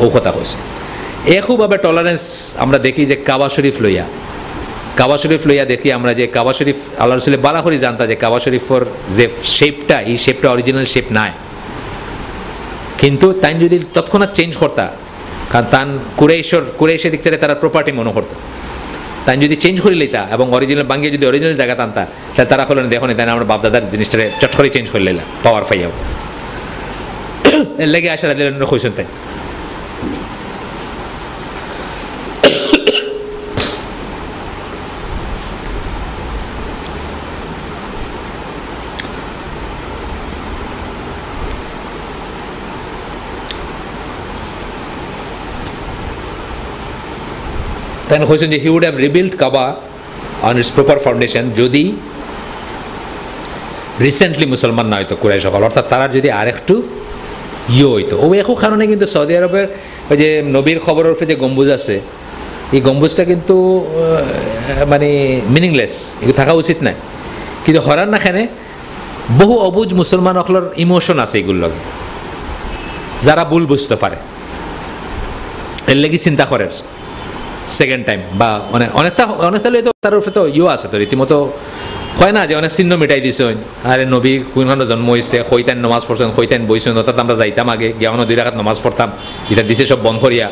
ও কথা কইছে। একইভাবে টলারেন্স আমরা দেখি যে কাবা শরীফ লইয়া দেখি আমরা যে কাবা শরীফ আল্লাহ রাসূল বালা করে জানতা যে কাবা শরীফের যে শেপটা, এই শেপটা অরিজিনাল শেপ নাই, কিন্তু তাই যদি তৎক্ষণাৎ চেঞ্জ করতা, কারণ তান কুরাইশের দিক থেকে তারা প্রপার্টি মনে করতো, তাই যদি চেঞ্জ করে লইতা এবং অরিজিনাল বাঙ্গিয়ে যদি অরিজিনাল জায়গা টানতা, তাহলে তারা হলো দেখো না, তাই আমরা বাপদাদার জিনিসটা চট করে চেঞ্জ করে লইলা পাওয়ার পাইয়াও, এর লেগে আসার কইসেন তাই। Then question he would have rebuilt Kaaba on its proper foundation যদি রিসেন্টলি মুসলমান না হইতো কুরাইশ সকল, অর্থাৎ তারা যদি আরেকটু হইতো। ও একো কারণে কিন্তু সৌদি আরবের ওই যে নবীর খবরের উপরে যে গম্বুজ আছে, এই গম্বুজটা কিন্তু মানে মিনিংলেস, এগুলো থাকা উচিত নাই, কিন্তু হরান না খানে বহু অবুজ মুসলমান সকলের ইমোশন আছে এগুলোর লগে, যারা ভুল বুঝতে পারে, এর লেগে চিন্তা করে সেকেন্ড টাইম বা অনেকটা তার উপরে তো আছে তো রীতিমতো হয় না যে অনেক চিহ্ন মিটাই দিছেন, আরে নবী কোনখানে জন্ম হয়েছে, খৈতান নমাজ পড়ছেন, খৈতান বইছেন, অর্থাৎ আমরা যাইতাম আগে গিয়ানো 2 রাকাত নমাজ পড়তাম, এটা দিছে সব বন্ধ করিয়া,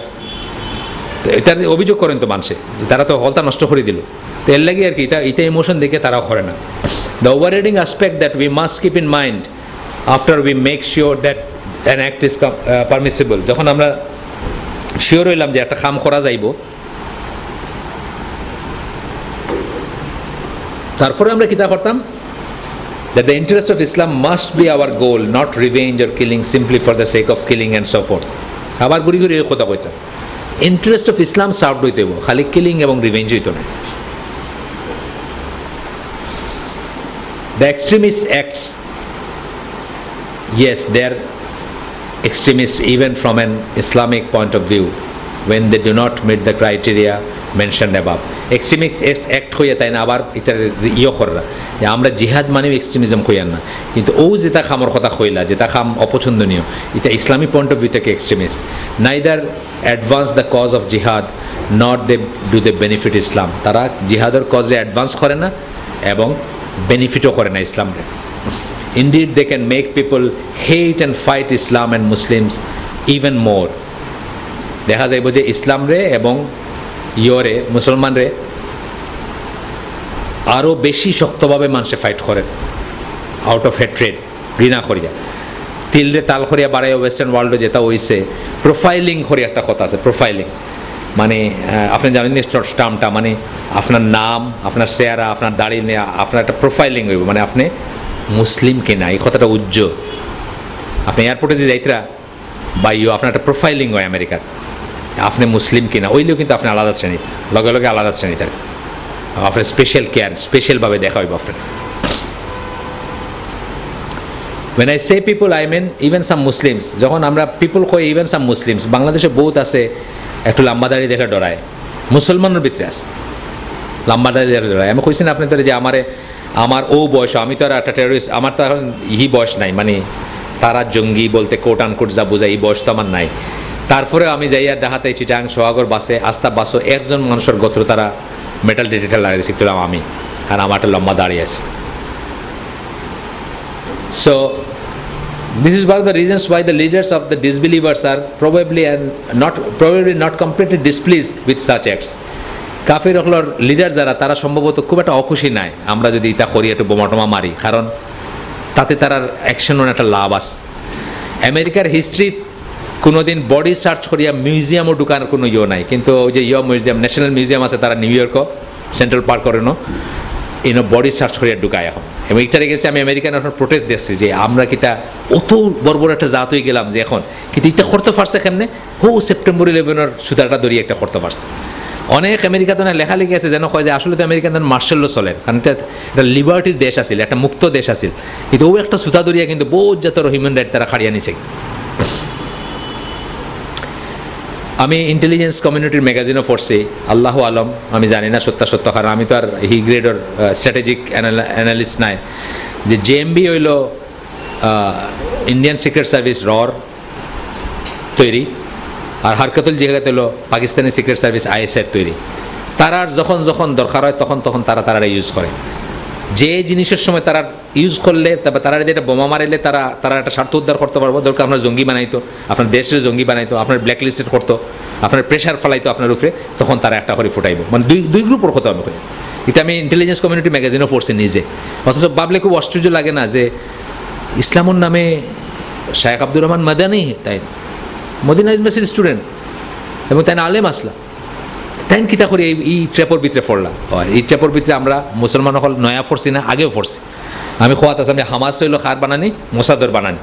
এটার অভিযোগ করেন তো মানুষে, তারা তো হলটা নষ্ট করে দিল, তো এর লাগে আর কি এটা ইমোশন দেখে তারাও করে না। The overriding aspect that we must keep in mind after we make sure that an act is permissible, যখন আমরা শিওর হইলাম যে একটা কাম করা যাইব, তারপরে আমরা কিতা করতাম, that the interest of Islam must be our goal, not revenge or killing simply for the sake of killing and so forth। আবার ঘুরি ঘুরি এই কথা কইতাম, ইন্টারেস্ট অফ ইসলাম সার্ভ হইতে হইব, খালি কিলিং এবং রিভেঞ্জ হইতো না। The extremist acts, yes, they are extremist even from an Islamic point of view when they do not meet the criteria mentioned above. Extremist act হইয়া তাই না আবার এটা ইয়ে কররা যে আমরা জিহাদ মানে এক্সট্রিমিজম কইয়ান না, কিন্তু ও যেটা খামর কথা কইলা যেটা খাম অপছন্দনীয়, এটা ইসলামী পয়েন্ট অফ ভিউ থেকে extremist. Neither advance the cause of jihad not they do they benefit Islam, তারা জিহাদের কজে অ্যাডভান্স করে না এবং বেনিফিটও করে না ইসলামরে। Indeed, they can make people hate and fight Islam and Muslims even more. দেখা যাইব যে ইসলাম রে এবং ইয়রে মুসলমান রে আরও বেশি শক্তভাবে মানুষে ফাইট করে আউট অফ হেট্রেড, ঘৃণা করিয়া তিলরে তাল করিয়া বাড়াইয়া ওয়েস্টার্ন ওয়ার্ল্ডে যেটা হইছে প্রোফাইলিং করি একটা কথা আছে। প্রোফাইলিং মানে আপনি জানেন টার্মটা, মানে আপনার নাম, আপনার চেহারা, আপনার দাড়ি নিয়ে আপনার একটা প্রোফাইলিং হইব, মানে আপনি মুসলিম কিনা এই কথাটা উজ্জ্বল। আপনি এয়ারপোর্টে যে যাইতরা বা আপনার একটা প্রোফাইলিং হয় আমেরিকার, আপনি মুসলিম কিনা ওইলেও কিন্তু আপনি আলাদা শ্রেণী, লগে লগে আলাদা শ্রেণী থাকে, আপনার স্পেশাল কেয়ার স্পেশালভাবে দেখা হইব আপনার। When I say people, I mean even some Muslims. যখন আমরা পিপল কই ইভেন সাম মুসলিমস, বাংলাদেশে বহুত আছে একটু লম্বা দাড়ি দেখে ডরায়, মুসলমানের ভিতরে আছে লম্বা দাড়ি দেখে ডরায়। আমি কইছি না আপনি তো যে আমার ও বয়স, আমি তো আর একটা টেরোরিস্ট, আমার তো এখন ই বয়স নাই, মানে তারা জঙ্গি বলতে কোট আনকোট যা বোঝায় এই বয়স তো আমার নাই। তারপরে আমি যাই আর ডাহাতে চিটাং সোহাগর বাসে আস্তা বাসও একজন মানুষের গোত্র তারা মেটাল ডিটেক্টর লাগাই শিখলাম আমি, কারণ আমার একটা লম্বা দাঁড়িয়ে আছে। So this is one of the reasons why the leaders of the disbelievers are probably not completely displeased with such acts. কাফির হলোর লিডার যারা, তারা সম্ভবত খুব একটা অখুশি নাই আমরা যদি ইতা করি একটু বোমা টোমা মারি, কারণ তাতে তার অ্যাকশনের একটা লাভ আছে। আমেরিকার হিস্ট্রি কোনোদিন বডি সার্চ করিয়া মিউজিয়ামও ঢুকার কোনো ইয়ে নাই, কিন্তু ওই যে মিউজিয়াম, ন্যাশনাল মিউজিয়াম আছে তারা নিউ ইয়র্কও সেন্ট্রাল পার্ক করেন বডি সার্চ করিয়া ঢুকায় এখন। এবং এইটারে গেছে আমি আমেরিকান এখন প্রোটেস্ট দেখছি যে আমরা কিতা অত বড় বড় একটা জাত হয়ে গেলাম যে এখন কিন্তু এটা করতে পারছে কেমনে, সেপ্টেম্বর 11 সুতাটা ধরিয়ে একটা করতে পারছে। অনেক আমেরিকাতে না লেখালেখি আছে যেন হয় যে আসলে তো আমেরিকান মার্শাল ল চলে, কারণ এটা একটা লিবার্টির দেশ আছিল, একটা মুক্ত দেশ আছিল, কিন্তু ও একটা সুতা ধরিয়া কিন্তু বহুত জাতের হিউম্যান রাইট তারা খাড়িয়া নিছে। আমি ইন্টেলিজেন্স কমিউনিটির ম্যাগাজিনও পড়ছি, আল্লাহ আলম আমি জানি না সত্য, কারণ আমি তো আর হি গ্রেডর স্ট্র্যাটেজিক অ্যানালিস্ট নাই, যে জেএমবি হইল ইন্ডিয়ান সিক্রেট সার্ভিস রর তৈরি, আর হারকাতুল জিহাদ হলো পাকিস্তানি সিক্রেট সার্ভিস আইএসএর তৈরি। তারার যখন যখন দরকার হয় তখন তারা ইউজ করে। যে জিনিসের সময় তারা ইউজ করলে তারপর তারা যদি একটা বোমা মারিলে তারা একটা স্বার্থ উদ্ধার করতে পারবো, দরকার আপনার জঙ্গি বানাইতো, আপনার দেশের জঙ্গি বানাইতো, আপনার ব্ল্যাক লিস্টেড করতো, আপনার প্রেশার ফেলাইতো আপনার উপরে, তখন তারা একটা করে ফুটাইব। মানে দুই গ্রুপের কথা আমি করি। এটা আমি ইন্টেলিজেন্স কমিউনিটি ম্যাগাজিনও পড়ছি নিজে। অথচ ভাবলে খুব আশ্চর্য লাগে না যে ইসলামের নামে শায়েখ আব্দুর রহমান মাদানী তাই মদিনা ইউনিভার্সিটির স্টুডেন্ট এবং তাই আলেম আসলা, তাই কিতা করি এই ট্র্যাপর ভিতরে পড়লাম। এই ট্র্যাপর ভিতরে আমরা মুসলমান হল নয়া পড়ছি না, আগেও পড়ছি। আমি খোয়াত আছে, আমি হামাস হইল খার বানানি, মোসাদর বানানি।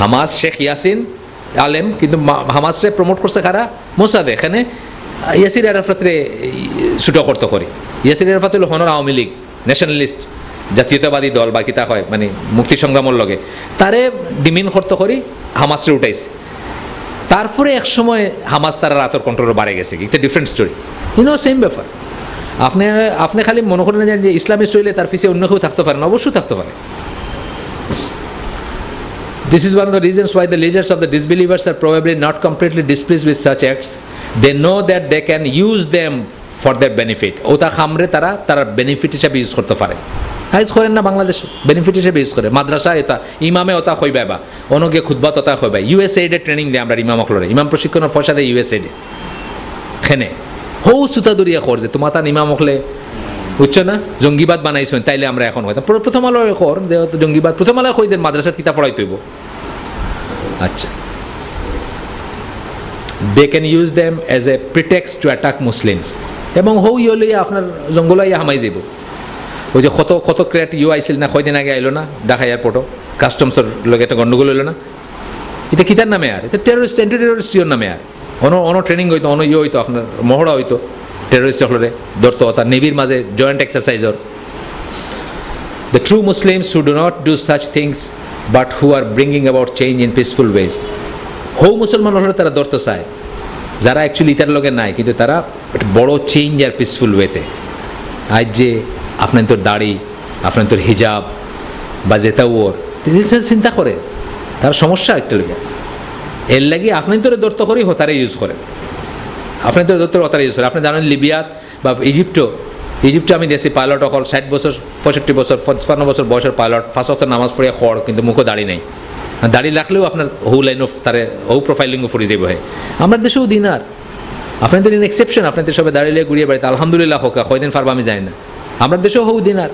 হামাস শেখ ইয়াসিন আলেম, কিন্তু হামাসরে প্রমোট করছে খারা মোসাদে। এখানে ইয়াসির আরাফাতরে ছুটো করতে করি। ইয়াসির আরাফাত হইল হনর আওয়ামী লীগ ন্যাশনালিস্ট জাতীয়তাবাদী দল বা কিতা হয় মানে মুক্তি সংগ্রামের লগে, তারে ডিমিন করতে করি হামাসরে উঠাইছে। তারপরে এক সময় হামাস তারা রাতের কন্ট্রোল বাড়ে গেছে, একটা ডিফারেন্ট স্টোরি, সেম ব্যাপার। আপনি খালি মনে করেন যে ইসলামী চলে তার পিছিয়ে অন্য কেউ থাকতে পারেন, অবশ্যই থাকতে পারে। This is one of the reasons why the leaders of the disbelievers are probably not completely displeased with such acts. They know that they can use them for their benefit. ওটা খামরে তারা বেনিফিট হিসাবে use করতে পারে। Use করেন না Bangladesh, benefit হিসেবে use করে। মাদ্রাসা এটা ইমামে ওটা হইবাই বা অনগে খুতবাত ওটা হইবাই। ইউএসএইডে ট্রেনিং দেয় আমরা ইমাম অকলরে, ইমাম প্রশিক্ষণের পয়সা দেয় ইউএসএইডে। খেনে সুতা দরিয়া খর যে তোমার তার ইমাম অকলে বুঝছো না জঙ্গিবাদ বানাইছেন, তাইলে আমরা এখন হইতাম প্রথম আলো খর জঙ্গিবাদ, প্রথম আলো কই দেন মাদ্রাসার কিতাব পড়াই তৈব। আচ্ছা, they can use them as a pretext to attack Muslims. এবং হইলে আপনার জঙ্গল হামাই যাব। ওই যে কত ক্রেট আইছিল না, কয়দিন আগে আইলো না ঢাকা এয়ারপোর্টও, কাস্টমসের লগে একটা গন্ডগোল হইলো না। এটা কিতার নামে আর এটা টেরোরিস্ট, অ্যান্টি টেরোরিস্ট ইয়োর নামে আর অন ট্রেনিং হইতো, হইতো আপনার মহড়া হইতো টেরোরিস্ট সকলে ধরতো, তার নেভির মাঝে joint এক্সারসাইজর। The true Muslims who do not do such things but who are bringing about change in peaceful ways. মুসলমান হলে তারা ধরতে চায়, যারা অ্যাকচুয়ালি ইতার লগে নাই, কিন্তু তারা একটা বড় চেঞ্জ আর পিসফুল ওয়েতে। আজ যে আপনার তোর দাড়ি, আপনার তোর হিজাব বা যেটা ওর চিন্তা করে, তার সমস্যা একটা লগে এর লাগে আপনি তোর দত্ত করেই হতারে ইউজ করেন, আপনি তোর দত্তর হতারে ইউজ করেন। আপনি জানেন লিবিয়াত বা ইজিপ্টে আমি দেখছি পাইলট অকল 60 বছর 65 বছর 55 বছর বয়সের পাইলট, ফার্স্ট অফ নামাজ পড়িয়া খড়, কিন্তু মুখও দাড়ি নাই। দাড়ি রাখলেও আপনার হৌ লাইন অফ তারে হৌ প্রোফাইলিংও ফুরি যাইব। হয় আমার দেশেও দিন আর আপনার তো এক্সেপশন, আপনার তো সবাই দাঁড়িয়ে ঘুরিয়ে বাড়িতে আলহামদুলিল্লাহ হোক, কয়দিন পারবো আমি যাই না। আমার দেশেও হৌ দিন আর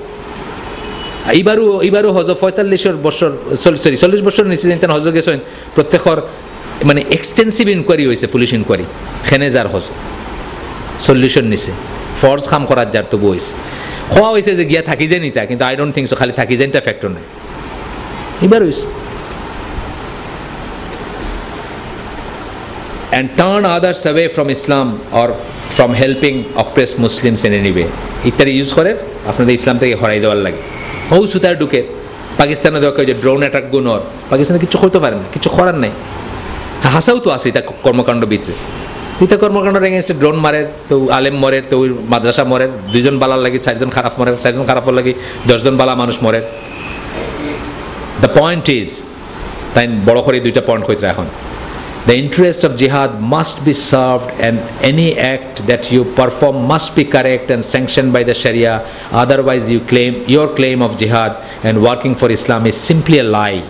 এইবারও হজ 45 বছর 40 বছর নিচে যেতেন হজ গেছেন প্রত্যেকের, মানে এক্সটেন্সিভ ইনকোয়ারি হয়েছে, পুলিশ ইনকোয়ারি খেনে যার হজ 40 নিচে ফর্জ কাম করার যার তবু হয়েছে। খোয়া হয়েছে যে গিয়া থাকি যায় নিতা, কিন্তু আই ডোন্ট থিঙ্ক সো, খালি থাকি যায়টা ফ্যাক্টর নেই। এবার হয়েছে and turn others away from Islam or from helping oppressed Muslims in any way. ইত্যাদি ইউজ করে আপনাদের ইসলাম থেকে হরাই দেওয়ার লাগে। হৌ সুতার ঢুকে পাকিস্তানে দেখা যে ড্রোন অ্যাটাক গুণর, পাকিস্তানে কিছু করতে পারে না, কিছু করার নাই। হাসাও তো আছে এটা কর্মকাণ্ড ভিতরে, ইতা কর্মকাণ্ডের এগেনস্টে ড্রোন মারে, তো আলেম মরে, তো মাদ্রাসা মরে, 2 জন বালার লাগে 4 জন খারাপ মরে, 4 জন খারাপের লাগে 10 জন বালা মানুষ মরে। দ্য পয়েন্ট ইজ, তাই বড় করে 2টা পয়েন্ট হইতে এখন। The interest of jihad must be served, and any act that you perform must be correct and sanctioned by the Sharia. Otherwise, your claim of jihad and working for Islam is simply a lie.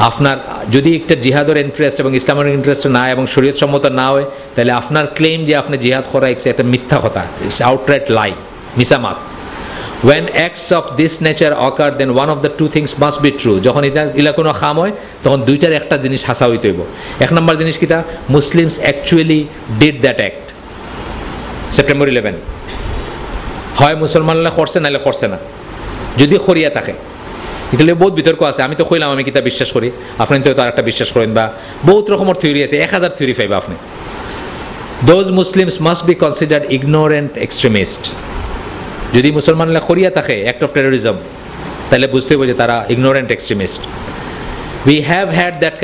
আপনার যদি একটা জিহাদের interest এবং ইসলামের interest না এবং শরীয়ত সম্মত না হয়, তাহলে আপনার ক্লেম যে আপনি জিহাদ করা একটা মিথ্যা কথা, ইটস আউটরাইট লাই, মিসামাত। When acts of this nature occur, then one of the 2 things must be true. যখন ইলা কোনো খাম হয়, তখন 2টার একটা জিনিস হাসা হইতে হইব। 1 নম্বর জিনিস কিটা, Muslims actually did that act September 11। হয় মুসলমানরা করছে, নাহলে করছে না। যদি করিয়া থাকে, এগুলো বহুত বিতর্ক আছে। আমি তো কইলাম আমি কিতা বিশ্বাস করি, আপনি তো আর একটা বিশ্বাস করেন, বা বহুত রকমের থিওরি আছে, 1000 থিওরি পাইবা আপনি। Those Muslims must be considered ignorant extremists. যদি মুসলমানরা করিয়া থাকে অ্যাক্ট অফ টেরোরিজম, তাহলে বুঝতে হবে যে তারা ignorant extremist. We have had that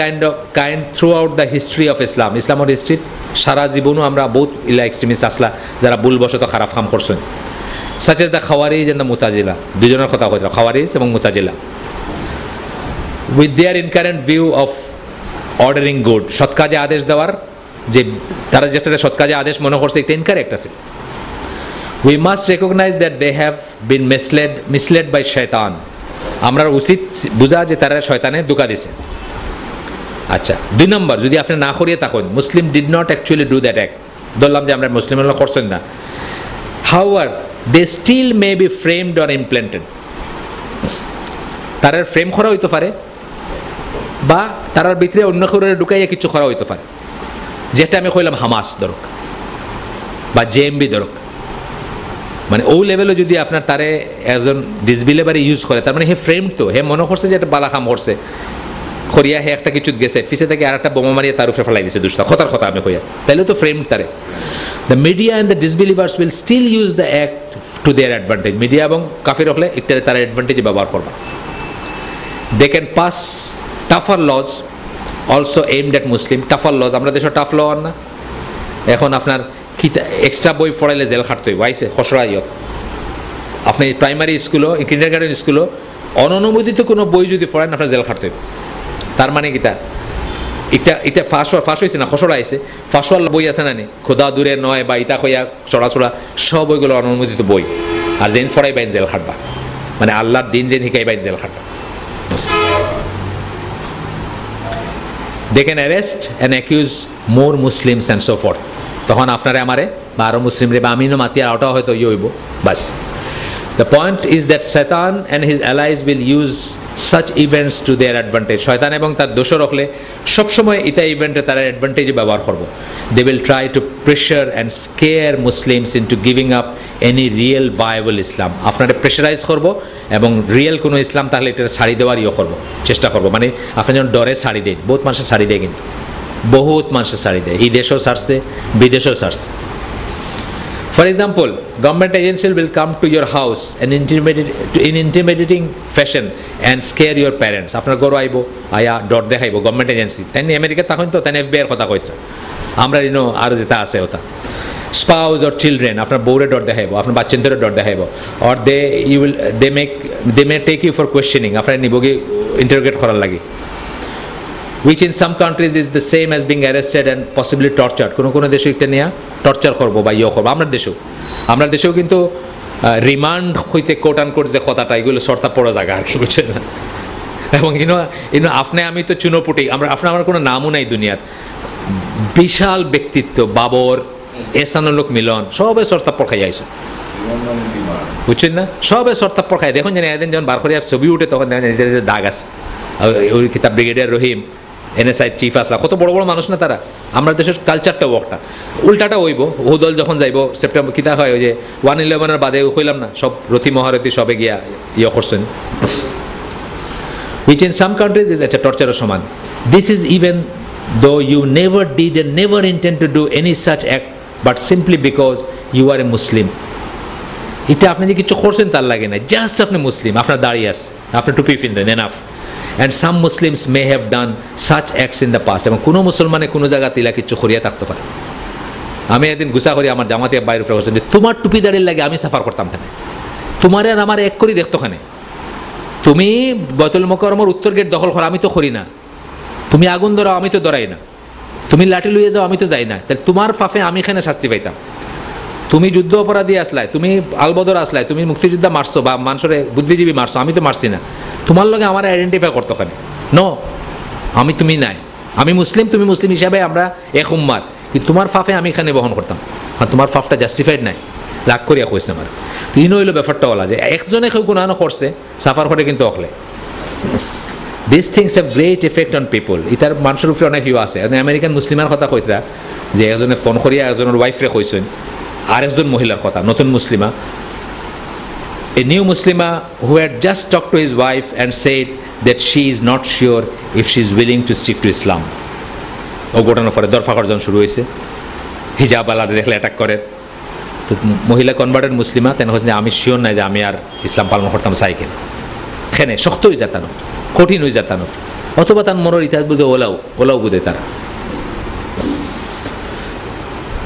kind throughout the history of Islam. ইসলামের হিস্ট্রির সারা জীবনও আমরা বহুত ইলা এক্সট্রিমিস্ট আসলা যারা ভুলবশত খারাপ কাম করছেন, such as the Khawarij and the Mutazila. 2 জনের কথা কইলাম, খাওয়ারিজ এবং Mutazila. With their incorrect view of ordering good, সৎ কাজে আদেশ দেওয়ার, যে তারা যেটা সৎ কাজে আদেশ মনে করছে, এটা ইনকারেক্ট আছে। We must recognize that they have been misled by shaitan. আমরা উচিত বুঝা যে তারা শয়তানে ধোঁকা দিছে। আচ্ছা, 2 নম্বর, যদি আপনি না করিয়ে থাকেন, Muslim did not actually do that act, ধরলাম যে আমরা মুসলিমরা করছেন না, however they still may be framed or implanted. তারার ফ্রেম করা হইতে পারে, বা তারার ভিতরে অন্য করে ঢুকাইয়া কিছু করা হইতে পারে, যেটা আমি কইলাম হামাস ধরক বা জেএমবি ধরক। মানে ও লেভেলে যদি আপনার তারে একজন ডিসবিলেভারে ইউজ করে, তার মানে হে ফ্রেম, তো হে মনে করছে যে একটা বালা কাম করছে, করিয়া হে একটা কিছু গেছে, পিছে থেকে আর একটা বোমা মারিয়ে তার উপরে ফেলাই দিছে দুষ্টা কথার কথা আমি কইয়া, তাইলে তো ফ্রেম তারে। The media and the disbelievers will still use the act to their advantage. Media এবং কাফির হলে এটা তারা অ্যাডভান্টেজ ব্যবহার করবা। They can pass tougher laws also aimed at Muslim. Tougher laws, আমরা দেশে টাফ ল না, এখন আপনার এক্সট্রা বই পড়াইলে জেল খাটতে হইব, আইসে খসড়া ইয়ত। আপনি প্রাইমারি স্কুলও, কিন্ডারগার্টেন স্কুলও অননুমোদিত কোনো বই যদি পড়েন, আপনার জেল খাটতে হইব। তার মানে কিতা, এটা ফাঁস হয়েছে না, খসড়া আইসে, ফাঁসওয়াল বই আছে না নি, খোদা দূরে নয় বা ইতা কইয়া চড়াচড়া, সব বইগুলো অননুমোদিত বই। আর যেন ফরাই বাইন জেল খাটবা, মানে আল্লাহর দিন যেন হিকাই বাইন jail খাটবা। They can arrest and accuse more Muslims and so forth. তখন আপনারে আমারে বা আরো মুসলিমরে বা আমিনও মাতিয়া ওটা হয়তো ইয়ে হইব বাস। The point is that Satan and his allies will use such events to their advantage. শয়তান এবং তার দোষর রাখলে সবসময় এটা ইভেন্টে তারা অ্যাডভান্টেজে ব্যবহার করবো। They will try to pressure and scare Muslims into giving up any real viable Islam. আপনারা প্রেশারাইজ করবো এবং রিয়েল কোনো ইসলাম তাহলে এটা ছাড়ি দেওয়ার ইয়ে করবো, চেষ্টা করবো। মানে আপনি যখন ডরে ছাড়ি দেন, বহুত মানুষের ছাড়ি দেয়, কিন্তু বহুত মানুষের ছাড়ি দেয়, এই দেশেও ছাড়ছে, বিদেশেও ছাড়ছে। For example, government agencies will come to your house and in intimidating fashion and scare your parents. আপনার গরু আইব, আয়া ডর দেখাইব গভর্নমেন্ট এজেন্সি, তাই আমেরিকা তখন তো তাই FBI এর কথা কইতে, আমরা আরও যেটা আছে ওটা স্পাউস অর চিলড্রেন আপনার বউরে ডর দেখাইব আপনার বাচ্চাদের ডর দেখাইব or they may take you for questioning আপনার নিবগি ইন্টারোগেট করার লাগে which in some countries is the same as being arrested and possibly tortured কোনো দেশে একটা নিয়ে টর্চার করবো বা করবো আমরা দেশেও কিন্তু রিমান্ড হইতে কোট আন কোট যে কথাটা এগুলো সর্তা পড়া জায়গা আর কি বুঝছেন না এবং আপনি আমি তো চুনোপুটি আমার কোনো নামও নাই দুনিয়ার বিশাল ব্যক্তিত্ব বাবর এসানুলোক মিলন সবে সর্তাপ্পর খাই আইসো বুঝছেন না সবে সর্তাপ্পর খাই দেখুন জানি একদিন যখন বার করে ছবি উঠে তখন দাগ আছে ওই কিতাব ব্রিগেডিয়ার রহিম NSI চিফ আসলা কত বড় বড় মানুষ না তারা আমরা দেশের কালচারটা ওয়াকটা উল্টাটা হইব দল যখন যাইব সেপ্টেম্বর কিতা হয় ওই যে 1/11 বাদে হইলাম না সব রথি মহারথী সবে গিয়া করছেন which in some countries is একটা টর্চারের সমান this is even though you never did and never intend to do any such act but simply because you are a Muslim এটা আপনি যে কিছু করছেন তার লাগে না জাস্ট আপনি মুসলিম আপনার দাঁড়িয়ে আছে আপনি টুপি ফিনলেন enough and some Muslims may have done such acts in the past এবং কোনো মুসলমানে কোনো জায়গা তিলা কিছু করিয়া থাকতে পারে আমি একদিন গুসা করি আমার জামাতে বাইরে উপরে বলছেন যে তোমার টুপি দাঁড়িয়ে লাগে আমি সাফার করতাম কেন তোমার আর আমার এক করি দেখতো কেন তুমি বাইতুল মুকাররমের উত্তর গেট দখল করো আমি তো করি না তুমি আগুন ধরাও আমি তো ধরাই না তুমি লাঠি লইয়ে যাও আমি তো যাই না তাহলে তোমার ফাফে আমি এখানে শাস্তি পাইতাম তুমি যুদ্ধ অপরাধী আসলাই তুমি আলবদর আসলাই তুমি মুক্তিযোদ্ধা মারছো বা মানুষের বুদ্ধিজীবী মারছো আমি তো মারছি না তোমার লগে আমার আইডেন্টিফাই করতে ওখানে আমি তুমি নাই আমি মুসলিম তুমি মুসলিম হিসাবে আমরা এক উম্মার কিন্তু তোমার ফাফে আমি এখানে বহন করতাম আর তোমার ফাফটা জাস্টিফাইড নাই রাগ করিয়া কইস না আমার তিন হইল ব্যাপারটা বলা যে একজনে কেউ গুনাহ করছে সাফার করে কিন্তু অখলে this things have great effect on people ইতার মানুষের উপরে অনেক ইউ আছে আমেরিকান মুসলিমার কথা কইতরা যে একজনে ফোন করিয়া একজনের ওয়াইফরে কইছেন আর একজন মহিলার কথা নতুন মুসলিমা a new Muslima who had just talked to his wife and said that she is not sure if she is willing to stick to Islam ও ঘটনার পরে দরফাকর্জন শুরু হয়েছে হিজাব আলাদা দেখলে অ্যাটাক করে তো মহিলা কনভার্টেড মুসলিমা তেন হচ্ছে আমি শিওর নাই যে আমি আর ইসলাম পালন করতাম সাইকেল খেনে শক্ত হয়ে যেতানো কঠিন হয়ে যেতানো অথবা তার মনের ইতিহাস বলতে ওলাও বুঝে তারা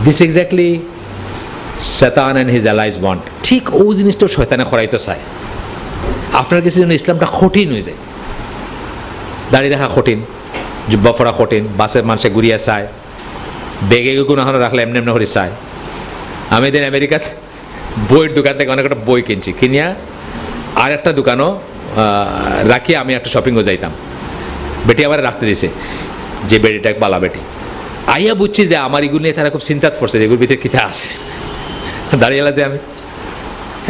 দিস এক্স্যাক্টলি শয়তান অ্যান্ড হিজ অ্যালাইজ ওয়ান্ট ঠিক ও জিনিসটা শয়তানে খরাইতে চায় আপনার কাছে যেন ইসলামটা কঠিন হয়ে যায় দাঁড়িয়ে রাখা কঠিন জুব্বা ফোড়া কঠিন বাসের মানুষে ঘুরিয়া চায় বেগে কোনো এখন রাখলে এমনি এমনি করে চায় আমি এদিন আমেরিকাতে বইয়ের দোকান থেকে অনেক একটা বই কিনছি কিনিয়া আর একটা দোকানও রাখিয়ে আমি একটা শপিংও যাইতাম বেটি আবার রাখতে দিছে যে বেটিটা বালা বেটি আইয়া বুঝছি যে আমার এগুলো নিয়ে তারা খুব চিন্তাত পড়ছে যেগুলোর ভিতরে কিতা আছে দাঁড়িয়ে যে আমি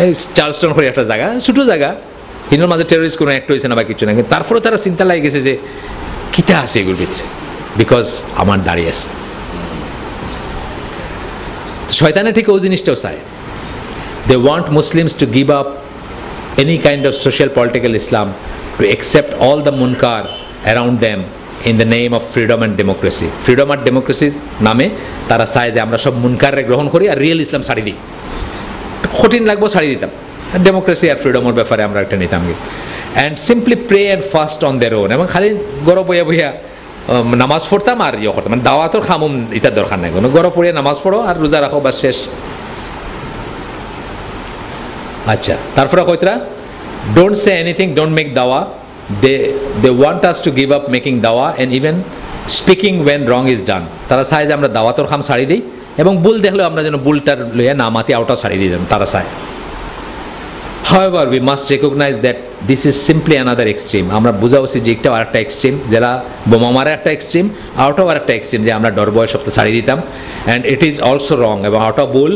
এই চার্লস্টন করে একটা জায়গা ছোটো জায়গা হিন্দুর মাঝে টেরোরিস্ট কোনো একটা হয়েছে না বা কিছু না কিন্তু তারপরেও তারা চিন্তা লাগে গেছে যে কিতা আছে এগুলোর ভিতরে বিকজ আমার দাঁড়িয়ে আছে শয়তানে ঠিক ওই জিনিসটাও চায় they want Muslims to give up any kind of social political Islam to accept all the munkar around them in the name of freedom and democracy freedom আর ডেমোক্রেসির নামে তারা চায় যে আমরা সব মুনকারে গ্রহণ করি আর রিয়েল ইসলাম ছাড়ি দিই কঠিন লাগবো ছাড়ি দিতাম ডেমোক্রেসি আর ফ্রিডমের ব্যাপারে আমরা একটা নিতাম and simply pray and fast on their own এবং খালি গরব বইয়া বইয়া নামাজ পড়তাম আর ইয়ে করতাম মানে দাওয়াতর খামুম ইতার দরকার নাই কোনো গরব পড়িয়া নামাজ পড়ো আর রোজা রাখো বা শেষ আচ্ছা তারপরে কইতরা don't say anything don't make dawah they want us to give up making dawa and even speaking when wrong is done তারা চায় যে আমরা দাওয়াতর খাম ছাড়ি দিই এবং ভুল দেখলেও আমরা যেন ভুলটার লইয়া না মাতি আউটাও ছাড়ি দিই যেন তারা চায় however we must recognize that this is simply another extreme আমরা বোঝা উচিত যে একটা আরেকটা এক্সট্রিম যারা বোমা মারা একটা এক্সট্রিম আউটাও আরেকটা এক্সট্রিম যে আমরা ডর বয় সপ্তাহ ছাড়ি দিতাম and it is also wrong এবং আউট অফ ভুল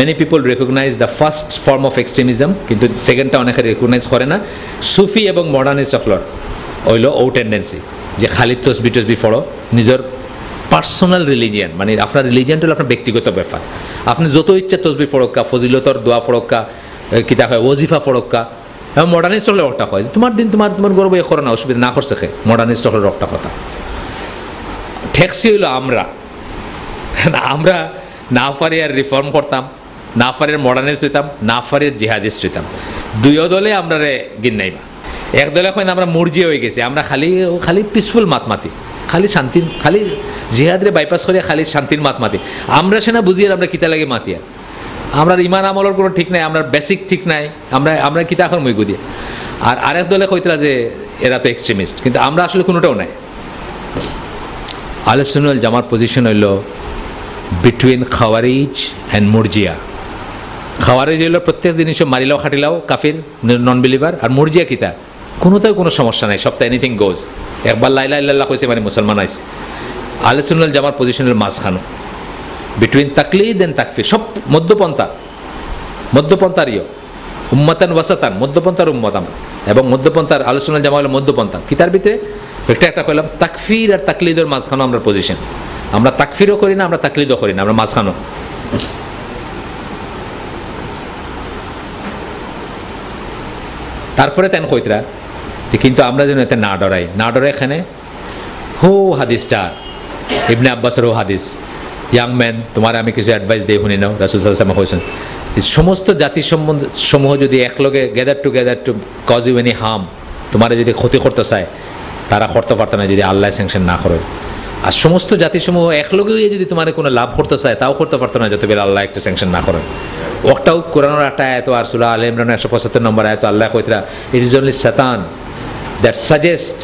many people recognize the first form of extremism কিন্তু সেকেন্ডটা অনেকে রেকগনাইজ করে না সুফি এবং মডার্নিস্ট অফলর হইল ও টেন্ডেন্সি যে খালি তসবি ফড়ো নিজের পার্সোনাল রিলিজিয়ান মানে আপনার রিলিজিয়ানটা হলো আপনার ব্যক্তিগত ব্যাপার আপনি যত ইচ্ছা তসবি ফড়ক্কা ফজিলতর দোয়া ফড়ক্কা কিতা হয় ওজিফা ফড়ক্কা এবং মডার্নিস্ট হলে একটা হয় তোমার দিন তোমার গর্ব এ করো না অসুবিধা না করছে খে মডার্নিস্ট হলে একটা কথা ঠেকসি হইল আমরা না পারি আর রিফর্ম করতাম না পারি মডার্নিস্ট হইতাম না পারি জিহাদিস্ট হইতাম দুইও দলে আমরা রে গিন নাইবা এক দলে এখন আমরা মুরজি হয়ে গেছি আমরা খালি পিসফুল মাতমাতি খালি শান্তি, খালি জিহাদরে বাইপাস করে খালি শান্তির মাত মাতি। আমরা সেনা বুঝিয়ে আমরা কিতা লাগে মাতিয়া, আমরা ইমান আমলের কোনো ঠিক নাই, আমরা বেসিক ঠিক নাই, আমরা কিতা এখন মই দিয়ে। আর আরেক দলে কইতরা যে এরা তো এক্সট্রিমিস্ট, কিন্তু আমরা আসলে কোনোটাও নাই। আহলে সুন্নাহ ওয়াল জামার পজিশন হইল বিটুইন খাওয়ারিজ অ্যান্ড মুরজিয়া। খাওয়ারিজ হইল প্রত্যেক জিনিস মারিলাও খাটিলাও কাফির নন বিলিভার, আর মুরজিয়া কিতা কোনোটাও কোনো সমস্যা নাই, সপ্তাহে এনিথিং গোজ, একবার লা ইলাহা ইল্লাল্লাহ কইছে মানে মুসলমান আইছে। আহলে সুন্নাহ ওয়াল জামার পজিশন হল মাঝখানো, বিটুইন তাকলিদ এন্ড তাকফির, সব মধ্যপন্থা, মধ্যপন্থারীয় উম্মাতান ওয়াসাতান, মধ্যপন্থার উম্মত আমরা, এবং মধ্যপন্থার আহলে সুন্নাহ ওয়াল জামা হলো মধ্যপন্থা। কি তার ভিতরে একটা কইলাম তাকফির আর তাকলিদের মাঝখানো আমরা পজিশন। আমরা তাকফিরও করি না, আমরা তাকলিদও করি না, আমরা মাঝখানো। তারপরে তেন কইতরা যে কিন্তু আমরা যেন এতে না ডরাই, না ডরাই। এখানে হো হাদিসটা ইবনে আব্বাসেরও হাদিস, ইয়াং ম্যান তোমার আমি কিছু অ্যাডভাইস দিয়ে শুনি নাও। রাসূল সাল্লাল্লাহু আলাইহি ওয়াসাল্লাম কইছেন সমস্ত জাতি সমূহ যদি একলগে gather to cause you any harm, তোমার যদি ক্ষতি করতে চায় তারা করতে পারতো না যদি আল্লাহ স্যাংশন না করে। আর সমস্ত জাতিসমূহ একলগে যদি তোমার কোনো লাভ করতে চায় তাও করতে পারতো না যত বেলা আল্লাহ একটা স্যাংশন না করে। ওটাও কোরআনের একটা আয়াত আর সূরা আলে ইমরানের 175 নম্বর আয়াত আল্লাহ কইতরা it is only Satan that suggest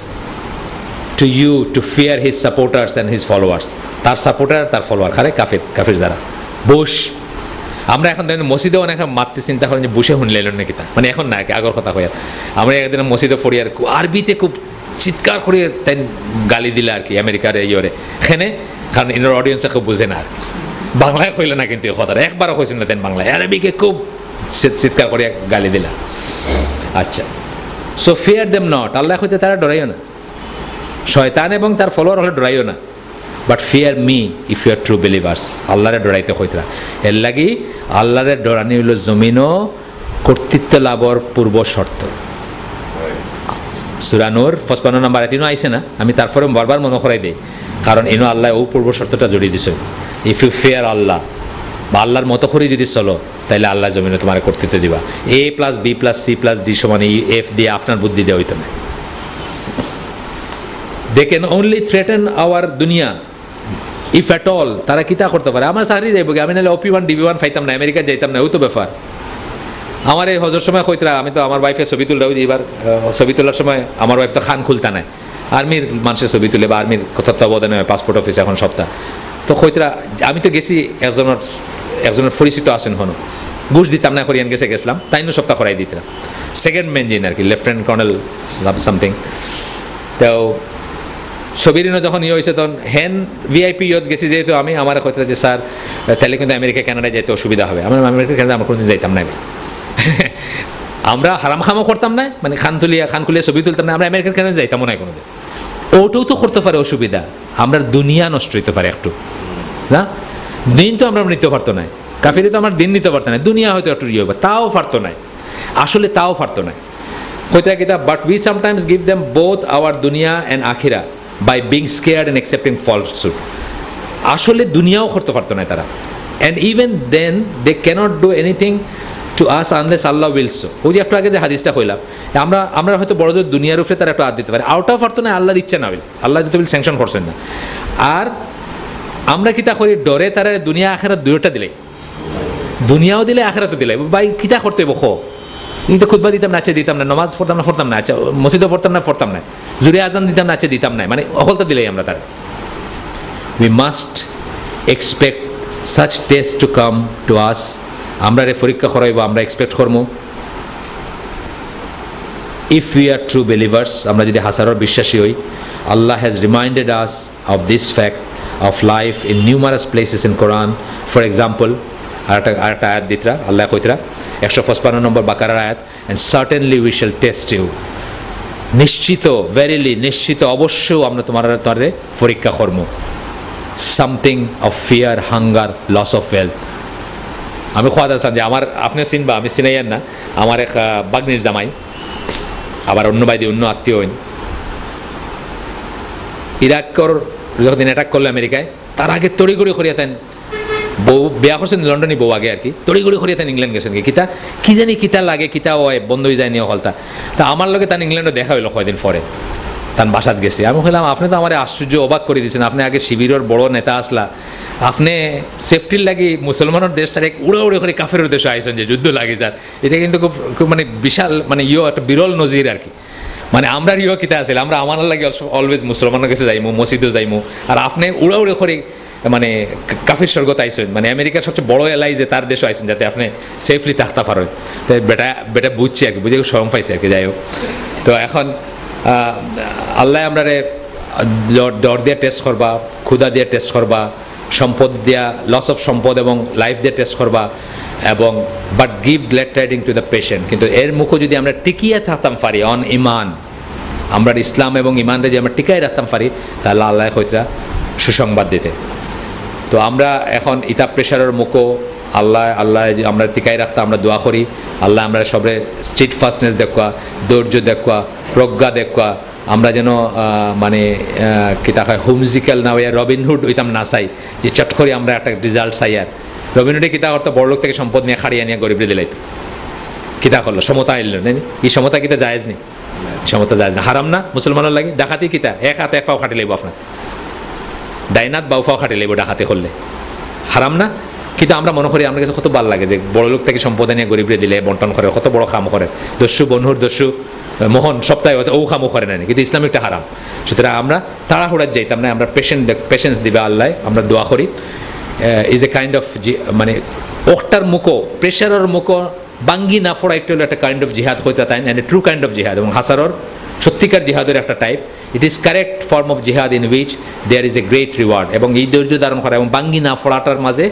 to you to fear his supporters and his followers. তার সাপোর্টার তার ফলোয়ার খারে কাফির যারা বুশ। আমরা এখন দেখেন মসজিদেও অনেক মারতে চিন্তা করেন যে বুশে শুনলেন নাকি তা, মানে এখন না আগর কথা কই। আমরা একদিন মসজিদে পড়ি আর আরবিতে খুব চিৎকার করে তাই গালি দিলে আর কি আমেরিকার ইয়ে এখানে, কারণ ইনার অডিয়েন্সে খুব বুঝে না আর বাংলায় কইলে না, কিন্তু কথাটা একবারও কইছেন না তেন বাংলায়, আরবিকে খুব চিৎকার করে গালি দিলা। আচ্ছা, সো ফিয়ার দেম নট, আল্লাহ কইতে তারা ডরাইও না, শয়তান এবং তার ফলোয়ার হলে ডরাইও না, but fear me if you are true believers. আল্লাহরে ডরাইতে কইতরা, এর লাগি আল্লাহরে ডরানি হইল জমিনও কর্তৃত্ব লাভর পূর্ব শর্ত। সূরা নূর 55 নম্বর আয়াত আইছে না, আমি তারপরে বারবার মনে করাই দিই, কারণ এনো আল্লাহ ও পূর্ব শর্তটা জড়িয়ে দিছে। ইফ ইউ ফিয়ার আল্লাহ বা আল্লাহর মতো করে যদি চলো তাহলে আল্লাহ জমিনে তোমার কর্তৃত্ব দিবা। A + B + C + D সমান F দিয়ে আপনার বুদ্ধি দেওয়া হইতো না। They can only threaten our দুনিয়া if at all। তারা কিতা করতে পারে, আমার চাকরি যাইব, আমি নাহলে OP1 DB1 ফাইতাম না, আমেরিকা যাইতাম না, ওই তো ব্যাপার। আমার এই হজর সময় কইতরা, আমি তো আমার ওয়াইফের ছবি তুললাম, এবার ছবি তোলার সময় আমার ওয়াইফ তো খান খুলতা নাই, আর্মির মানুষের ছবি তুলে বা আর্মির তত্ত্বাবধানে পাসপোর্ট অফিস এখন সপ্তাহ তো কইতরা। আমি তো গেছি একজনের পরিচিত আছেন হন, ঘুষ দিতাম না, করিয়ান গেছিলাম, তাই না সপ্তাহ করাই দিতাম, সেকেন্ড মেনজিন আর কি, লেফটেন্যান্ট কর্নেল সামথিং। তো ছবির যখন ইয়ে হয়েছে তখন হ্যান VIP ইয়ত গেছি, যেহেতু আমি আমার কইতরা যে স্যার তাহলে কিন্তু আমেরিকা কানাডায় যেতে অসুবিধা হবে। আমার আমেরিকা কানাডা আমার কোনোদিন যাইতাম না, আমরা হারাম খামও করতাম না, মানে খান খুলিয়া ছবি তুলতাম না, আমরা আমেরিকার কানাডা যাইতামও না কোনোদিন। ওটাও তো করতে পারে অসুবিধা, আমরা দুনিয়া নষ্ট হইতে পারে একটু না, দিন তো আমরা নিতে পারতো না, কাফিরে তো আমার দিন নিতে পারতো না, দুনিয়া হয়তো একটু ইয়ে হবে, তাও পারতো না, আসলে তাও পারতো না। কইতা কিতা, but we sometimes give them both our dunya and akhira by being scared and accepting falsehood. আসলে দুনিয়াও করতে পারতো না তারা, and even then they cannot do anything to us unless Allah wills. ওই যে একটু আগে যে হাদিসটা কইলাম, আমরা হয়তো বড় জোর দুনিয়ার উপরে তারা একটু হাত দিতে পারে, আউটাও পারতো না, আল্লাহর ইচ্ছা না হইল, আল্লাহ যদি বলে স্যাংশন করছেন না। আর আমরা কিতা করি, ডরে তারা দুনিয়া আখেরাত দুইটা দিলে, দুনিয়াও দিলে আখেরাতও দিলে, ভাই কিতা করতে হইব খো, কিন্তু খুতবা দিতাম না, দিতাম না, নমাজ পড়তাম না, আচ্ছা মসজিদও পড়তাম না, জুড়ে আজান দিতাম না, দিতাম না, মানে অকলতা দিলেই আমরা তারা। We must expect such test to come to us. আমরা পরীক্ষা করাইব, আমরা এক্সপেক্ট করবো if we are true believers, আমরা যদি হাসারর বিশ্বাসী হই। Allah has reminded us of this fact of life in numerous places in Quran. For example, আরেকটা আয়াত দিতরা, আল্লাহ কইতরা 155 নম্বর বাকারার আয়াত, and certainly we shall test you, নিশ্চিত, ভেরিলি নিশ্চিত, অবশ্যই আমরা তোমারে পরীক্ষা করবো। Something of fear, hunger, loss of wealth. আমি খোয়াদ আসাম যে আমার, আপনি চিনবা, আমি চিনাইয়ান না, আমার এক বাগ্নির জামাই, আবার অন্য বাইদি অন্য আত্মীয় হইন, ইরাকর যখন অ্যাটাক করলো আমেরিকায়, তার আগে তড়িগড়ি করিয়াতেন, বউ বিয়া করছেন লন্ডনে, বউ আগে আর কি, তড়িগড়ি করিয়াতেন ইংল্যান্ড গেছেন কি জানি কিতা লাগে, কিতা হয় বন্ধ হয়ে যায়নি হলতা। তা আমার লগে তার ইংল্যান্ডে দেখা হইলো কয়দিন পরে, তার বাসাত গেছি। আমি বললাম আপনি তো আমার আশ্চর্য অবাক করে দিয়েছেন, আপনি আগে শিবিরের বড় নেতা আসলা, আপনি সেফটির লাগি মুসলমানের দেশ ছাড়া উড়ে উড়ে করে কাফের দেশে আইসেন যে যুদ্ধ লাগে যার, এটা কিন্তু খুব খুব মানে বিশাল মানে একটা বিরল নজির আর কি। মানে আমরা কিতা আছিল, আমরা আমার লাগে অলওয়েজ মুসলমানের কাছে যাইমু, মসজিদেও যাইমু, আর আপনি উড়ে উড়ে করে মানে কাফির স্বর্গত আইসেন, মানে আমেরিকার সবচেয়ে বড় এলাই যে তার দেশও আইসেন যাতে আপনি সেফলি থাকতে পারেন। তাই বেটা বুঝছি আর কি, বুঝে শরম পাইছে আর কি। যাই হোক, তো এখন আল্লাহ আমরারে ডর দিয়ে টেস্ট করবা, ক্ষুধা দিয়ে টেস্ট করবা, সম্পদ দিয়া লস অফ সম্পদ এবং লাইফ দিয়ে টেস্ট করবা, এবং but give glad tiding to the patient. কিন্তু এর মুখে যদি আমরা টিকিয়ে থাকতাম পারি অন ইমান, আমরা ইসলাম এবং ইমানরে যদি আমরা টিকাই রাখতাম পারি, তাহলে আল্লাহ হয়তো সুসংবাদ দিতে। তো আমরা এখন ইতা প্রেশারের মুখো আল্লাহ আমরা টিকাই রাখতাম, আমরা দোয়া করি আল্লাহ আমরা সবে স্ট্রিট ফাস্টনেস দেখবা, ধৈর্য দেখবা, প্রজ্ঞা দেখবা, আমরা যেন মানে কিতা হয় হুমজিক্যাল না হইয়া রবিনহুড হইতাম না চাই যে চট করে আমরা একটা রেজাল্ট চাই। আর রবিনহুডে কিতা করতো, বড়লোক থেকে সম্পদ নিয়ে খাড়িয়ে নিয়ে গরিবরে দিলাইতো, কিতা করলো, সমতা আইল নেই, এই সমতা কিতা জায়েজ নেই, সমতা জায়েজ না, হারাম না মুসলমানের লাগে। ডাকাতি কিতা, এক হাতে এক পাও খাটি লাগবো আপনার, ডাইনাত বাউ ফাও খাটি লাগবো ডাকাতে করলে, হারাম না। কিন্তু আমরা মনে করি আমার কাছে কত ভালো লাগে যে বড় লোক থেকে সম্পদ নিয়ে গরিবরে দিলে বন্টন করে, কত বড় কাম করে, দস্যু বন্ধুর দস্যু মোহন সপ্তাহে ও কামও করে নেয়, কিন্তু ইসলামিকটা হারাম। সুতরাং আমরা তাড়াহুড়ার যাইতাম না, আমরা পেশেন্স দিবে আল্লাহ, আমরা দোয়া করি। ইজ এ কাইন্ড অফ মানে ওটার মুখো প্রেশারের মুখো বাঙ্গি না ফোড়া একটা হলো একটা কাইন্ড অফ জিহাদ হইতে তাই, and a true kind of jihad, এবং হাসারর সত্যিকার জিহাদের একটা type. It is correct form of jihad in which there is a great reward, এবং এই ধৈর্য ধারণ করা এবং বাঙ্গি না ফোড়াটার মাঝে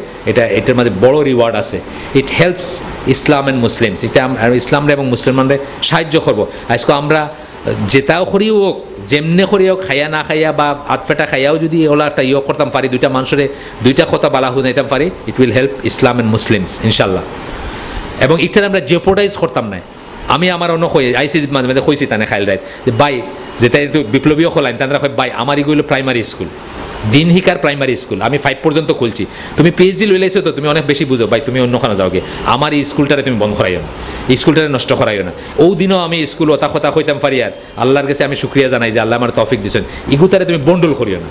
এটার মাঝে বড় রিওয়ার্ড আছে। ইট হেল্পস ইসলাম অ্যান্ড মুসলিমস, এটা ইসলামরা এবং মুসলমানরা সাহায্য করবো। আজকে আমরা যেটাও করি হোক, যেমনে করি হোক, খাইয়া না খাইয়া বা আতফেটা খাইয়াও যদি ওলা একটা করতাম পারি, দুইটা মানুষের দুইটা কথা বালা শুনাইতাম পারি, it will help Islam and Muslims ইনশাল্লাহ। এবং এটার আমরা জেপোর্টাইজ করতাম না। আমি আমার অন্য আইসিডির মাঝে মাঝে কইছি তানে খাইল রায় যে বাই যেটা একটু বিপ্লবীয় খোলাইন, তারা বাই আমার এগুলো প্রাইমারি স্কুল, দিন হিকার প্রাইমারি স্কুল, আমি 5 পর্যন্ত খুলছি, তুমি পিএইচডি লই লাইছো তো তুমি অনেক বেশি বুঝো, ভাই তুমি অন্যখানে যাওগে, আমার এই স্কুলটারে তুমি বন্ধ করাইও না, এই স্কুলটারে নষ্ট করাইও না। ও দিনও আমি স্কুল ওতা কথা কইতাম পারি, আর আল্লাহর কাছে আমি শুক্রিয়া জানাই যে আল্লাহ আমার তৌফিক দিয়েছেন, ইগুতারে তুমি বন্ডল করিও না,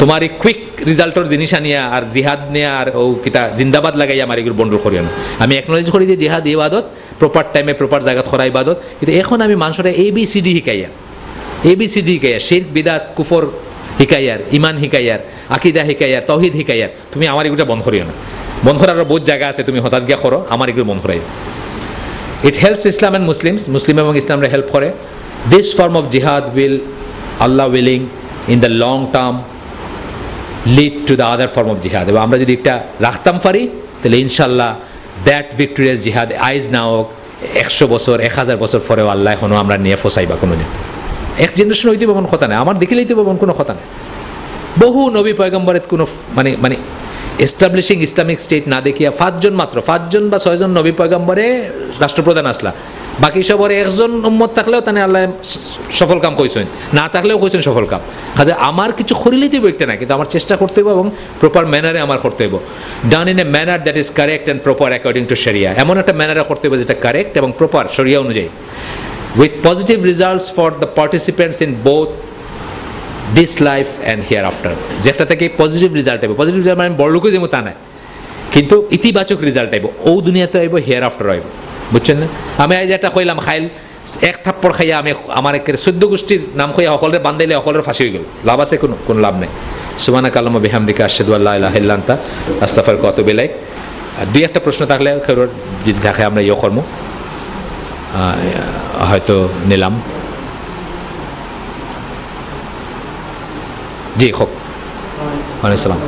তোমার এই কুইক রিজাল্টর জিনিস আনিয়া আর জিহাদ নিয়ে আর ও কিতা জিন্দাবাদ লাগাই আমার এগুলো বন্ডল করিও না। আমি একনোলেজ করি যে জিহাদ ইবাদত, প্রপার টাইমে প্রপার জায়গা করা ইবাদত, কিন্তু এখন আমি মানুষরা ABCD শিখাইয়া, শিরক বিদাত কুফর শিকাইয়ার, ইমান শিকাইয়ার, আকিদা শিকাইয়ার, তৌহিদ শিকাইয়ার, তুমি আমার এগুলো বন্ধ করিও না। বন্ধ করার বহুত জায়গা আছে, তুমি হঠাৎ গিয়া করো, আমার এগুলো বন্ধ করাই। It helps Islam and Muslims, Muslim এবং ইসলামরা হেল্প করে। This form of jihad will Allah willing in the long term lead to the other form of jihad. এবং আমরা যদি একটা রাখতাম পারি তাহলে ইনশাল্লাহ দ্যাট ভিক্টোরিয়াস জিহাদ আইজ না হোক 100 বছর 1000 বছর পরেও আল্লাহ এখনও আমরা নিয়ে ফসাইবা কোনোদিন। এক জেনারেশন হইতে পাবন কথা নেই, আমার দেখিলেই তো পাবন কোনো কথা নেই। বহু নবী পয়গম্বরের কোনো মানে এস্টাবলিশিং ইসলামিক স্টেট না দেখিয়া 5 জন মাত্র, 5 জন বা 6 জন নবী পয়গম্বরে রাষ্ট্রপ্রধান আসলা, বাকি সবরে 1 জন উম্মত থাকলেও তানে আল্লাহ সফল কাম কইছেন, না থাকলেও কইছেন সফল কাম। কাজে আমার কিছু করিলেই দেবো একটা না, কিন্তু আমার চেষ্টা করতে হইব এবং প্রপার ম্যানারে আমার করতে হইব, done in a manner that is correct and proper according to শরিয়া। এমন একটা ম্যানারে করতে হইব যেটা কারেক্ট এবং প্রপার শরিয়া অনুযায়ী, with positive results for the participants in both this life and hereafter। যেটা থেকে পজিটিভ রেজাল্ট আইব, পজিটিভ রেজাল্ট মানে বড় লোকও যেমন তা নাই, কিন্তু ইতিবাচক রেজাল্ট আইব, ও দুনিয়াতে আইব, হেয়ার আফটার আইব, বুঝছেন না? আমি আজ একটা কইলাম খাইল, এক থাপ্পড় খাইয়া আমি আমার 14 গোষ্ঠীর নাম খাইয়া সকলের বান্ধাইলে সকলের ফাঁসি হয়ে গেল, লাভ আছে? কোনো লাভ নেই। সুবহানাকা আল্লাহুম্মা বিহামদিকা আশহাদু আল্লা ইলাহা ইল্লা আনতা আস্তাগফিরুকা ওয়া আতুবু ইলাইক। দুই একটা প্রশ্ন থাকলে যদি দেখে আমরা ইয়ে করবো, হয়তো নিলাম। জি হোক, ওয়ালাইকুম সালাম।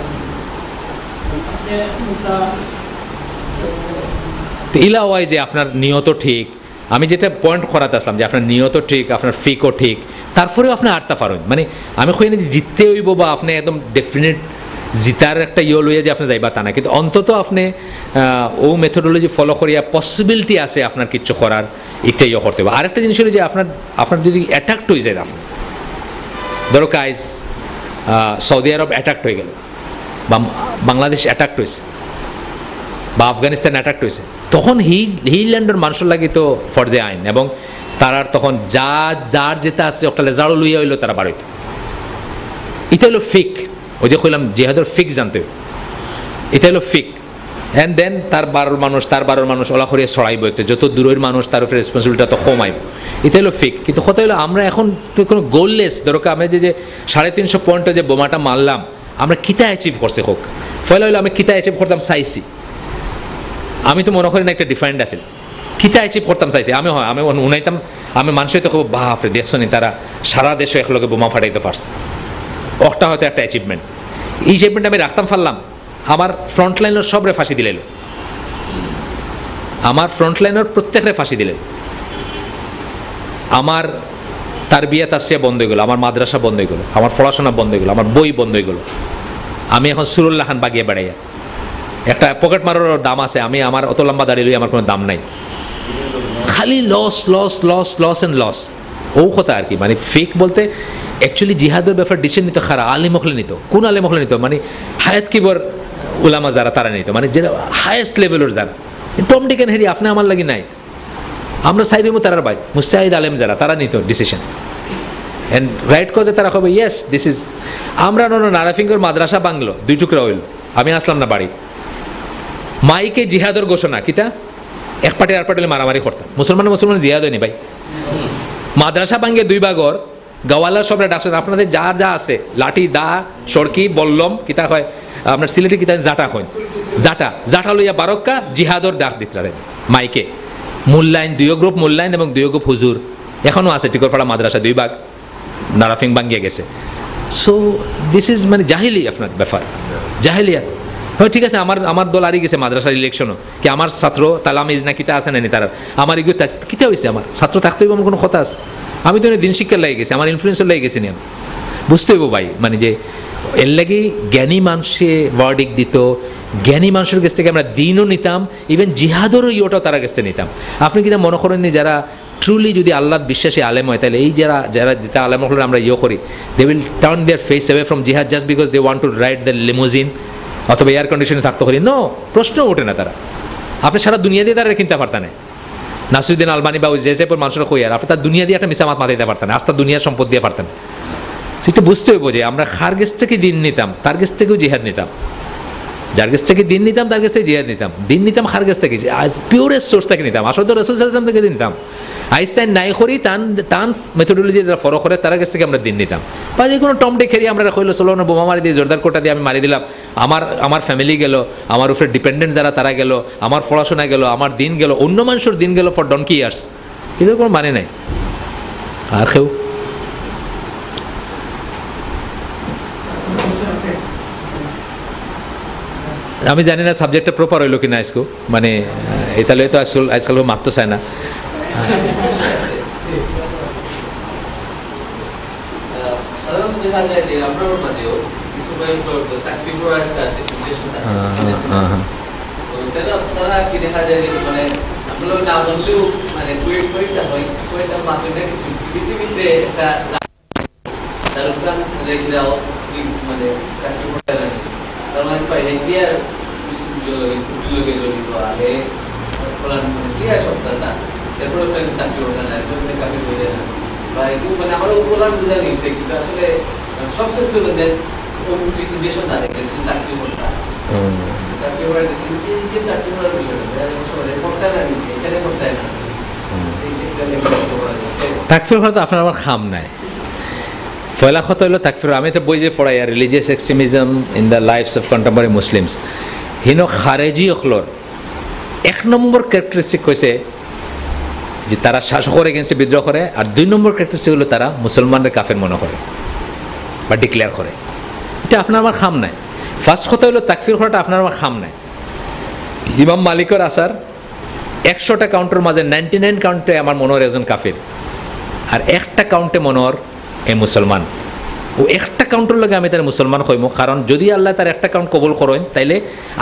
ইলা হয় যে আপনার নিয়ত ঠিক, আমি যেটা পয়েন্ট করাতে আসলাম যে আপনার নিয়ত ঠিক, আপনার ফিকও ঠিক, তারপরেও আপনি আটটা পারেন, মানে আমি কই না যে জিততে হইব বা আপনি একদম ডেফিনেট জিতার একটা ইয়ে লইয়া যে আপনি যাইবা তা না, কিন্তু অন্তত আপনি ও মেথোডোলজি ফলো করিয়া পসিবিলিটি আছে আপনার কিচ্ছু করার, এটা ইয়ে করতে হবে। আরেকটা জিনিস হলো যে আপনার যদি অ্যাটাক্ট হয়ে যায়, আপনার ধরো কাজ সৌদি আরব অ্যাটাক্ট হয়ে গেল, বা বাংলাদেশ অ্যাটাক্ট হয়েছে, বা আফগানিস্তান অ্যাটাক্ট হয়েছে, তখন হিল্যান্ডের মানুষের লাগে তো ফরজে আইন, এবং তারার তখন যার যেটা আছে একটা লেজাড়ো লইয়া হইলো তারা বাড়িত। এটা হলো ফিক, ওই যে কইলাম জিহাদের ফিক জানতে হবে, এটা হলো ফিক। অ্যান্ড দেন তার বারোর মানুষ ওলা করিয়া ছড়াইব, একটা যত দূরের মানুষ তার উপরে রেসপন্সিবিলিটি তো কমাইব, এটা হলো ফিক। কিন্তু কথা হলো আমরা এখন তো কোনো গোললেস, দরকার আমরা যে 350 পয়েন্টে যে বোমাটা মারলাম আমরা কিতা অ্যাচিভ করছে হোক, ফলে হলো আমি কিতা অ্যাচিভ করতাম চাইছি, আমি তো মনে করি না একটা ডিফাইন্ড আছে কিতা অ্যাচিভ করতাম চাইছি আমি। হয় আমি উনাইতাম, আমি মানুষই তো খুব বাপরে দেখছো নি তারা সারা দেশে একলগে বোমা ফাটাইতে পারছে, ওটা হয়তো একটা অ্যাচিভমেন্ট। এই অ্যাচিভমেন্ট আমি রাখতাম পারলাম, আমার ফ্রন্ট লাইনের সবরে ফাঁসি দিলেন, আমার ফ্রন্ট লাইনের প্রত্যেকরে ফাঁসি দিলেন, আমার তারবিয়া তাসফিয়া বন্ধ হয়ে গেল, আমার মাদ্রাসা বন্ধ হয়ে গেল, আমার পড়াশোনা বন্ধ হয়ে গেল, আমার বই বন্ধ হয়ে গেল, আমি এখন সুরুল্লাহ খান বাগিয়ে বেড়াইয়া একটা পকেট মারার দাম আছে, আমি আমার অত লম্বা দাঁড়িয়ে লই আমার কোনো দাম নাই, খালি loss loss loss loss and loss. ও কথা আর কি, মানে ফেক বলতে অ্যাকচুয়ালি জিহাদের ব্যাপার ডিসিশন নিত খারা আলিম হলে নিত, কোন আলিম হলে নিত, মানে হায়াত কিবর উলামা যারা তারা নিত, মানে যেটা হায়েস্ট লেভেলের যারা, টম ডিক অ্যান্ড হ্যারি আপনি আমার লাগি নাই, আমরা সাইরিমো তারার ভাই মুস্তাহিদ আলেম যারা তারা নিত ডিসিশন অ্যান্ড রাইট কজে তারা কবে ইয়েস দিস ইজ। আমরা নারাফিঙ্গর মাদ্রাসা বাংলো 2 টুকরা হইল, আমি আসলাম না বাড়ি, মাইকে জিহাদের ঘোষণা কিতা এক পার্টি আর পার্টি মারামারি করতাম, মুসলমান জিহাদ হয়নি ভাই, মাদ্রাসা ভাঙ্গে 2 ভাগর গাওয়ালার সবরা ডাকছেন আপনাদের যা যা আছে লাঠি দা সরকি বল্লম কিতা হয় আপনার সিলেটি কিতা জাটা হয় জাটা লইয়া বারক্কা জিহাদর ডাক দিতে মাইকে, মূল্যায়ন 2 গ্রুপ মূল্যায়ন এবং 2 গ্রুপ হুজুর এখনও আছে, টিকরপাড়া মাদ্রাসা 2 ভাগ, নারাফিং ভাঙ্গিয়ে গেছে। সো দিস ইজ মানে জাহিলি আপনার ব্যাপার, জাহিলিয়া। হয় ঠিক আছে, আমার দল হারিয়ে গেছে মাদ্রাসার ইলেকশনও, কি আমার ছাত্র তালামিজ না কিতা আছে নানি তারা, আমার এগুলো কিতা হয়েছে, আমার ছাত্র থাকতে হইব আমার কোনো কথা আছে, আমি তো দিন শিক্ষার লেগে গেছি, আমার ইনফ্লুয়েন্সের লেগে গেছি নি, আমি বুঝতে হইব ভাই, মানে যে এর লাগে জ্ঞানী মানুষে ওয়ার্ডিক দিত, জ্ঞানী মানুষের কাছ থেকে আমরা দিনও নিতাম, ইভেন জিহাদেরও ইয়েটাও তারা কাছ থেকে নিতাম। আপনি কিনা মনে করেননি যারা ট্রুলি যদি আল্লাহ বিশ্বাসী আলেম হয় তাহলে এই যেটা আলেম হলে আমরা করি, they will turn their face away from jihad just because they want to ride the limousine অথবা এয়ার কন্ডিশনে থাকতে পারি, নো প্রশ্ন ওঠে না তারা। আপনি সারা দুনিয়া দিয়ে তারা কিনতে পারতেন না, নাসিরুদ্দিন আলবানি বা যে টাইপের মানুষরা কই আর আপনি তার দুনিয়া দিয়ে একটা মিসামাত মাথা দিতে পারতেন, আস্তা দুনিয়ার সম্পদ দিয়ে পারতেন। সেটা বুঝতে হইব যে আমরা খার গেছ থেকে দিন নিতাম, তার গেছ থেকেও জিহাদ নিতাম, যার কাছ থেকে দিন নিতাম তার কাছ থেকে জিহাদ নিতাম, দিন নিতাম খার কাছ থেকে, পিওরেস্ট সোর্স থেকে নিতাম, আসলে তো রসুল সাল্লাল্লাহু থেকে নিতাম, আইনস্টাইন নাই করি টান মেথোডোলজি যারা ফলো করে তার কাছ থেকে আমরা দিন নিতাম, বা যে কোনো টমটে খেয়ে আমরা কইলো চলো না বোমা মারি দিয়ে জোরদার কোটা দিয়ে আমি মারি দিলাম, আমার ফ্যামিলি গেল, আমার উপরে ডিপেন্ডেন্ট যারা তারা গেল, আমার পড়াশোনা গেল, আমার দিন গেল, অন্য মানুষের দিন গেল ফর ডনকি ইয়ার্স, এদের কোনো মানে নাই। আর কেউ আমি জানি না সাবজেক্টটা প্রপার হইলো কিনা আজকে, মানে এতালে তো আজকাল মারতে চায় না। তাকফির হয়তো আপনার আমার খাম নাই, ফয়লা কথা হইল তাকফির। আমি একটা বই যে পড়াই religious extremism in the lifes of contemporary Muslims, হিনো খারেজি অখলর 1 নম্বর ক্যারেক্টারিস্টিক হয়েছে যে তারা শাসকের এগেন্স্টে বিদ্রোহ করে, আর 2 নম্বর ক্যারেক্টারিস্টিক হলো তারা মুসলমানদের কাফের মনে করে বা ডিক্লেয়ার করে। এটা আপনার আমার খাম নাই। ফার্স্ট কথা হলো তাকফির করাটা আপনার আমার খাম নাই। ইমাম মালিকের আসার 100টা কাউন্টের মাঝে 99 কাউন্টে আমার মনে হয় একজন কাফির, আর 1টা কাউন্টে মনে হয় এ মুসলমান। ও 1টা কাউন্টের লগে আমি তার মুসলমান হইম, কারণ যদি আল্লাহ তার 1টা কাউন্ট কবুল করেন তাইলে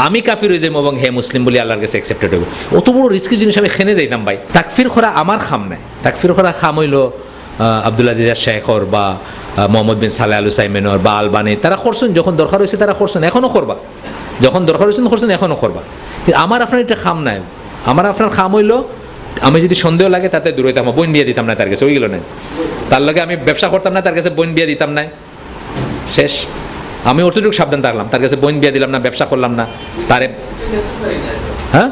আমি কাফির হয়ে যাইম এবং হে মুসলিম বলে আল্লাহর কাছে অ্যাকসেপ্টেড হইব। অত বড় রিস্কি জিনিস আমি খেনে যাইতাম ভাই। তাকফির করা আমার খাম নাই। তাকফির করা খাম হইল আব্দুল আজিজ শেখর বা মোহাম্মদ বিন সালেহ আল উসাইমিনর বা আলবানি, তারা করছেন যখন দরকার হয়েছে তারা করছেন, এখনও করবা, যখন দরকার হয়েছে করছেন এখনও করবা। কিন্তু আমার আপনার এটা খাম নাই। আমার আপনার খাম হইল আমি যদি সন্দেহ লাগে তাতে দূরে হইতাম, বইন বিয়ে দিতাম না তার কাছে, ওইগুলো নেই। তার লগে আমি ব্যবসা করতাম না, তার কাছে বইন বিয়ে দিতাম না, শেষ। আমি অতটুকু সাবধান থাকলাম, তার কাছে বইন বিয়ে দিলাম না, ব্যবসা করলাম না তারে। হ্যাঁ,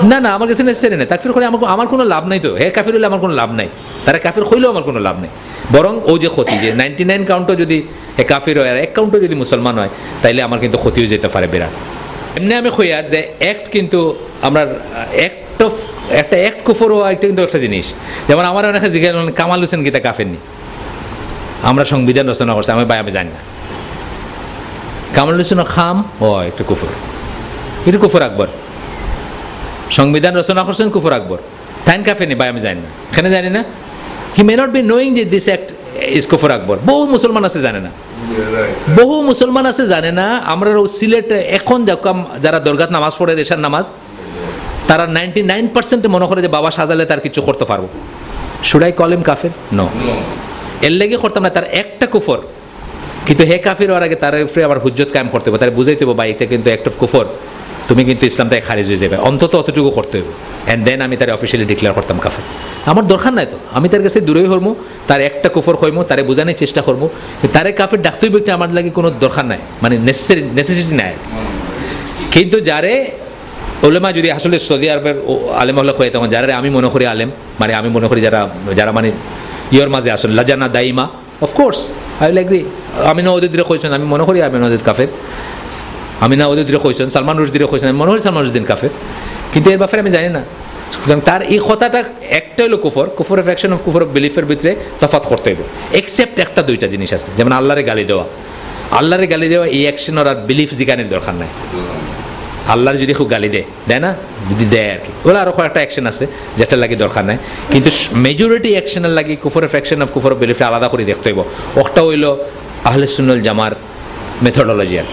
না না, আমার কাছে নেসেসারি নেই। তাকফির করে আমার কোনো লাভ নাই তো। হে কাফির হইলে আমার কোনো লাভ নাই, তারা কাফির হইলেও আমার কোনো লাভ নেই। বরং ও যে ক্ষতি, যে 99 কাউন্টও যদি হে কাফির হয় আর 1 কাউন্টও যদি মুসলমান হয়, তাইলে আমার কিন্তু ক্ষতি হয়ে যেতে পারে বিরাট। এমনি আমি কইয়ার যে অ্যাক্ট, কিন্তু আমরা একটা অ্যাক্ট কুফর হওয়া একটা কিন্তু একটা জিনিস। যেমন আমার অনেকে জিজ্ঞাসা কামাল হোসেন গীতা কাফের নি, আমরা সংবিধান রচনা করছি, আমি জানি না। কামাল হোসেনের খাম ও একটা কুফর, এটা কুফর আকবর। সংবিধান রচনা করছেন কুফর আকবর, তাইন কাফের নি, আমি জানি না, এখানে জানি না। হি মে নট বি নোয়িং যে দিস অ্যাক্ট ইজ কুফর আকবর। বহু মুসলমান আছে জানে না, বহু মুসলমান আছে জানে না। আমরা সিলেট এখন যারা দরগাত নামাজ পড়ে, রেশার নামাজ, তারা 99% মনে করে যে বাবা সাজালে তার কিছু করতে পারবো। শুড আই কল হিম কাফের? নো, এর লেগে করতাম না। তার একটা কুফর, কিন্তু হে কাফির হওয়ার আগে তার উপরে আবার হুজ্জত কায়েম করতে হবে, তার বুঝাইতে হবে, বা এটা কিন্তু একটা কুফর, তুমি কিন্তু ইসলাম থেকে খারিজ হয়ে যাবে, অন্তত অতটুকু করতে হবে। অ্যান্ড দেন আমি তার অফিসিয়ালি ডিক্লেয়ার করতাম কাফের। আমার দরকার নাই তো, আমি তার কাছে দূরেই হরমু, তার একটা কুফর হইমু, তারে বোঝানোর চেষ্টা করবো। তারে কাফের ডাকতেই ব্যক্তি আমার লাগে কোনো দরকার নাই, মানে নেসেসিটি নাই। কিন্তু যারে ওলেমা যদি আসলে সৌদি আরবের আলেম হলে হয়ে, তখন যারা আমি মনে করি আলেম, মানে আমি মনে করি যারা মানে ইয়র মাঝে আসলে লাজানা দাইমা, অফকোর্স আই উইল এগ্রি। আমি না ওদের দিকে কইছেন, আমি মনে করি আমি নজিদ কাফের। আমি না ওদের দিকে কইছেন, সালমান রুশদিরে কইছেন, আমি মনে করি সালমান রুশদিন কাফের, কিন্তু এর ব্যাপারে আমি জানি না। সুতরাং তার এই কথাটা একটা হলো কুফর অফ অ্যাকশন অফ কুফর অফ বিলিফের ভিতরে তফাৎ করতে হইব। এক্সেপ্ট একটা দুইটা জিনিস আছে, যেমন আল্লাহরে গালি দেওয়া। আল্লাহরে গালি দেওয়া এই অ্যাকশন আর বিলিফ জিগানের দরকার নাই। আল্লাহর যদি খুব গালি দেয় না, যদি দেয় আর কি, ওগুলো আরও কয়েকটা অ্যাকশন আছে যেটার লাগে দরকার নাই। কিন্তু মেজরিটি অ্যাকশনের লাগে কুফর অফ অ্যাকশন অফ কুফর অফ বিলিফে আলাদা করে দেখতে হইব। একটা হইল আহলে সুন্নাত জামার মেথোডোলজি আর